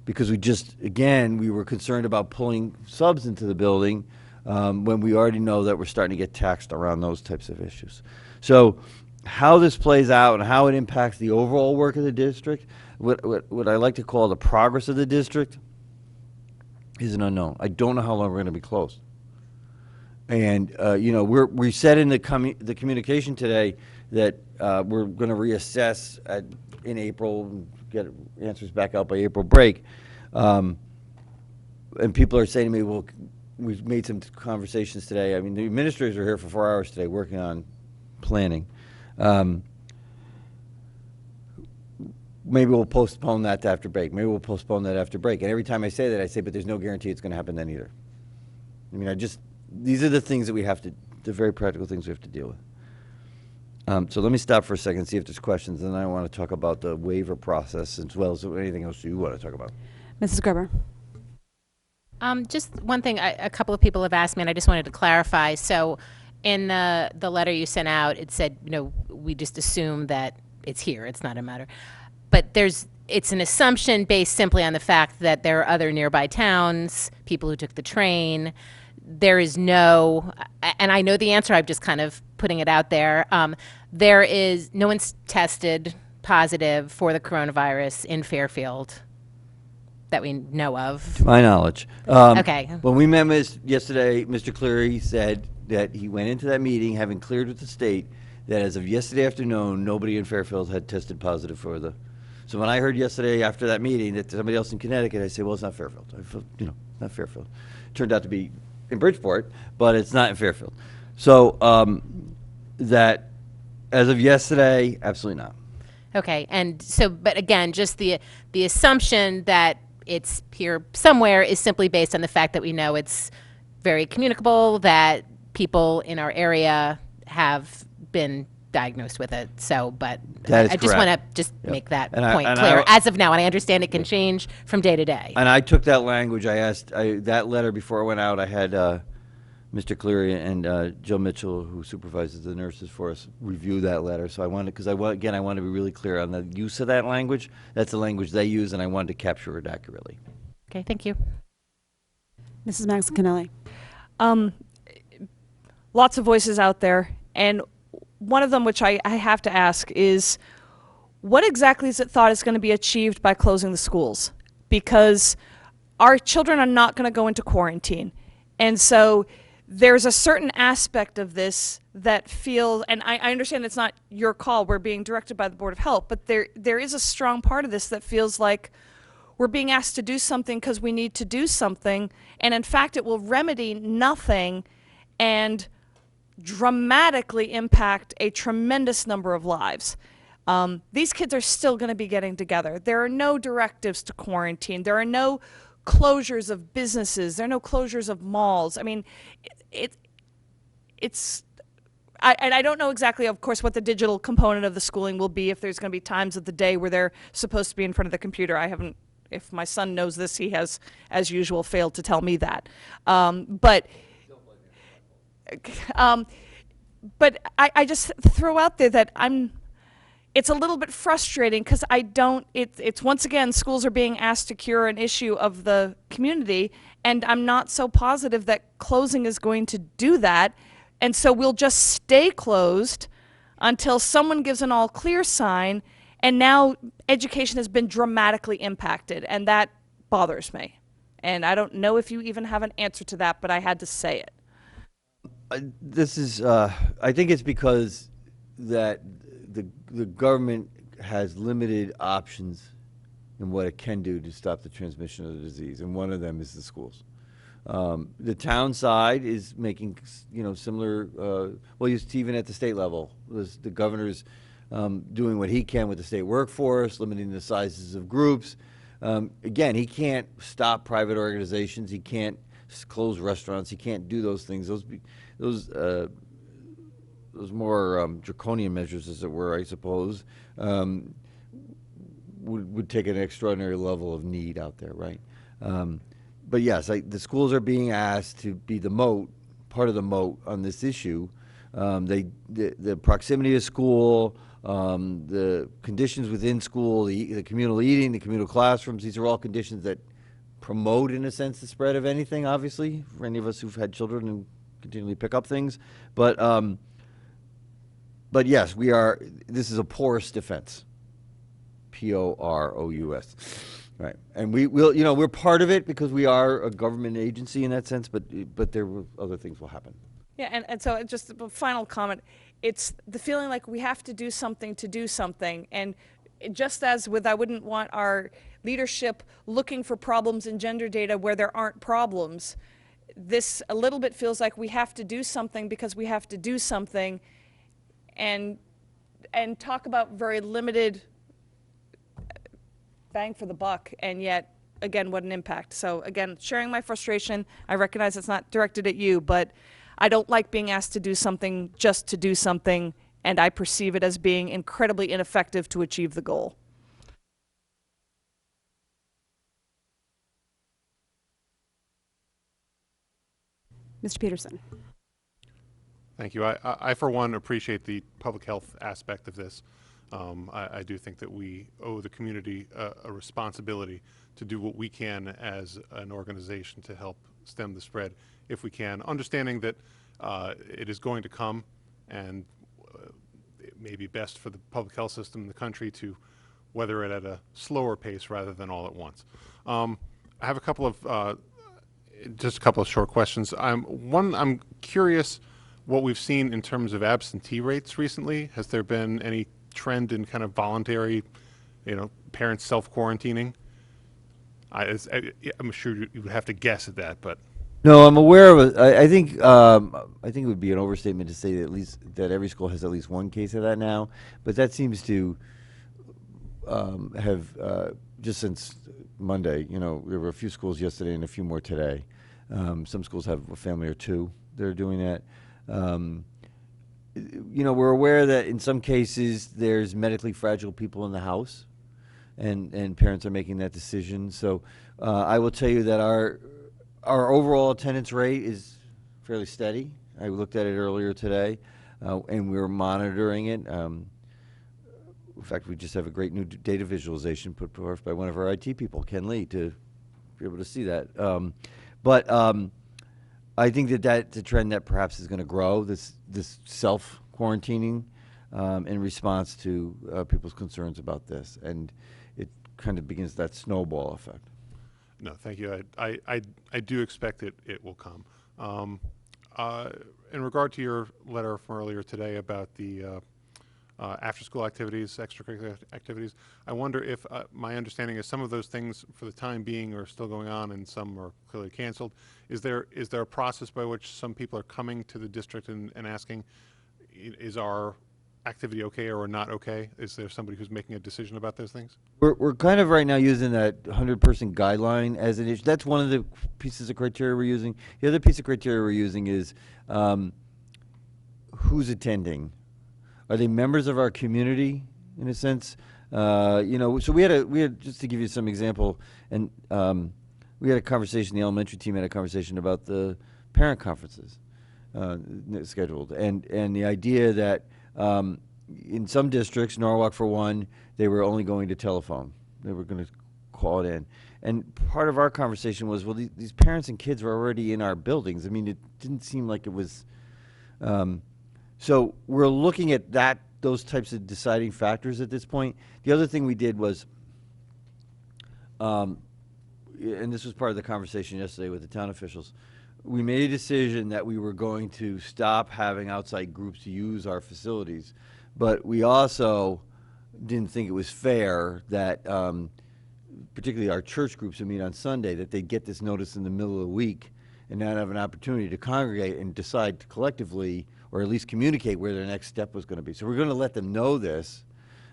because we were concerned about pulling subs into the building when we already know that we're starting to get taxed around those types of issues. So how this plays out and how it impacts the overall work of the district, what I like to call the progress of the district, is an unknown. I don't know how long we're going to be closed. And, we said in the communication today that we're going to reassess in April and get answers back out by April break. And people are saying to me, well, we've made some conversations today. I mean, the administrators are here for 4 hours today working on planning. Maybe we'll postpone that to after break. Maybe we'll postpone that after break. And every time I say that, I say, but there's no guarantee it's going to happen then either. I mean, these are the things that we have to, the very practical things we have to deal with. So let me stop for a second, see if there's questions, and then I want to talk about the waiver process as well as anything else you want to talk about. Mrs. Gerber. Just one thing, a couple of people have asked me, and I just wanted to clarify. So in the letter you sent out, it said, we just assume that it's here. It's not a matter. But it's an assumption based simply on the fact that there are other nearby towns, people who took the train. There is no, and I know the answer, I'm just kind of putting it out there. There is, no one's tested positive for the coronavirus in Fairfield that we know of. To my knowledge. Okay. When we met yesterday, Mr. Cleary said that he went into that meeting having cleared with the state that as of yesterday afternoon, nobody in Fairfield had tested positive for the. So when I heard yesterday after that meeting that somebody else in Connecticut, I said, well, it's not Fairfield. Not Fairfield. It turned out to be in Bridgeport, but it's not in Fairfield. So that as of yesterday, absolutely not. Okay, and so, but again, just the assumption that it's here somewhere is simply based on the fact that we know it's very communicable, that people in our area have been diagnosed with it. So, but I just want to just make that point clear as of now. And I understand it can change from day to day. And I took that language. That letter before I went out. I had Mr. Cleary and Jill Mitchell, who supervises the nurses for us, review that letter. So I wanted, because I want to be really clear on the use of that language. That's the language they use, and I wanted to capture it accurately. Okay, thank you. Mrs. Maxinelli. Lots of voices out there, and one of them, which I have to ask, is what exactly is it thought is going to be achieved by closing the schools? Because our children are not going to go into quarantine. And so there's a certain aspect of this that feels, and I understand it's not your call, we're being directed by the Board of Health, but there is a strong part of this that feels like we're being asked to do something because we need to do something, and in fact it will remedy nothing and dramatically impact a tremendous number of lives. These kids are still going to be getting together. There are no directives to quarantine. There are no closures of businesses. There are no closures of malls. I mean, I don't know exactly, of course, what the digital component of the schooling will be, if there's going to be times of the day where they're supposed to be in front of the computer. I haven't, if my son knows this, he has, as usual, failed to tell me that. But I just throw out there that it's a little bit frustrating because it's once again, schools are being asked to cure an issue of the community, and I'm not so positive that closing is going to do that. And so we'll just stay closed until someone gives an all clear sign, and now education has been dramatically impacted, and that bothers me. And I don't know if you even have an answer to that, but I had to say it. I think it's because that the government has limited options in what it can do to stop the transmission of the disease, and one of them is the schools. The town side is making, similar, well, even at the state level, the governor's doing what he can with the state workforce, limiting the sizes of groups. Again, he can't stop private organizations. He can't close restaurants. He can't do those things. Those more draconian measures, as it were, I suppose, would take an extraordinary level of need out there, right? But yes, the schools are being asked to be the moat, part of the moat on this issue. The proximity of school, the conditions within school, the communal eating, the communal classrooms, these are all conditions that promote, in a sense, the spread of anything, obviously, for any of us who've had children and continually pick up things. But yes, this is a porous defense. Porous. Right. And we're part of it because we are a government agency in that sense, but other things will happen. Yeah, and so just a final comment. It's the feeling like we have to do something to do something. And just as with I wouldn't want our leadership looking for problems in gender data where there aren't problems, this a little bit feels like we have to do something because we have to do something, and talk about very limited bang for the buck, and yet, again, what an impact. So again, sharing my frustration. I recognize it's not directed at you, but I don't like being asked to do something just to do something, and I perceive it as being incredibly ineffective to achieve the goal. Mr. Peterson. Thank you. I, for one, appreciate the public health aspect of this. I do think that we owe the community a responsibility to do what we can as an organization to help stem the spread if we can, understanding that it is going to come, and it may be best for the public health system in the country to weather it at a slower pace rather than all at once. I have a couple of just a couple of short questions. One, I'm curious what we've seen in terms of absentee rates recently. Has there been any trend in kind of voluntary, parents self-quarantining? I'm sure you would have to guess at that, but. No, I'm aware of it. I think it would be an overstatement to say that every school has at least one case of that now, but that seems to have just since Monday. There were a few schools yesterday and a few more today. Some schools have a family or two that are doing that. We're aware that in some cases there's medically fragile people in the house, and parents are making that decision. So I will tell you that our overall attendance rate is fairly steady. I looked at it earlier today, and we're monitoring it. In fact, we just have a great new data visualization put forth by one of our IT people, Ken Lee, to be able to see that. But I think that's a trend that perhaps is going to grow, this self-quarantining in response to people's concerns about this. And it kind of begins that snowball effect. No, thank you. I do expect it will come. In regard to your letter from earlier today about the after-school activities, extracurricular activities, I wonder if my understanding is some of those things for the time being are still going on and some are clearly canceled. Is there a process by which some people are coming to the district and asking, is our activity okay or not okay? Is there somebody who's making a decision about those things? We're kind of right now using that 100-person guideline as an issue. That's one of the pieces of criteria we're using. The other piece of criteria we're using is who's attending. Are they members of our community, in a sense? So we had just to give you some example, and we had a conversation. The elementary team had a conversation about the parent conferences scheduled, and the idea that in some districts, Norwalk for one, they were only going to telephone. They were going to call it in. And part of our conversation was, well, these parents and kids were already in our buildings. I mean, it didn't seem like it was. So we're looking at those types of deciding factors at this point. The other thing we did was, and this was part of the conversation yesterday with the town officials, we made a decision that we were going to stop having outside groups use our facilities, but we also didn't think it was fair that, particularly our church groups who meet on Sunday, that they get this notice in the middle of the week and not have an opportunity to congregate and decide collectively, or at least communicate where their next step was going to be. So we're going to let them know this,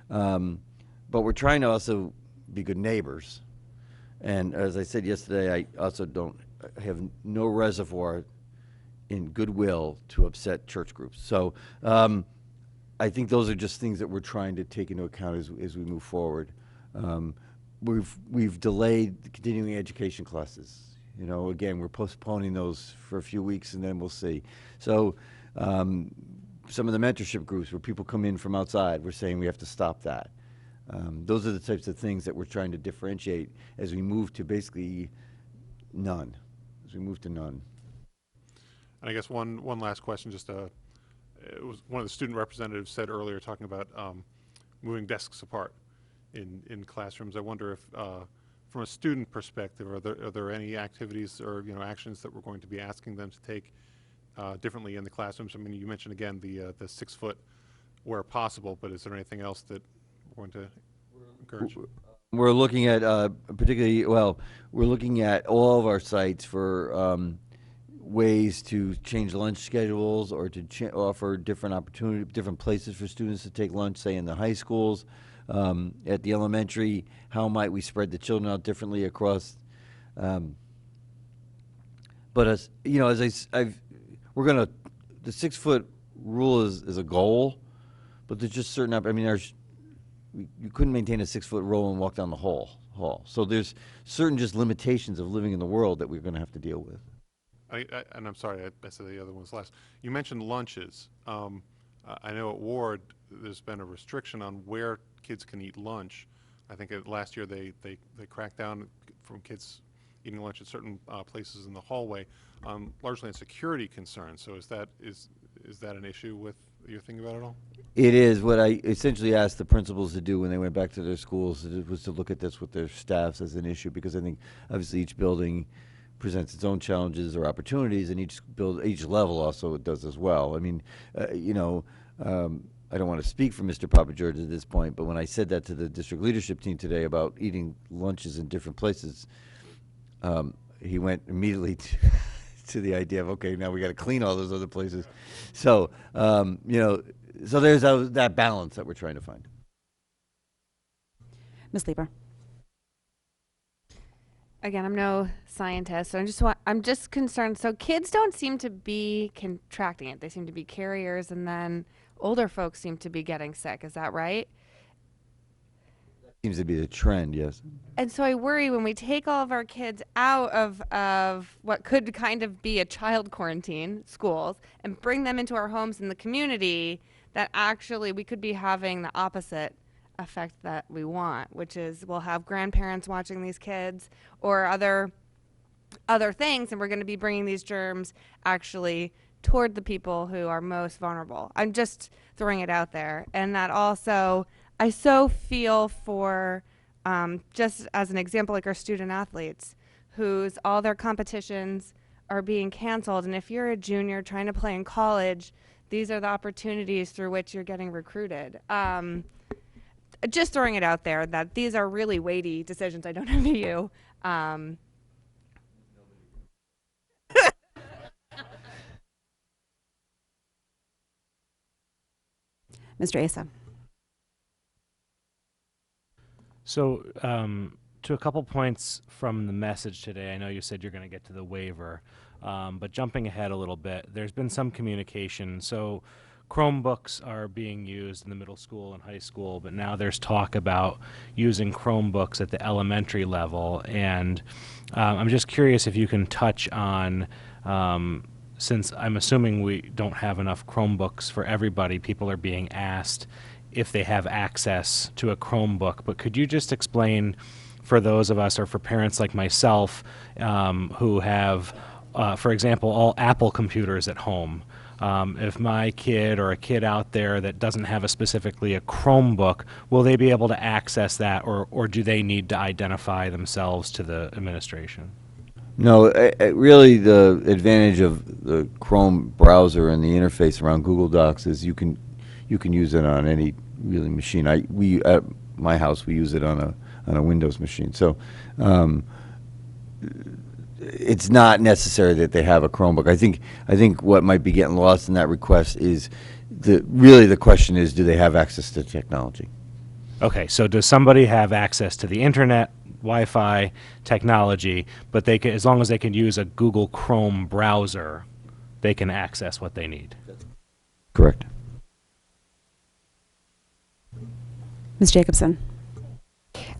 but we're trying to also be good neighbors. And as I said yesterday, I also have no reservoir in goodwill to upset church groups. So I think those are just things that we're trying to take into account as we move forward. We've delayed the continuing education classes. You know, again, we're postponing those for a few weeks, and then we'll see. So some of the mentorship groups where people come in from outside, we're saying we have to stop that. Those are the types of things that we're trying to differentiate as we move to basically none. As we move to none. And I guess one last question, just it was one of the student representatives said earlier, talking about moving desks apart in classrooms. I wonder if, from a student perspective, are there any activities or actions that we're going to be asking them to take differently in the classrooms? I mean, you mentioned again the 6 foot where possible, but is there anything else that we're going to encourage? We're looking at we're looking at all of our sites for ways to change lunch schedules or to offer different places for students to take lunch, say in the high schools. At the elementary, how might we spread the children out differently across? But as you know, the 6 foot rule is a goal, but there's just certain. I mean, you couldn't maintain a 6 foot rule and walk down the hall. So there's certain just limitations of living in the world that we're going to have to deal with. And I'm sorry, I said the other one's last. You mentioned lunches. I know at Ward there's been a restriction on where kids can eat lunch. I think last year they cracked down from kids eating lunch at certain places in the hallway, largely on security concerns. So is that an issue with you're thinking about it all? It is. What I essentially asked the principals to do when they went back to their schools was to look at this with their staffs as an issue, because I think obviously each building presents its own challenges or opportunities, and each level also does as well. I mean, I don't want to speak for Mr. Papa George at this point, but when I said that to the district leadership team today about eating lunches in different places, he went immediately to the idea of, okay, now we got to clean all those other places. So, so there's that balance that we're trying to find. Ms. Lieber. Again, I'm no scientist, so I'm just concerned. So kids don't seem to be contracting it. They seem to be carriers, and then older folks seem to be getting sick. Is that right? Seems to be the trend, yes. And so I worry when we take all of our kids out of what could kind of be a child quarantine, schools, and bring them into our homes in the community, that actually we could be having the opposite effect that we want, which is we'll have grandparents watching these kids or other things, and we're going to be bringing these germs actually toward the people who are most vulnerable. I'm just throwing it out there. And that also, I so feel for, just as an example, like our student athletes whose all their competitions are being canceled. And if you're a junior trying to play in college, these are the opportunities through which you're getting recruited. Just throwing it out there that these are really weighty decisions. I don't envy you. Mr. Asa. So, to a couple points from the message today, I know you said you're going to get to the waiver, but jumping ahead a little bit, there's been some communication. So Chromebooks are being used in the middle school and high school, but now there's talk about using Chromebooks at the elementary level. And I'm just curious if you can touch on, since I'm assuming we don't have enough Chromebooks for everybody, people are being asked if they have access to a Chromebook. But could you just explain for those of us, or for parents like myself, who have, for example, all Apple computers at home, if my kid or a kid out there that doesn't have specifically a Chromebook, will they be able to access that, or do they need to identify themselves to the administration? No, really the advantage of the Chrome browser and the interface around Google Docs is you can use it on any really machine. We at my house, we use it on a Windows machine. So it's not necessary that they have a Chromebook. I think what might be getting lost in that request is the question is, do they have access to technology? Okay, so does somebody have access to the internet, Wi-Fi, technology, but they can, as long as they can use a Google Chrome browser, they can access what they need. Correct. Ms. Jacobson.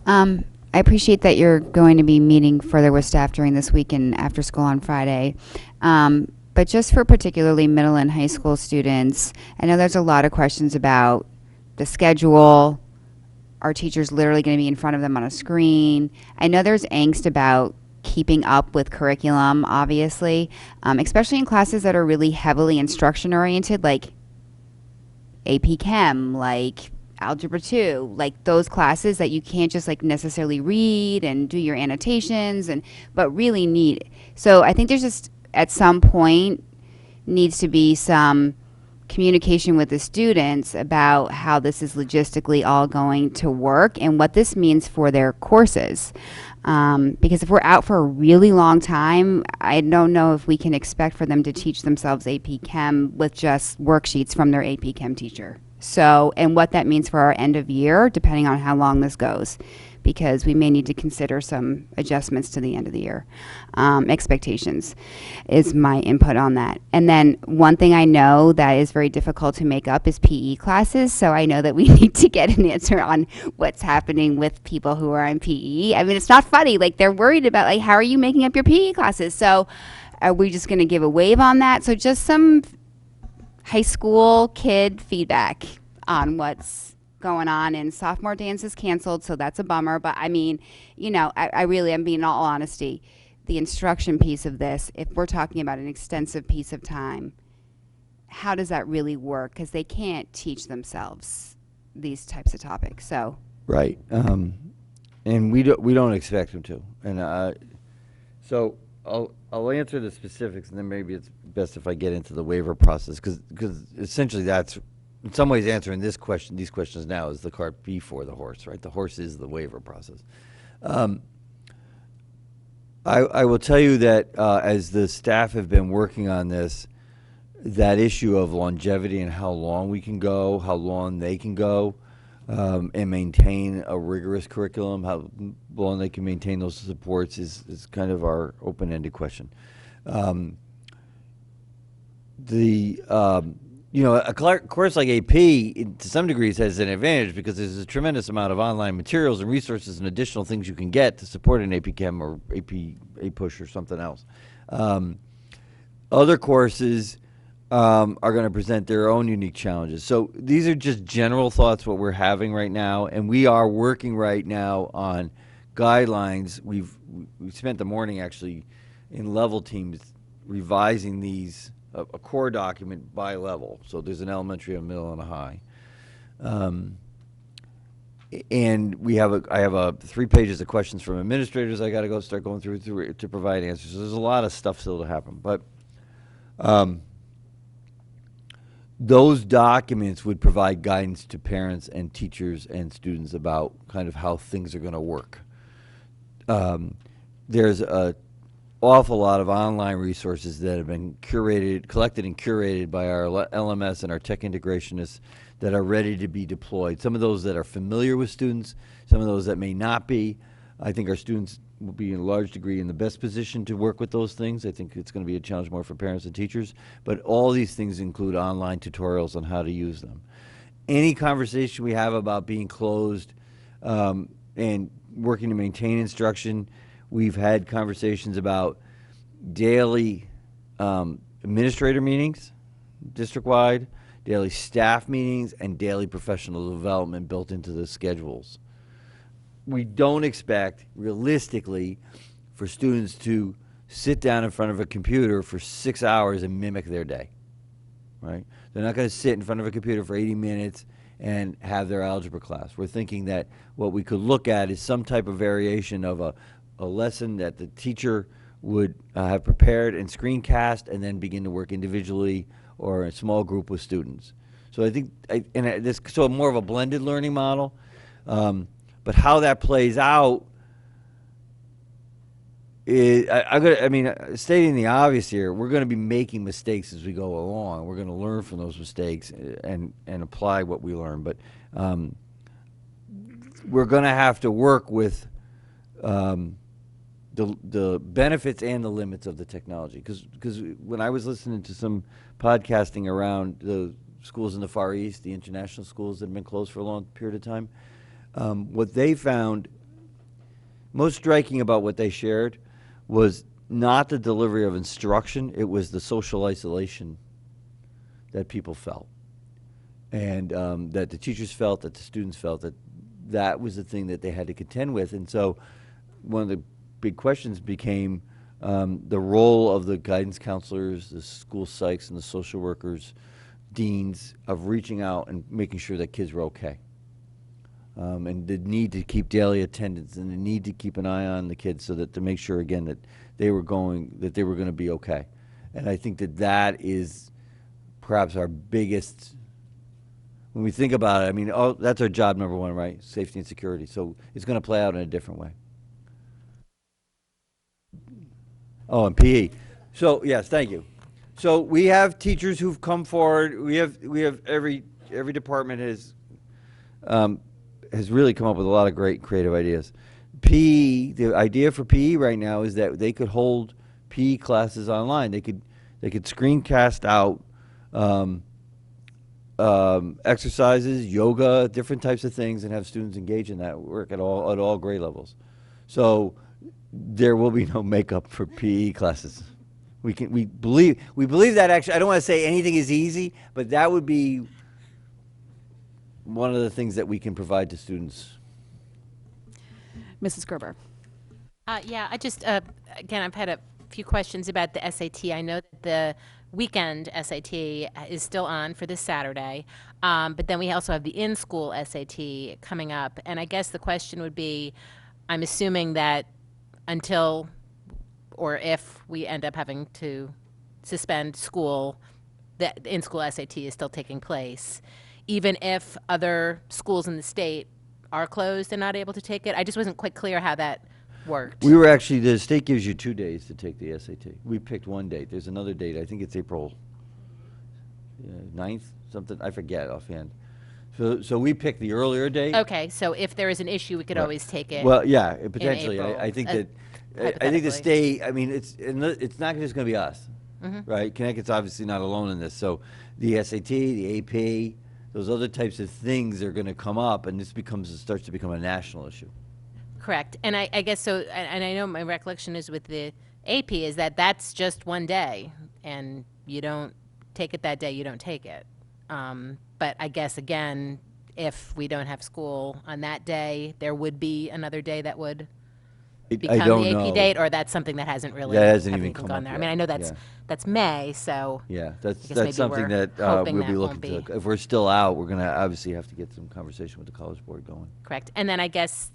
I appreciate that you're going to be meeting further with staff during this week and after school on Friday. But just for particularly middle and high school students, I know there's a lot of questions about the schedule. Are teachers literally going to be in front of them on a screen? I know there's angst about keeping up with curriculum, obviously, especially in classes that are really heavily instruction oriented, like AP Chem, like Algebra 2, like those classes that you can't just like necessarily read and do your annotations but really need. So I think there's just at some point needs to be some communication with the students about how this is logistically all going to work and what this means for their courses. Because if we're out for a really long time, I don't know if we can expect for them to teach themselves AP Chem with just worksheets from their AP Chem teacher. So, and what that means for our end of year, depending on how long this goes, because we may need to consider some adjustments to the end of the year. Expectations is my input on that. And then one thing I know that is very difficult to make up is PE classes. So I know that we need to get an answer on what's happening with people who are in PE. I mean, it's not funny. Like, they're worried about, like, how are you making up your PE classes? So are we just going to give a wave on that? So just some high school kid feedback on what's going on. And sophomore dance is canceled, so that's a bummer. But I mean, you know, I really am being, in all honesty, the instruction piece of this, if we're talking about an extensive piece of time, how does that really work? Because they can't teach themselves these types of topics. So Right. And we don't expect them to. And so I'll answer the specifics, and then maybe it's best if I get into the waiver process, because essentially that's, in some ways, answering these questions now is the cart before the horse, right? The horse is the waiver process. I will tell you that as the staff have been working on this, that issue of longevity and how long we can go, how long they can go, and maintain a rigorous curriculum, how long they can maintain those supports is kind of our open-ended question. You know, a course like AP, to some degrees, has an advantage because there's a tremendous amount of online materials and resources and additional things you can get to support an AP Chem or AP Push or something else. Other courses are going to present their own unique challenges. So these are just general thoughts what we're having right now, and we are working right now on guidelines. We've spent the morning actually in level teams revising these, a core document by level. So there's an elementary, a middle, and a high. And I have 3 pages of questions from administrators I got to start going through to provide answers. So there's a lot of stuff still to happen. But those documents would provide guidance to parents and teachers and students about kind of how things are going to work. There's an awful lot of online resources that have been collected and curated by our LMS and our tech integrationists that are ready to be deployed. Some of those that are familiar with students, some of those that may not be. I think our students will be in a large degree in the best position to work with those things. I think it's going to be a challenge more for parents and teachers, but all these things include online tutorials on how to use them. Any conversation we have about being closed and working to maintain instruction, we've had conversations about daily administrator meetings, district-wide, daily staff meetings, and daily professional development built into the schedules. We don't expect, realistically, for students to sit down in front of a computer for 6 hours and mimic their day, right? They're not going to sit in front of a computer for 80 minutes and have their algebra class. We're thinking that what we could look at is some type of variation of a lesson that the teacher would have prepared and screencast and then begin to work individually or in a small group with students. So I think, so more of a blended learning model. But how that plays out is, stating the obvious here, we're going to be making mistakes as we go along. We're going to learn from those mistakes and apply what we learn. But we're going to have to work with the benefits and the limits of the technology. Because when I was listening to some podcasting around the schools in the Far East, the international schools that have been closed for a long period of time, what they found most striking about what they shared was not the delivery of instruction, it was the social isolation that people felt. And that the teachers felt, that the students felt, that was the thing that they had to contend with. And so one of the big questions became the role of the guidance counselors, the school psychs, and the social workers, deans, of reaching out and making sure that kids were okay. And the need to keep daily attendance and the need to keep an eye on the kids so that to make sure, again, that they were going to be okay. And I think that is perhaps our biggest, when we think about it, I mean, that's our job number one, right? Safety and security. So it's going to play out in a different way. Oh, and PE. So yes, thank you. So we have teachers who've come forward. We have every department has really come up with a lot of great creative ideas. PE, the idea for PE right now is that they could hold PE classes online. They could screencast out exercises, yoga, different types of things, and have students engage in that work at all grade levels. So there will be no makeup for PE classes. We believe that. Actually, I don't want to say anything is easy, but that would be one of the things that we can provide to students. Mrs. Gerber. Yeah, I just, again, I've had a few questions about the SAT. I know that the weekend SAT is still on for this Saturday, but then we also have the in-school SAT coming up. And I guess the question would be, I'm assuming that until or if we end up having to suspend school, the in-school SAT is still taking place, even if other schools in the state are closed and not able to take it. I just wasn't quite clear how that worked. We were actually, the state gives you 2 days to take the SAT. We picked one date. There's another date. I think it's April 9th, something. I forget offhand. So we picked the earlier date. Okay, so if there is an issue, we could always take it. Well, yeah, potentially. In April, I think that. I think the state. I mean, it's not just going to be us, right? Connecticut's obviously not alone in this. So the SAT, the AP, those other types of things are going to come up, and this starts to become a national issue. Correct, and I guess so. And I know my recollection is with the AP is that that's just one day, and you don't take it that day, you don't take it. But I guess again, if we don't have school on that day, there would be another day that would become the AP date, or that's something that hasn't really even come gone up there. yet. I mean, I know that's May, so yeah, that's maybe something we're that hoping we'll be that looking won't to. If we're still out, we're going to obviously have to get some conversation with the College Board going. Correct, and then I guess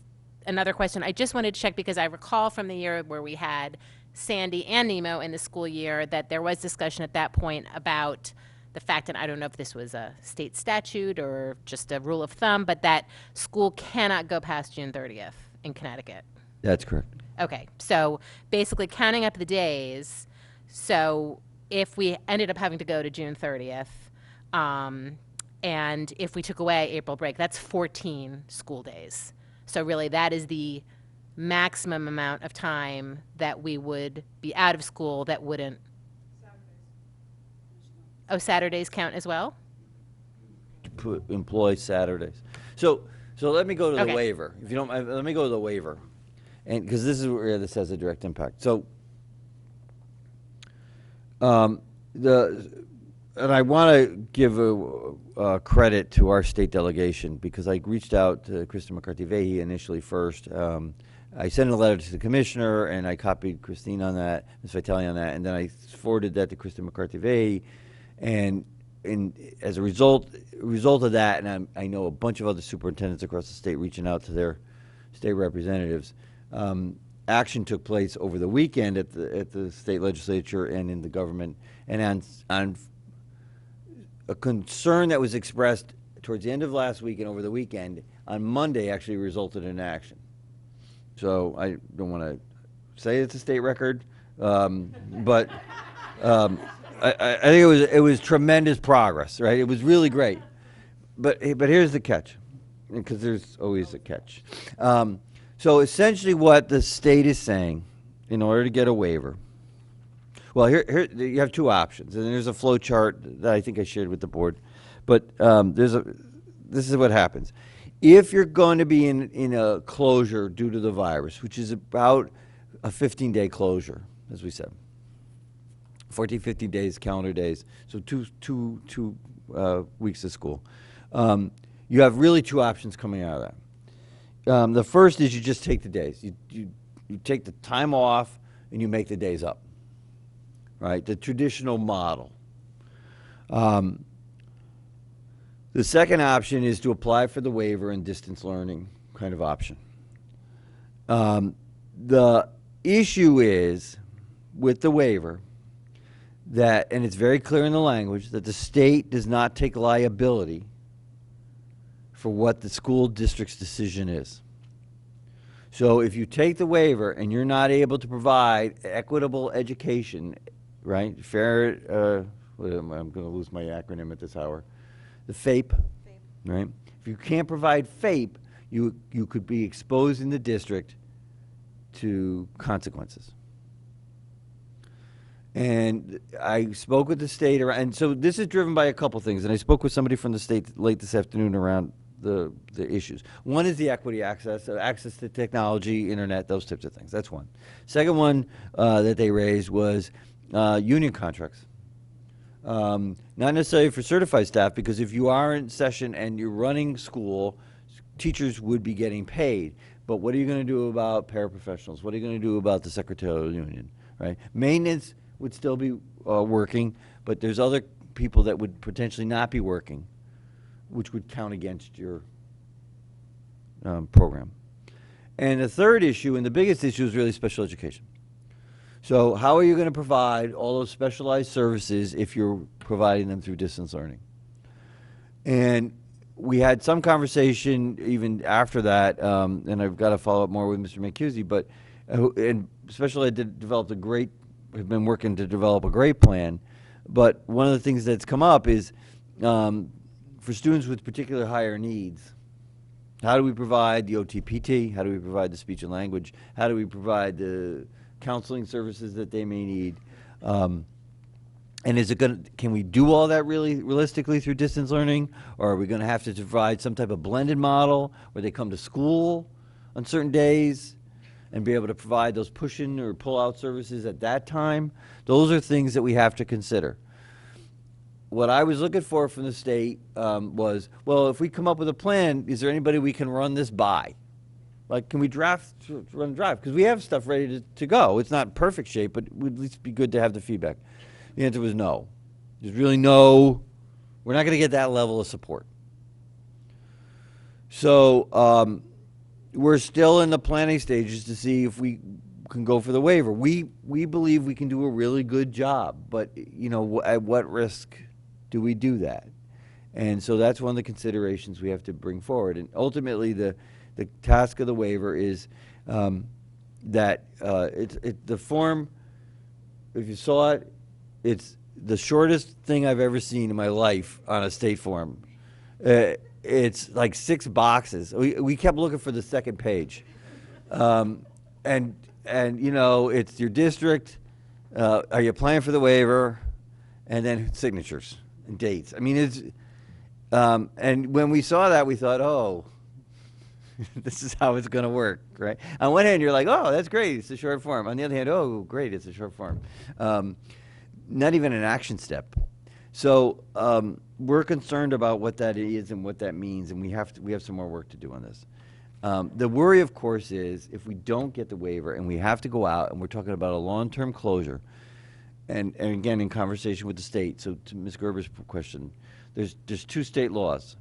another question. I just wanted to check because I recall from the year where we had Sandy and Nemo in the school year that there was discussion at that point about the fact, and I don't know if this was a state statute or just a rule of thumb, but that school cannot go past June 30th in Connecticut. That's correct. Okay, so basically counting up the days, so if we ended up having to go to June 30th, and if we took away April break, that's 14 school days. So really that is the maximum amount of time that we would be out of school that wouldn't. Oh, Saturdays count as well? Employ Saturdays. So let me go to the Okay. waiver. If you don't mind, let me go to the waiver. And because this is where this has a direct impact. So and I want to give a credit to our state delegation because I reached out to Kristen McCarthy-Vahey initially first. I sent a letter to the commissioner and I copied Christine on that, Ms. Vitale on that, and then I forwarded that to Kristen McCarthy-Vahey. And as a result of that, and I know a bunch of other superintendents across the state reaching out to their state representatives, action took place over the weekend at the state legislature and in the government, and on a concern that was expressed towards the end of last week and over the weekend, on Monday actually resulted in action. So I don't want to say it's a state record, but I think it was tremendous progress, right? It was really great. But here's the catch, because there's always a catch. So essentially what the state is saying in order to get a waiver, well, here you have two options, and there's a flow chart that I think I shared with the board. But this is what happens. If you're going to be in a closure due to the virus, which is about a 15-day closure, as we said, 14, 15 days, calendar days, so two weeks of school, you have really two options coming out of that. The first is you just take the days. You take the time off and you make the days up, right? The traditional model. The second option is to apply for the waiver and distance learning kind of option. The issue is with the waiver that, and it's very clear in the language, that the state does not take liability for what the school district's decision is. So if you take the waiver and you're not able to provide equitable education, right? Fair, I'm going to lose my acronym at this hour. The FAPE, right? If you can't provide FAPE, you could be exposing the district to consequences. And I spoke with the state around, and so this is driven by a couple things, and I spoke with somebody from the state late this afternoon around the issues. One is the equity access, access to technology, internet, those types of things. That's one. Second one that they raised was union contracts. Not necessarily for certified staff, because if you are in session and you're running school, teachers would be getting paid. But what are you going to do about paraprofessionals? What are you going to do about the secretarial union, right? Maintenance would still be working, but there's other people that would potentially not be working, which would count against your program. And the third issue, and the biggest issue, is really special education. So how are you going to provide all those specialized services if you're providing them through distance learning? And we had some conversation even after that, and I've got to follow up more with Mr. Mancusi, but and special ed have been working to develop a great plan. But one of the things that's come up is for students with particular higher needs, how do we provide the OTPT? How do we provide the speech and language? How do we provide the counseling services that they may need? And is it going to, can we do all that really realistically through distance learning? Or are we going to have to provide some type of blended model where they come to school on certain days and be able to provide those push-in or pull-out services at that time? Those are things that we have to consider. What I was looking for from the state was, well, if we come up with a plan, is there anybody we can run this by? Like, can we run a drive? Because we have stuff ready to go. It's not perfect shape, but it would at least be good to have the feedback. The answer was no. There's really no, we're not going to get that level of support. So we're still in the planning stages to see if we can go for the waiver. We believe we can do a really good job, but you know, at what risk do we do that? And so that's one of the considerations we have to bring forward. And ultimately, the task of the waiver is that the form, if you saw it, it's the shortest thing I've ever seen in my life on a state form. It's like 6 boxes. We kept looking for the second page. And you know, it's your district, are you applying for the waiver, and then signatures and dates. I mean, it's, and when we saw that, we thought, oh, this is how it's going to work, right? On one hand, you're like, oh, that's great, it's a short form. On the other hand, oh, great, it's a short form. Not even an action step. So we're concerned about what that is and what that means, and we have some more work to do on this. The worry, of course, is if we don't get the waiver and we have to go out, and we're talking about a long-term closure, and again, in conversation with the state, so to Ms. Gerber's question, there's 2 state laws.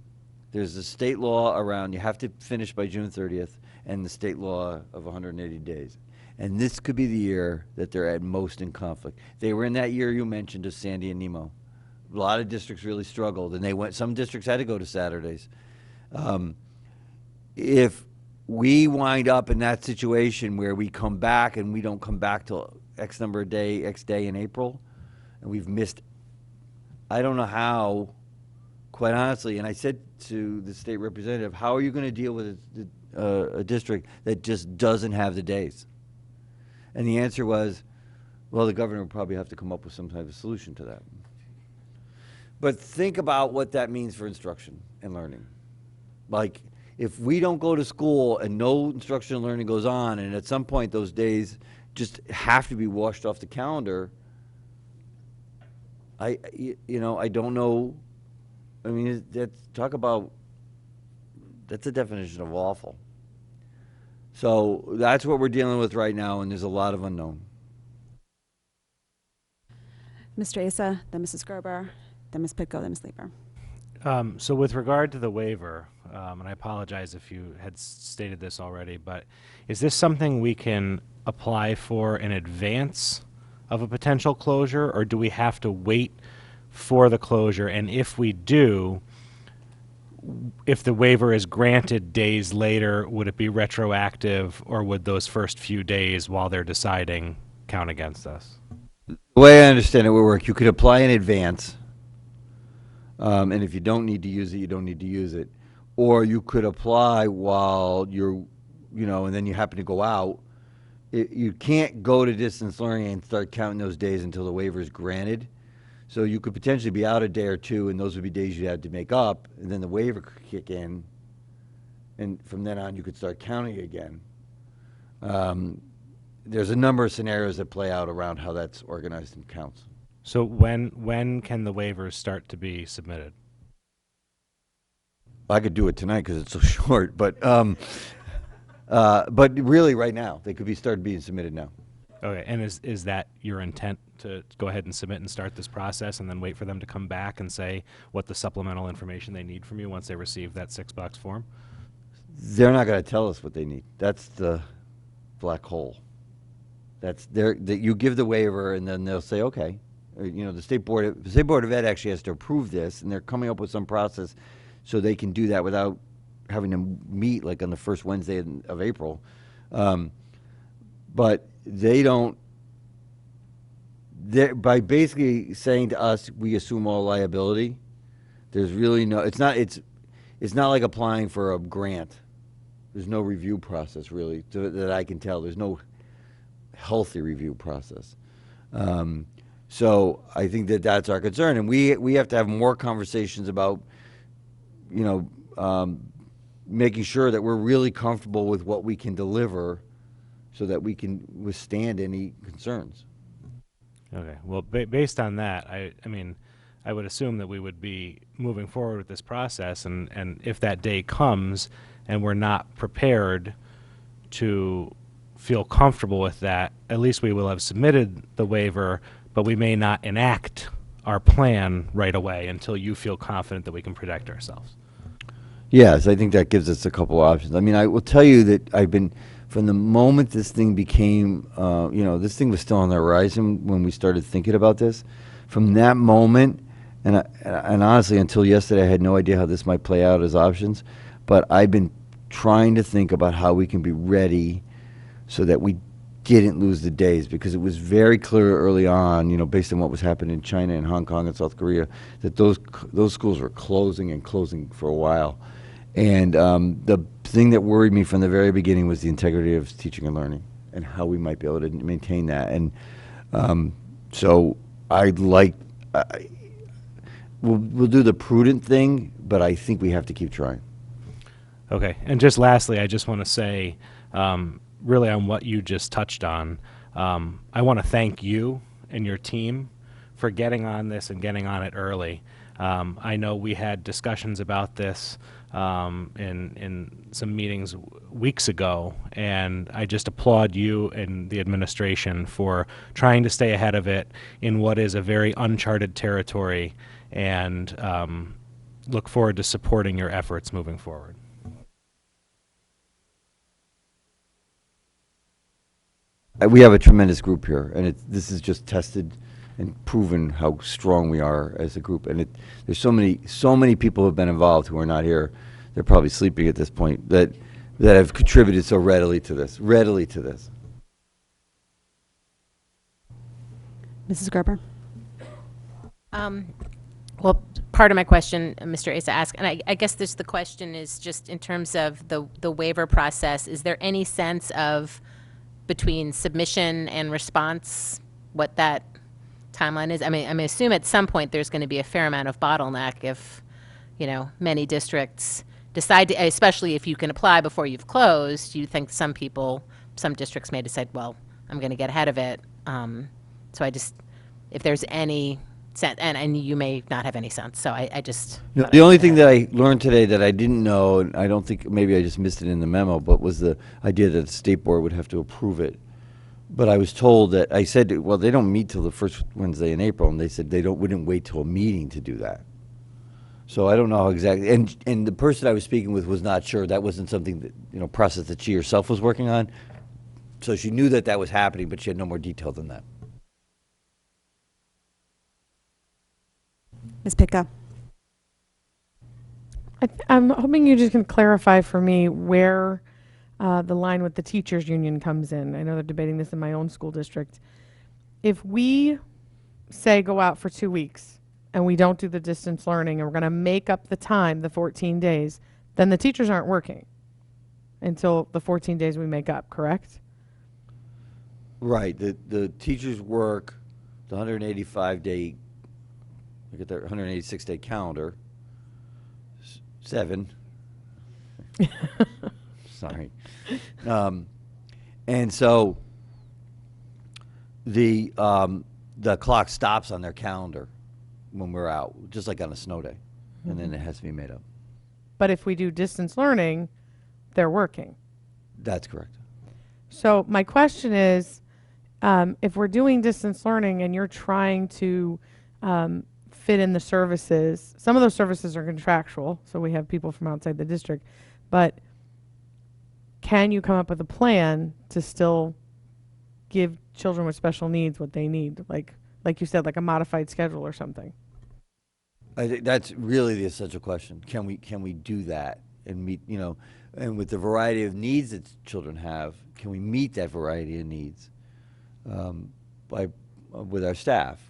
There's the state law around you have to finish by June 30th, and the state law of 180 days. And this could be the year that they're at most in conflict. They were in that year you mentioned of Sandy and Nemo. A lot of districts really struggled, and some districts had to go to Saturdays. If we wind up in that situation where we come back and we don't come back till X number of day, X day in April, and we've missed, I don't know how, quite honestly, and I said to the state representative, how are you going to deal with a district that just doesn't have the days? And the answer was, well, the governor would probably have to come up with some type of solution to that. But think about what that means for instruction and learning. Like, if we don't go to school and no instruction and learning goes on, and at some point those days just have to be washed off the calendar, I don't know. I mean, that's a definition of awful. So that's what we're dealing with right now, and there's a lot of unknown. Mr. Asa, then Mrs. Gerber, then Ms. Pitko, then Ms. Leeper. So with regard to the waiver, and I apologize if you had stated this already, but is this something we can apply for in advance of a potential closure, or do we have to wait for the closure? And if we do, if the waiver is granted days later, would it be retroactive, or would those first few days while they're deciding count against us? The way I understand it would work, you could apply in advance, and if you don't need to use it, you don't need to use it. Or you could apply while you're, and then you happen to go out. You can't go to distance learning and start counting those days until the waiver is granted. So you could potentially be out a day or two, and those would be days you had to make up, and then the waiver could kick in, and from then on you could start counting again. There's a number of scenarios that play out around how that's organized and counts. So when can the waivers start to be submitted? I could do it tonight because it's so short, but really right now they could start being submitted now. Okay, and is that your intent to go ahead and submit and start this process and then wait for them to come back and say what the supplemental information they need from you once they receive that 6-box form? They're not going to tell us what they need. That's the black hole. That you give the waiver and then they'll say, okay, the State Board of Ed actually has to approve this, and they're coming up with some process so they can do that without having to meet like on the first Wednesday of April. But they don't. By basically saying to us, we assume all liability. There's really no. It's not like applying for a grant. There's no review process really that I can tell. There's no healthy review process. So I think that's our concern, and we have to have more conversations about, making sure that we're really comfortable with what we can deliver, so that we can withstand any concerns. Okay. Well, based on that, I mean, I would assume that we would be moving forward with this process, and if that day comes and we're not prepared to feel comfortable with that, at least we will have submitted the waiver, but we may not enact our plan right away until you feel confident that we can protect ourselves. Yes, I think that gives us a couple options. I mean, I will tell you that I've been, from the moment this thing became, this thing was still on the horizon when we started thinking about this. From that moment, and honestly, until yesterday, I had no idea how this might play out as options. But I've been trying to think about how we can be ready so that we didn't lose the days, because it was very clear early on, based on what was happening in China and Hong Kong and South Korea, that those schools were closing for a while. And the thing that worried me from the very beginning was the integrity of teaching and learning and how we might be able to maintain that. And so we'll do the prudent thing, but I think we have to keep trying. Okay. And just lastly, I just want to say, really on what you just touched on, I want to thank you and your team for getting on this and getting on it early. I know we had discussions about this in some meetings weeks ago, and I just applaud you and the administration for trying to stay ahead of it in what is a very uncharted territory, and look forward to supporting your efforts moving forward. We have a tremendous group here, and this is just tested and proven how strong we are as a group. And there's so many people who have been involved who are not here. They're probably sleeping at this point, that have contributed so readily to this. Mrs. Gerber. Well, part of my question, Mr. Asa asked, and I guess the question is just in terms of the waiver process, is there any sense of between submission and response, what that timeline is? I mean, I assume at some point there's going to be a fair amount of bottleneck if, many districts decide to, especially if you can apply before you've closed, you think some districts may decide, well, I'm going to get ahead of it. So if there's any sense, and you may not have any sense, so I just. The only thing that I learned today that I didn't know, and I don't think, maybe I just missed it in the memo, but was the idea that the state board would have to approve it. But I was told that, I said, well, they don't meet till the first Wednesday in April, and they said they wouldn't wait till a meeting to do that. So I don't know how exactly, and the person I was speaking with was not sure. That wasn't something that, process that she herself was working on. So she knew that was happening, but she had no more detail than that. Ms. Pitka. I'm hoping you just can clarify for me where the line with the teachers union comes in. I know they're debating this in my own school district. If we say go out for 2 weeks and we don't do the distance learning and we're going to make up the time, the 14 days, then the teachers aren't working until the 14 days we make up, correct? Right. The teachers work the 185-day, look at their 186-day calendar, 7. Sorry. And so the clock stops on their calendar when we're out, just like on a snow day, and then it has to be made up. But if we do distance learning, they're working. That's correct. So my question is, if we're doing distance learning and you're trying to fit in the services, some of those services are contractual, so we have people from outside the district, but can you come up with a plan to still give children with special needs what they need? Like you said, like a modified schedule or something. I think that's really the essential question. Can we do that and meet, and with the variety of needs that children have, can we meet that variety of needs with our staff?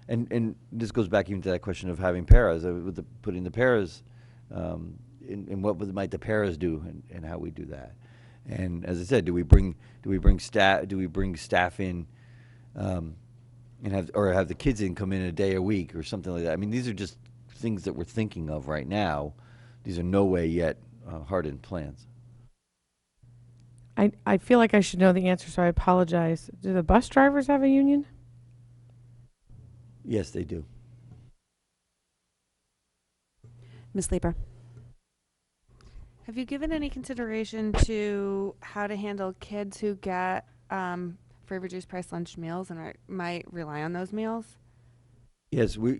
And this goes back even to that question of having paras, with putting the paras, and what might the paras do, and how we do that. And as I said, do we bring staff in, and have the kids come in a day a week or something like that? I mean, these are just things that we're thinking of right now. These are no way yet hardened plans. I feel like I should know the answer, so I apologize. Do the bus drivers have a union? Yes, they do. Ms. Lieber. Have you given any consideration to how to handle kids who get free reduced price lunch meals and might rely on those meals? Yes, we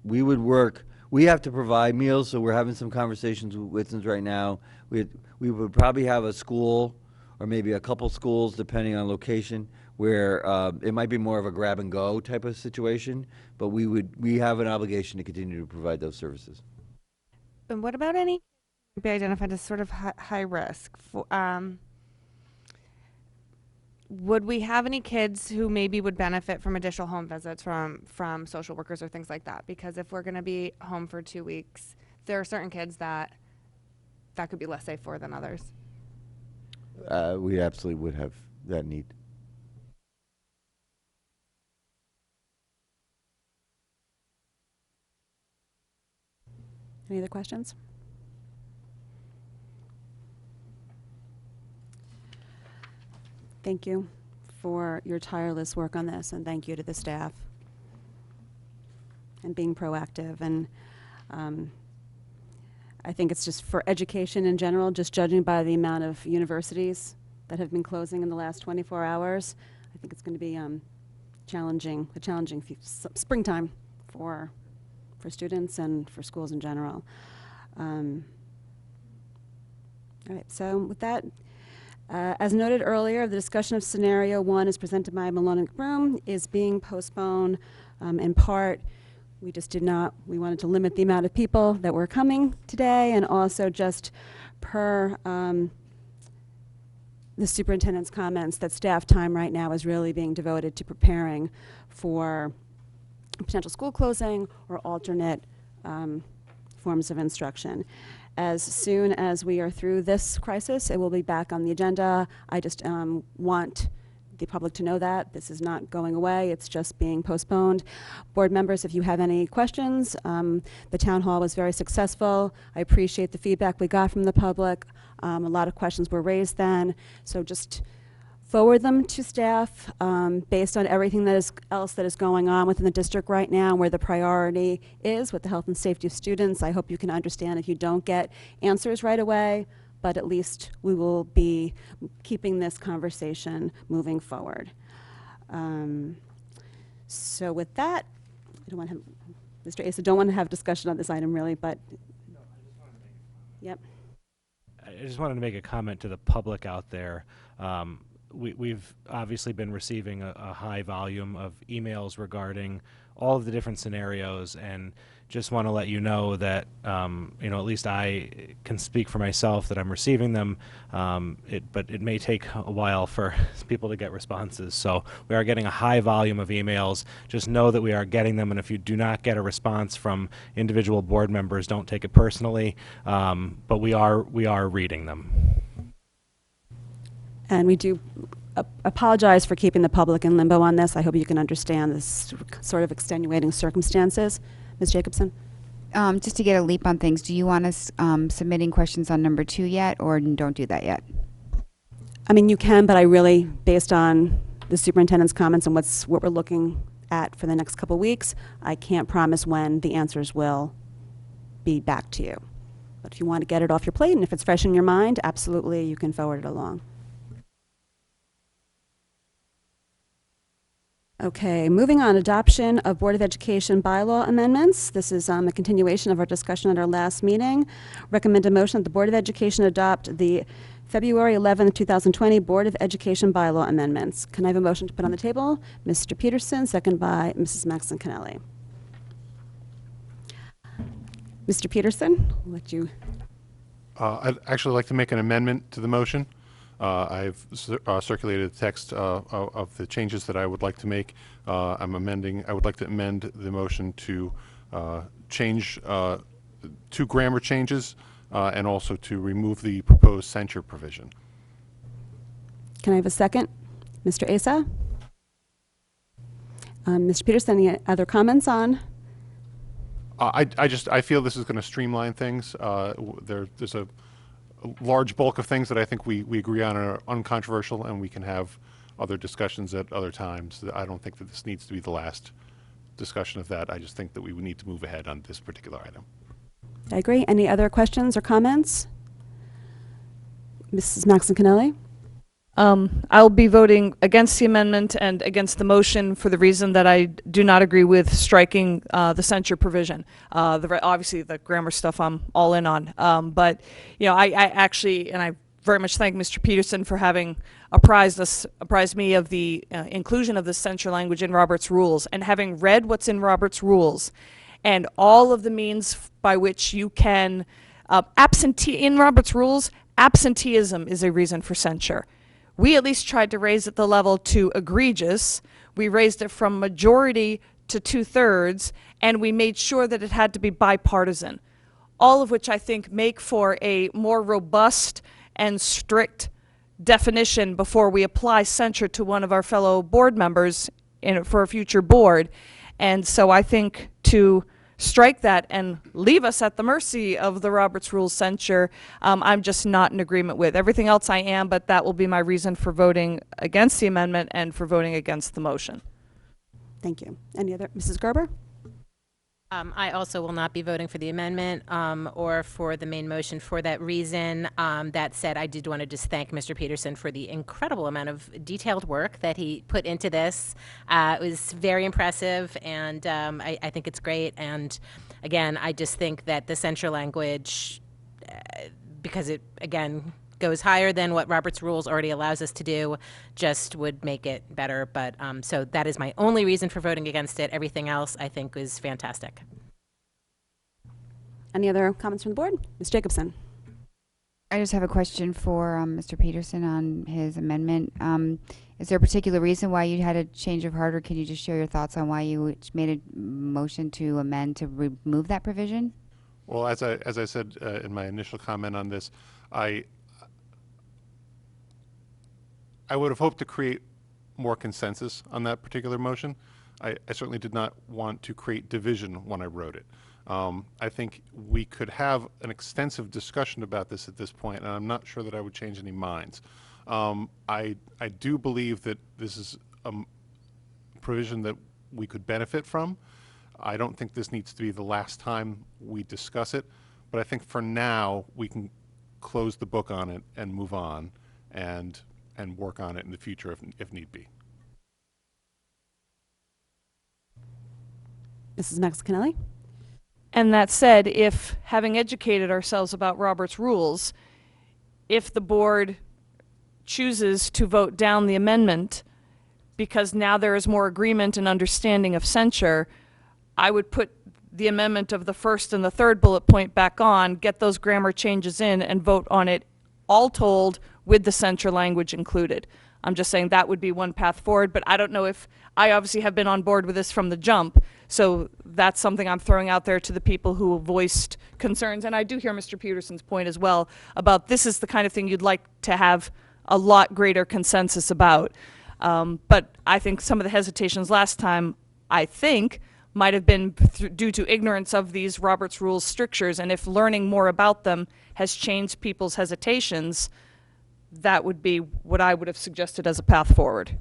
would work. We have to provide meals, so we're having some conversations with them right now. We would probably have a school or maybe a couple schools, depending on location, where it might be more of a grab and go type of situation, but we have an obligation to continue to provide those services. And what about any be identified as sort of high risk? Would we have any kids who maybe would benefit from additional home visits from social workers or things like that? Because if we're going to be home for 2 weeks, there are certain kids that could be less safe for than others. We absolutely would have that need. Any other questions? Thank you for your tireless work on this, and thank you to the staff and being proactive. And I think it's just for education in general, just judging by the amount of universities that have been closing in the last 24 hours, I think it's going to be a challenging springtime for students and for schools in general. All right, so with that, as noted earlier, the discussion of scenario 1 is presented by Malone and Groom is being postponed in part. We wanted to limit the amount of people that were coming today, and also just per the superintendent's comments that staff time right now is really being devoted to preparing for potential school closing or alternate forms of instruction. as soon as we are through this crisis, it will be back on the agenda. I just want the public to know that this is not going away, it's just being postponed. Board members, if you have any questions, the town hall was very successful. I appreciate the feedback we got from the public. A lot of questions were raised then, so just forward them to staff based on everything else that is going on within the district right now, where the priority is with the health and safety of students. I hope you can understand if you don't get answers right away, but at least we will be keeping this conversation moving forward. So with that, I don't want to have, Mr. Asa, don't want to have discussion on this item really, but yep. I just wanted to make a comment to the public out there. We've obviously been receiving a high volume of emails regarding all of the different scenarios, and just want to let you know that, at least I can speak for myself that I'm receiving them, but it may take a while for people to get responses. So we are getting a high volume of emails. Just know that we are getting them, and if you do not get a response from individual board members, don't take it personally, but we are reading them. And we do apologize for keeping the public in limbo on this. I hope you can understand this sort of extenuating circumstances. Ms. Jacobson? Just to get a leap on things, do you want us submitting questions on number 2 yet, or don't do that yet? I mean, you can, but I really, based on the superintendent's comments and what we're looking at for the next couple weeks, I can't promise when the answers will be back to you. But if you want to get it off your plate, and if it's fresh in your mind, absolutely, you can forward it along. Okay, moving on, adoption of Board of Education bylaw amendments. This is a continuation of our discussion at our last meeting. Recommend a motion that the Board of Education adopt the February 11, 2020 Board of Education bylaw amendments. Can I have a motion to put on the table? Mr. Peterson, second by Mrs. Maxon Kennelly. Mr. Peterson, I'll let you. I'd actually like to make an amendment to the motion. I've circulated the text of the changes that I would like to make. I would like to amend the motion to change 2 grammar changes and also to remove the proposed censure provision. Can I have a second? Mr. Asa? Mr. Peterson, any other comments on? I feel this is going to streamline things. There's a large bulk of things that I think we agree on are uncontroversial, and we can have other discussions at other times. I don't think that this needs to be the last discussion of that. I just think that we would need to move ahead on this particular item. I agree. Any other questions or comments? Mrs. Maxon Kennelly? I'll be voting against the amendment and against the motion for the reason that I do not agree with striking the censure provision. Obviously, the grammar stuff I'm all in on. But, I actually, and I very much thank Mr. Peterson for having apprised me of the inclusion of the censure language in Robert's Rules, and having read what's in Robert's Rules and all of the means by which you can, in Robert's Rules, absenteeism is a reason for censure. We at least tried to raise it the level to egregious. We raised it from majority to 2/3, and we made sure that it had to be bipartisan, all of which I think make for a more robust and strict definition before we apply censure to one of our fellow board members for a future board. And so I think to strike that and leave us at the mercy of the Roberts Rules censure, I'm just not in agreement with. Everything else I am, but that will be my reason for voting against the amendment and for voting against the motion. Thank you. Any other? Mrs. Gerber? I also will not be voting for the amendment or for the main motion for that reason. That said, I did want to just thank Mr. Peterson for the incredible amount of detailed work that he put into this. It was very impressive, and I think it's great. And again, I just think that the censure language, because it, again, goes higher than what Robert's Rules already allows us to do, just would make it better. But so that is my only reason for voting against it. Everything else I think is fantastic. Any other comments from the board? Ms. Jacobson? I just have a question for Mr. Peterson on his amendment. Is there a particular reason why you had a change of heart, or can you just share your thoughts on why you made a motion to amend to remove that provision? Well, as I said in my initial comment on this, I would have hoped to create more consensus on that particular motion. I certainly did not want to create division when I wrote it. I think we could have an extensive discussion about this at this point, and I'm not sure that I would change any minds. I do believe that this is a provision that we could benefit from. I don't think this needs to be the last time we discuss it, but I think for now we can close the book on it and move on and work on it in the future if need be. Mrs. Maxinelli? And that said, if, having educated ourselves about Robert's rules, if the board chooses to vote down the amendment because now there is more agreement and understanding of censure, I would put the amendment of the first and the third bullet point back on, get those grammar changes in, and vote on it all told with the censure language included. I'm just saying that would be one path forward, but I don't know if, I obviously have been on board with this from the jump, so that's something I'm throwing out there to the people who voiced concerns. And I do hear Mr. Peterson's point as well about this is the kind of thing you'd like to have a lot greater consensus about. But I think some of the hesitations last time, I think, might have been due to ignorance of these Robert's Rules strictures, and if learning more about them has changed people's hesitations, that would be what I would have suggested as a path forward.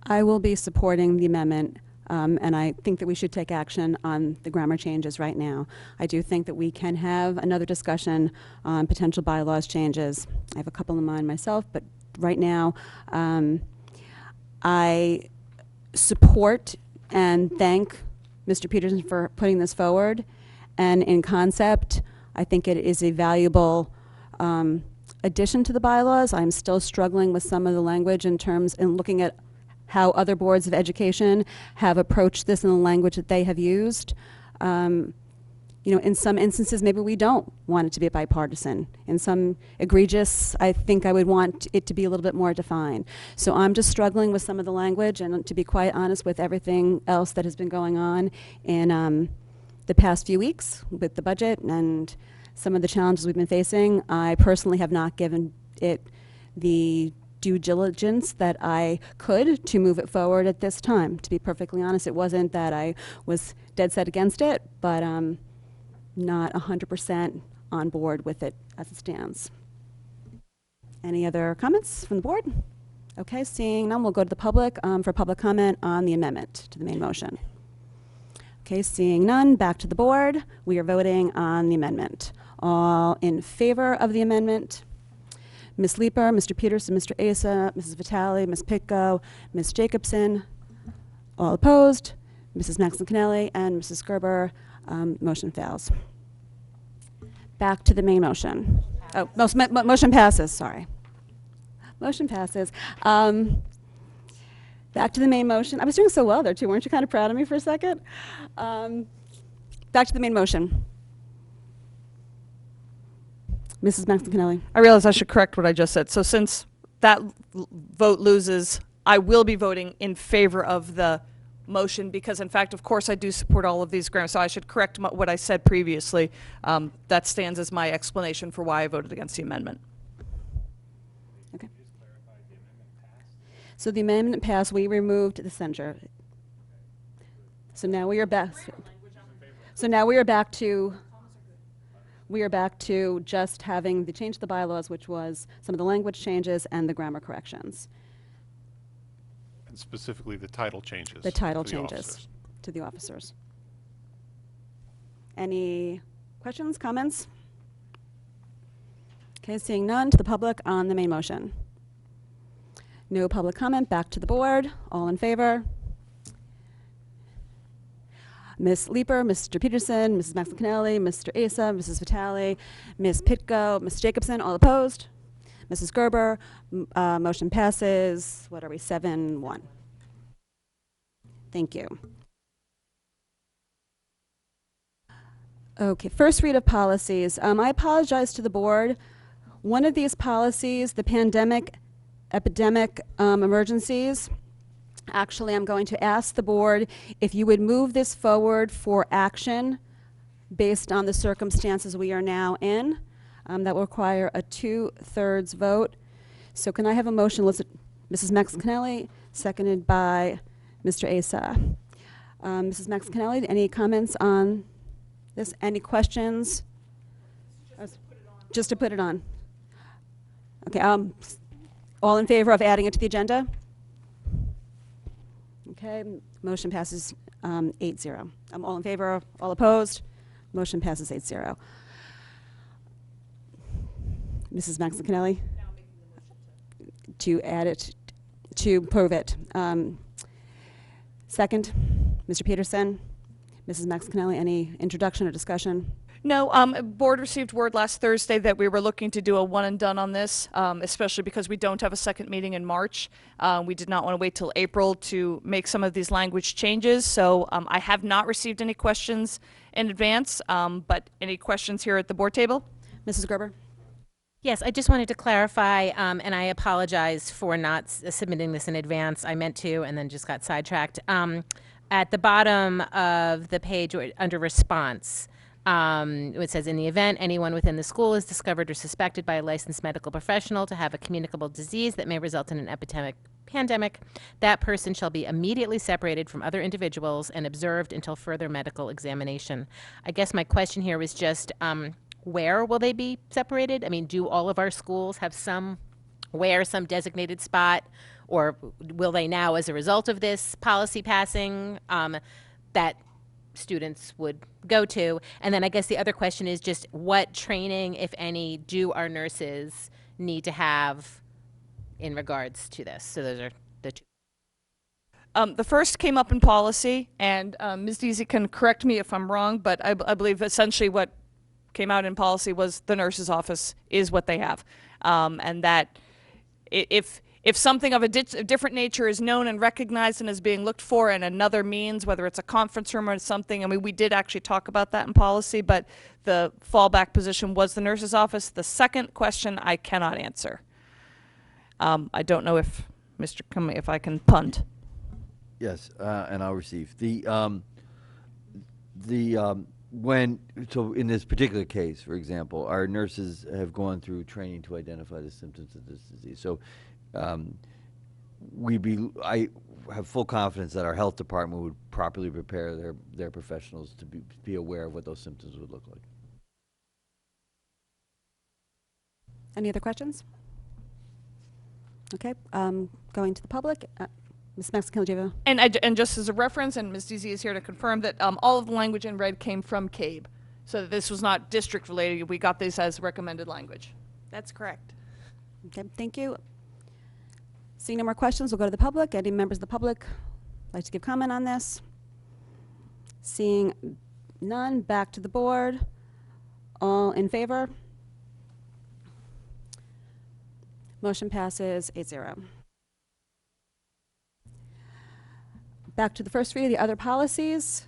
I will be supporting the amendment, and I think that we should take action on the grammar changes right now. I do think that we can have another discussion on potential bylaws changes. I have a couple in mind myself, but right now, I support and thank Mr. Peterson for putting this forward. And in concept, I think it is a valuable addition to the bylaws. I'm still struggling with some of the language in terms, and looking at how other boards of education have approached this in the language that they have used. You know, in some instances, maybe we don't want it to be bipartisan. In some egregious, I think I would want it to be a little bit more defined. So I'm just struggling with some of the language, and to be quite honest, with everything else that has been going on in the past few weeks with the budget and some of the challenges we've been facing, I personally have not given it the due diligence that I could to move it forward at this time. To be perfectly honest, it wasn't that I was dead set against it, but not 100% on board with it as it stands. Any other comments from the board? Okay, seeing none, we'll go to the public for public comment on the amendment to the main motion. Okay, seeing none, back to the board. We are voting on the amendment. All in favor of the amendment? Ms. Leeper, Mr. Peterson, Mr. Asa, Mrs. Vitale, Ms. Pitko, Ms. Jacobson. All opposed? Mrs. Maxinelli and Mrs. Gerber. Motion fails. Back to the main motion. Oh, motion passes, sorry. Motion passes. Back to the main motion. I was doing so well there too, weren't you kind of proud of me for a second? Back to the main motion. Mrs. Maxinelli. I realize I should correct what I just said. So since that vote loses, I will be voting in favor of the motion because, in fact, of course, I do support all of these grants. So I should correct what I said previously. That stands as my explanation for why I voted against the amendment. Okay. So the amendment passed. We removed the censure. So now we are back. So now we are back to. We are back to just having the change to the bylaws, which was some of the language changes and the grammar corrections. And specifically the title changes. The title to the changes officers. to the officers. Any questions, comments? Okay, seeing none, to the public on the main motion. No public comment, back to the board. All in favor? Ms. Leeper, Mr. Peterson, Mrs. Maxinelli, Mr. Asa, Mrs. Vitale, Ms. Pitko, Ms. Jacobson, all opposed? Mrs. Gerber, motion passes. What are we, 7-1? Thank you. Okay, first read of policies. I apologize to the board. One of these policies, the pandemic, epidemic emergencies, Actually, I'm going to ask the board if you would move this forward for action based on the circumstances we are now in. That will require a 2/3 vote. So can I have a motion? Mrs. Maxcanelli, seconded by Mr. Asa. Mrs. Maxcanelli, any comments on this? Any questions? Just to put it on. Okay, all in favor of adding it to the agenda? Okay, motion passes 8-0. All in favor, all opposed? Motion passes 8-0. Mrs. Maxcanelli? To add it, to prove it. Second, Mr. Peterson. Mrs. Maxcanelli, any introduction or discussion? No, board received word last Thursday that we were looking to do a one and done on this, especially because we don't have a second meeting in March. We did not want to wait till April to make some of these language changes, so I have not received any questions in advance, but any questions here at the board table? Mrs. Gerber? Yes, I just wanted to clarify, and I apologize for not submitting this in advance. I meant to and then just got sidetracked. At the bottom of the page under response, it says, in the event anyone within the school is discovered or suspected by a licensed medical professional to have a communicable disease that may result in an pandemic, that person shall be immediately separated from other individuals and observed until further medical examination. I guess my question here was just, where will they be separated? I mean, do all of our schools have some designated spot, or will they now, as a result of this policy passing, that students would go to? And then I guess the other question is just what training, if any, do our nurses need to have in regards to this? So those are the two. The first came up in policy, and Ms. Deasy can correct me if I'm wrong, but I believe essentially what came out in policy was the nurse's office is what they have, and that if something of a different nature is known and recognized and is being looked for in another means, whether it's a conference room or something, I mean, we did actually talk about that in policy, but the fallback position was the nurse's office. The second question I cannot answer. I don't know if Mr. Cummey, if I can punt. Yes, and I'll receive. So in this particular case, for example, our nurses have gone through training to identify the symptoms of this disease. So I have full confidence that our health department would properly prepare their professionals to be aware of what those symptoms would look like. Any other questions? Okay, going to the public. Ms. Maxcanelli. And just as a reference, and Ms. Deasy is here to confirm that all of the language in red came from Cabe. So that this was not district related. We got this as recommended language. That's correct. Okay, thank you. Seeing no more questions, we'll go to the public. Any members of the public like to give comment on this? Seeing none, back to the board. All in favor? Motion passes 8-0. Back to the first read of the other policies.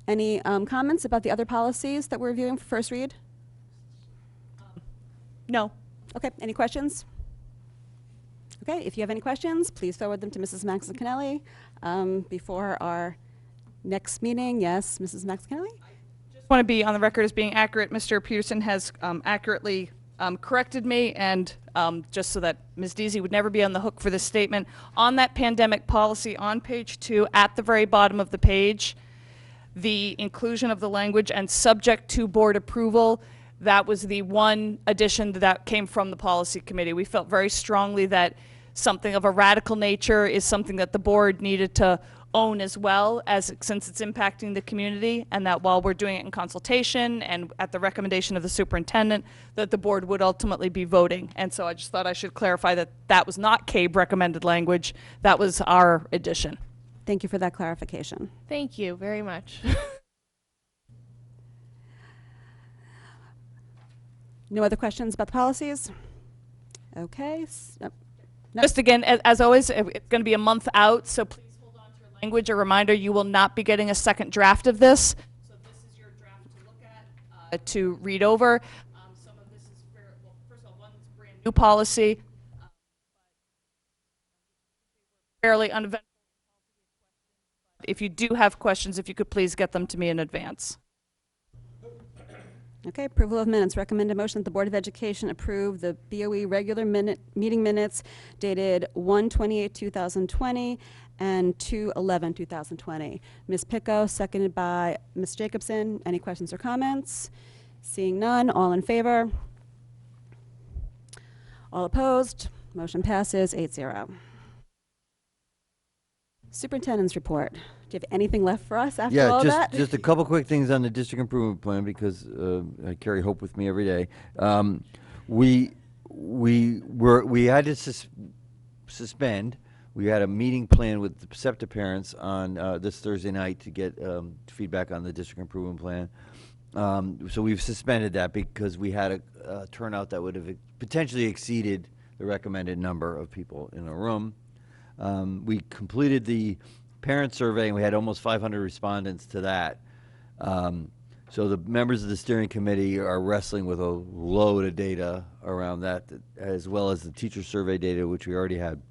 Any comments about the other policies that we're reviewing for first read? No. Okay, any questions? Okay, if you have any questions, please forward them to Mrs. Maxcanelli before our next meeting. Yes, Mrs. Maxcanelli? Just want to be on the record as being accurate. Mr. Peterson has accurately corrected me, and just so that Ms. Deasy would never be on the hook for this statement, on that pandemic policy on page 2, at the very bottom of the page, the inclusion of the language and subject to board approval, that was the one addition that came from the policy committee. We felt very strongly that something of a radical nature is something that the board needed to own as well, as since it's impacting the community, and that while we're doing it in consultation and at the recommendation of the superintendent, that the board would ultimately be voting. And so I just thought I should clarify that that was not Cabe recommended language, that was our addition. Thank you for that clarification. Thank you very much. No other questions about the policies? Okay. No. Just again, as always, it's going to be a month out, so please hold on to your language. A reminder, you will not be getting a second draft of this. So this is your draft to look at, to read over. Some of this is, well, first of all, one is brand new policy. fairly uneventful. If you do have questions, if you could please get them to me in advance. Okay, approval of minutes. Recommend a motion that the Board of Education approve the BOE regular meeting minutes dated 1/28/2020 and 2/11/2020. Ms. Picco, seconded by Ms. Jacobson. Any questions or comments? Seeing none, all in favor? All opposed? Motion passes 8-0. Superintendent's report. Do you have anything lleft for us after all that? Just a couple quick things on the district improvement plan because I carry hope with me every day. We had to suspend. We had a meeting planned with the Perceptive parents on this Thursday night to get feedback on the district improvement plan. So we've suspended that because we had a turnout that would have potentially exceeded the recommended number of people in a room. We completed the parent survey, and we had almost 500 respondents to that. So the members of the steering committee are wrestling with a load of data around that, as well as the teacher survey data, which we already had.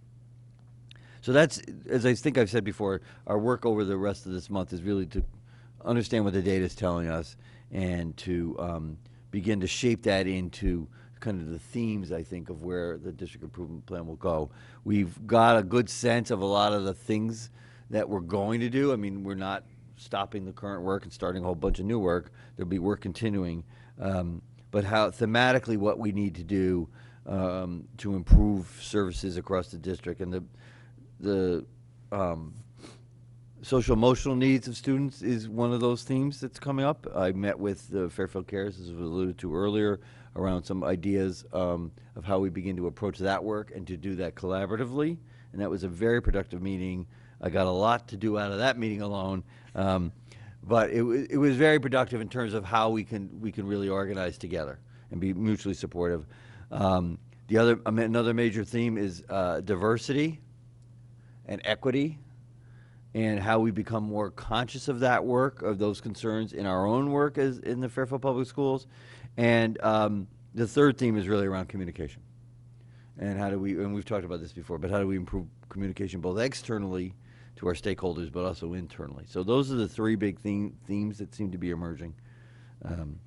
So that's, as I think I've said before, our work over the rest of this month is really to understand what the data is telling us and to begin to shape that into kind of the themes, I think, of where the district improvement plan will go. We've got a good sense of a lot of the things that we're going to do. I mean, we're not stopping the current work and starting a whole bunch of new work. There'll be work continuing. But how thematically what we need to do to improve services across the district. And the social emotional needs of students is one of those themes that's coming up. I met with Fairfield Cares, as was alluded to earlier, around some ideas of how we begin to approach that work and to do that collaboratively. And that was a very productive meeting. I got a lot to do out of that meeting alone, but it was very productive in terms of how we can really organize together and be mutually supportive. Another major theme is diversity and equity, and how we become more conscious of that work, of those concerns in our own work as in the Fairfield Public Schools. And the third theme is really around communication. And how do we, and we've talked about this before, but how do we improve communication both externally to our stakeholders, but also internally? So those are the three big themes that seem to be emerging. And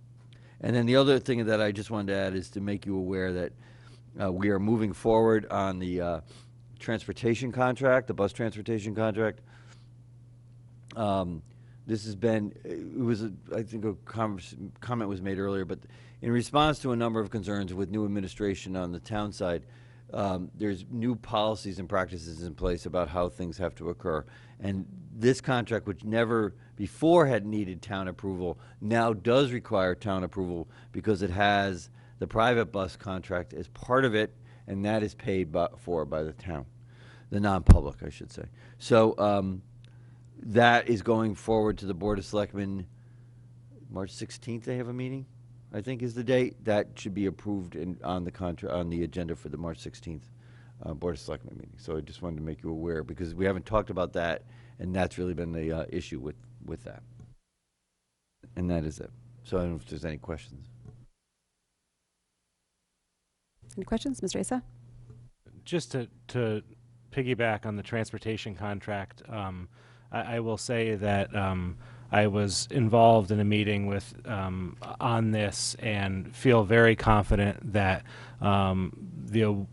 then the other thing that I just wanted to add is to make you aware that we are moving forward on the transportation contract, the bus transportation contract. This has been, I think a comment was made earlier, but in response to a number of concerns with new administration on the town side, there's new policies and practices in place about how things have to occur. And this contract, which never before had needed town approval, now does require town approval because it has the private bus contract as part of it, and that is paid for by the town, the non-public, I should say. So that is going forward to the Board of Selectmen. March 16th, they have a meeting, I think is the date. That should be approved on the agenda for the March 16th Board of Selectmen meeting. So I just wanted to make you aware because we haven't talked about that, and that's really been the issue with that. And that is it. So I don't know if there's any questions. Any questions, Mr. Asa? Just to piggyback on the transportation contract, I will say that I was involved in a meeting with on this and feel very confident that the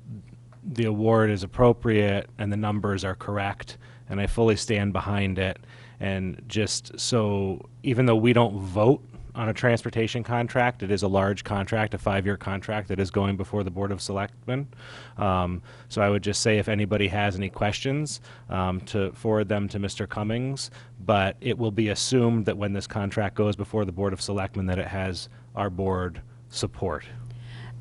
award is appropriate and the numbers are correct, and I fully stand behind it. And just so, even though we don't vote on a transportation contract, it is a large contract, a 5-year contract that is going before the Board of Selectmen. So I would just say if anybody has any questions, to forward them to Mr. Cummings, but it will be assumed that when this contract goes before the Board of Selectmen that it has our board support.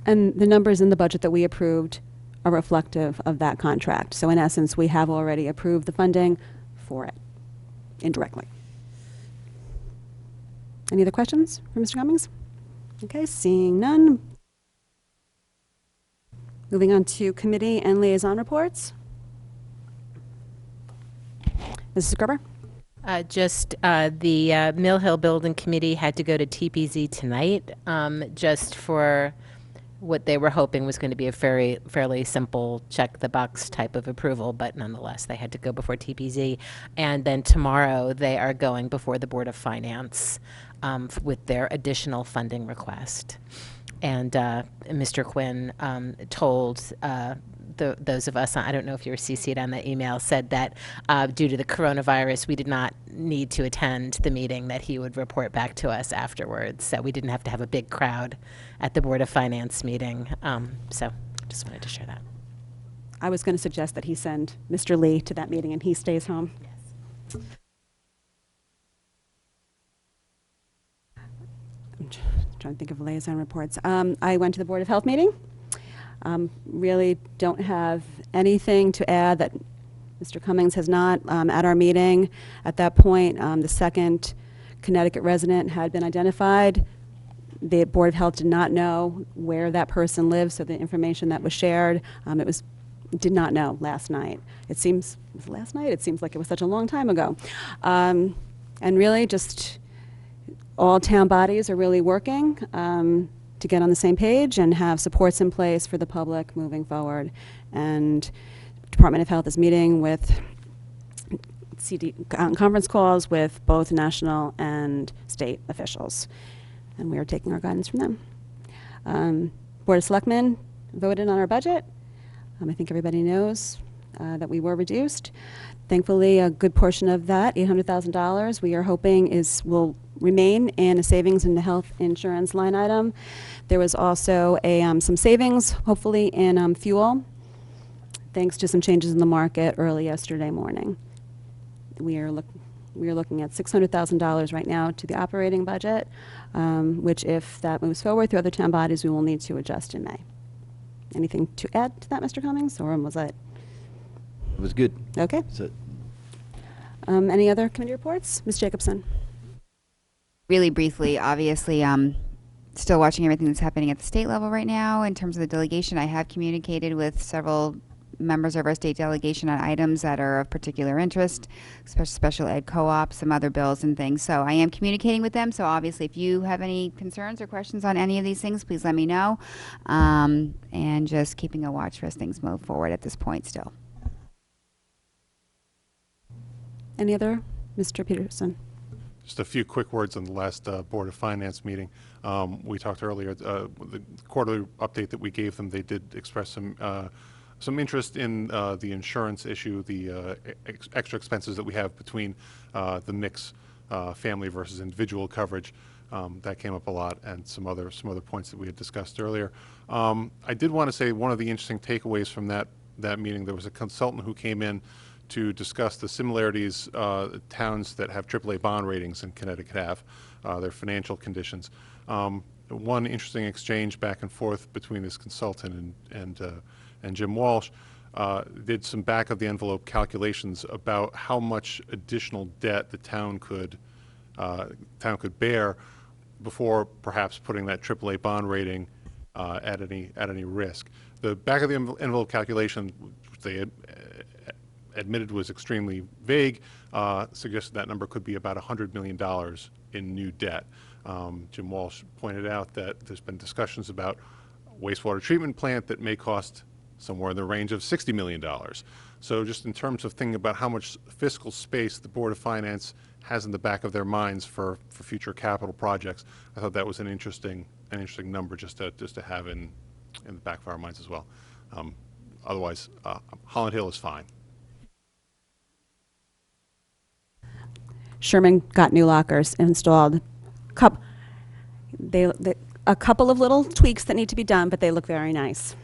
And the numbers in the budget that we approved are reflective of that contract. So in essence, we have already approved the funding for it indirectly. Any other questions for Mr. Cummings? Okay, seeing none. Moving on to committee and liaison reports. Mrs. Gerber? The Mill Hill Building Committee had to go to TPZ tonight, just for what they were hoping was going to be a fairly simple check the box type of approval, but nonetheless, they had to go before TPZ. And then tomorrow, they are going before the Board of Finance with their additional funding request. And Mr. Quinn told those of us, I don't know if you were CC'd on the email, said that due to the coronavirus, we did not need to attend the meeting, that he would report back to us afterwards. So we didn't have to have a big crowd at the Board of Finance meeting. So just wanted to share that. I was going to suggest that he send Mr. Lee to that meeting and he stays home. Yes. I'm trying to think of liaison reports. I went to the Board of Health meeting. Really don't have anything to add that Mr. Cummings has not. At our meeting, at that point, the second Connecticut resident had been identified. The Board of Health did not know where that person lived, so the information that was shared, did not know last night. It seems, was it last night? It seems like it was such a long time ago. And really just all town bodies are really working to get on the same page and have supports in place for the public moving forward. And Department of Health is meeting with conference calls with both national and state officials. And we are taking our guidance from them. Board of Selectmen voted on our budget. I think everybody knows that we were reduced. Thankfully, a good portion of that, $800,000, we are hoping will remain in a savings in the health insurance line item. There was also some savings, hopefully, in fuel, thanks to some changes in the market early yesterday morning. We are looking at $600,000 right now to the operating budget, which, if that moves forward through other town bodies, we will need to adjust in May. Anything to add to that, Mr. Cummings, or was that? It was good. Okay. So, any other committee reports? Ms. Jacobson. Really briefly, obviously, still watching everything that's happening at the state level right now. In terms of the delegation, I have communicated with several members of our state delegation on items that are of particular interest, especially special ed co-ops, some other bills and things. So I am communicating with them. So obviously, if you have any concerns or questions on any of these things, please let me know. And just keeping a watch as things move forward at this point still. Any other? Mr. Peterson. Just a few quick words on the last Board of Finance meeting. We talked earlier, the quarterly update that we gave them, they did express some interest in the insurance issue, the extra expenses that we have between the mix family versus individual coverage. That came up a lot, and some other points that we had discussed earlier. I did want to say one of the interesting takeaways from that meeting, there was a consultant who came in to discuss the similarities towns that have AAA bond ratings in Connecticut have, their financial conditions. One interesting exchange back and forth between this consultant and Jim Walsh did some back of the envelope calculations about how much additional debt the town could bear before perhaps putting that AAA bond rating at any risk. The back of the envelope calculation, which they admitted was extremely vague, suggested that number could be about $100 million in new debt. Jim Walsh pointed out that there's been discussions about a wastewater treatment plant that may cost somewhere in the range of $60 million. So just in terms of thinking about how much fiscal space the Board of Finance has in the back of their minds for future capital projects, I thought that was an interesting number just to have in the back of our minds as well. Otherwise, Holland Hill is fine. Sherman got new lockers installed. A couple of little tweaks that need to be done, but they look very nice.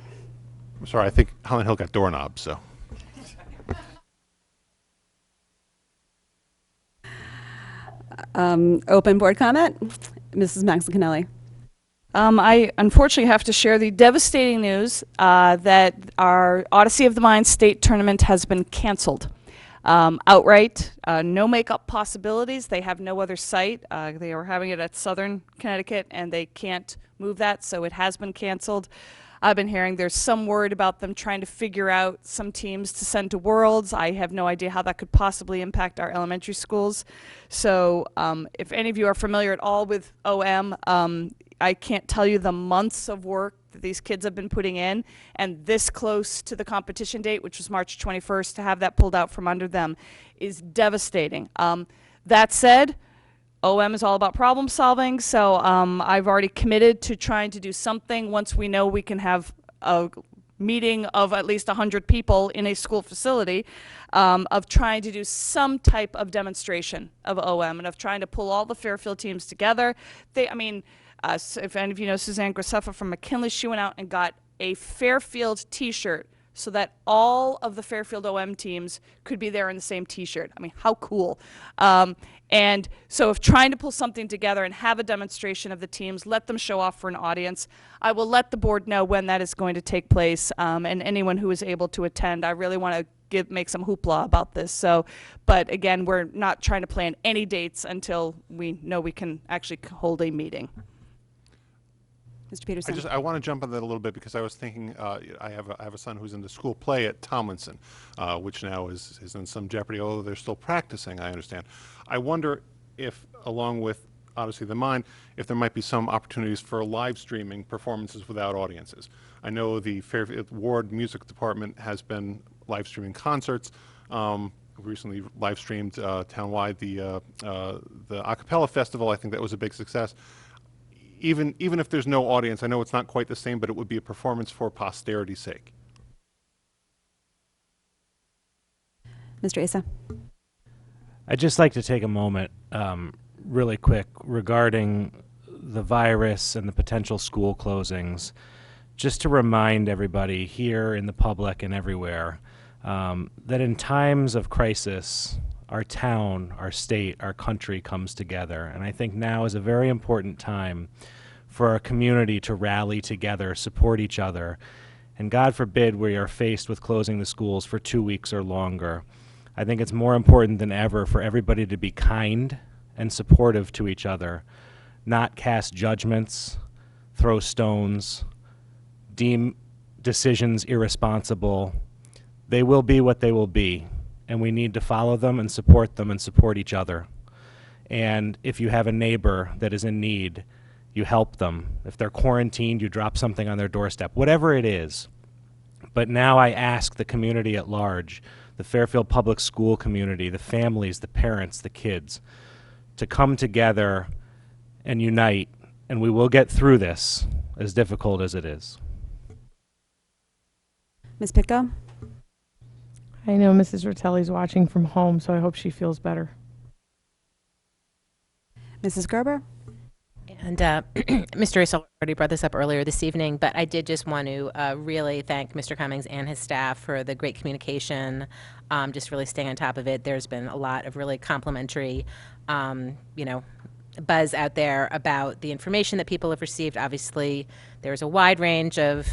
I'm sorry, I think Holland Hill got doorknobs, so. Open board comment. Mrs. Maxon-Cannelli. I unfortunately have to share the devastating news that our Odyssey of the Mind state tournament has been canceled. Outright, no makeup possibilities. They have no other site. They are having it at Southern Connecticut, and they can't move that, so it has been canceled. I've been hearing there's some word about them trying to figure out some teams to send to Worlds. I have no idea how that could possibly impact our elementary schools. So if any of you are familiar at all with OM, I can't tell you the months of work that these kids have been putting in, and this close to the competition date, which was March 21st, to have that pulled out from under them is devastating. That said, OM is all about problem solving, so I've already committed to trying to do something once we know we can have a meeting of at least 100 people in a school facility, of trying to do some type of demonstration of OM and of trying to pull all the Fairfield teams together. If any of you know Suzanne Graceffa from McKinley, she went out and got a Fairfield t-shirt so that all of the Fairfield OM teams could be there in the same t-shirt. I mean, how cool. And so if trying to pull something together and have a demonstration of the teams, let them show off for an audience. I will let the board know when that is going to take place, and anyone who is able to attend. I really want to make some hoopla about this. So, but again, we're not trying to plan any dates until we know we can actually hold a meeting. Mr. Peterson. I want to jump on that a little bit because I was thinking, I have a son who's in the school play at Tomlinson, which now is in some jeopardy, although they're still practicing, I understand. I wonder if, along with obviously the mine, if there might be some opportunities for live streaming performances without audiences. I know the Fairfield Ward Music Department has been live streaming concerts. We recently live streamed townwide the a cappella festival. I think that was a big success. Even if there's no audience, I know it's not quite the same, but it would be a performance for posterity's sake. Mr. Asa. I'd just like to take a moment, really quick, regarding the virus and the potential school closings, just to remind everybody here in the public and everywhere that in times of crisis, our town, our state, our country comes together. And I think now is a very important time for our community to rally together, support each other. And God forbid we are faced with closing the schools for 2 weeks or longer. I think it's more important than ever for everybody to be kind and supportive to each other, not cast judgments, throw stones, deem decisions irresponsible. They will be what they will be, and we need to follow them and support each other. And if you have a neighbor that is in need, you help them. If they're quarantined, you drop something on their doorstep, whatever it is. But now I ask the community at large, the Fairfield Public School community, the families, the parents, the kids, to come together and unite, and we will get through this, as difficult as it is. Ms. Pitko? I know Mrs. Rotelli's watching from home, so I hope she feels better. Mrs. Gerber? And Mr. Issa already brought this up earlier this evening, but I did just want to really thank Mr. Cummings and his staff for the great communication, just really staying on top of it. There's been a lot of really complimentary, buzz out there about the information that people have received. Obviously, there's a wide range of,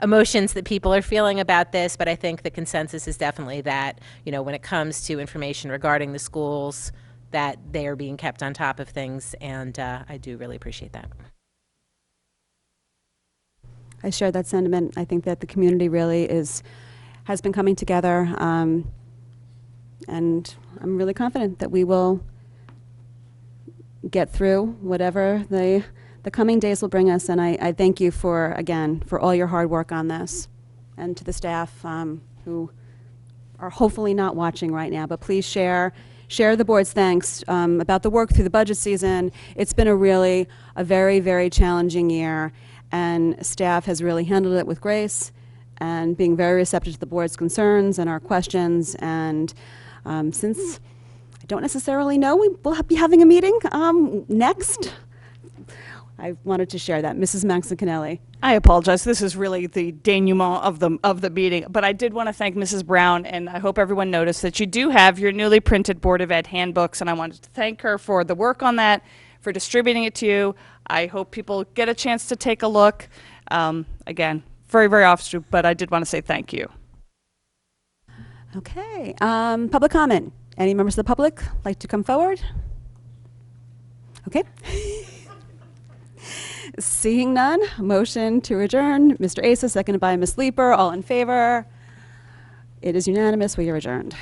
emotions that people are feeling about this, but I think the consensus is definitely that, when it comes to information regarding the schools, that they are being kept on top of things, and I do really appreciate that. I share that sentiment. I think that the community really has been coming together, and I'm really confident that we will get through whatever the coming days will bring us. And I thank you for all your hard work on this, and to the staff who are hopefully not watching right now, but please share the board's thanks about the work through the budget season. It's been a very, very challenging year, and staff has really handled it with grace and being very receptive to the board's concerns and our questions. And since I don't necessarily know we will be having a meeting next, I wanted to share that. Mrs. Manson-Canelli. I apologize. This is really the denouement of the meeting, but I did want to thank Mrs. Brown, and I hope everyone noticed that you do have your newly printed Board of Ed handbooks, and I wanted to thank her for the work on that, for distributing it to you. I hope people get a chance to take a look. Again, very, very offshoot, but I did want to say thank you. Okay. Public comment. Any members of the public like to come forward? Okay. Seeing none, motion to adjourn. Mr. Asa, seconded by Ms. Leeper. All in favor? It is unanimous. We are adjourned.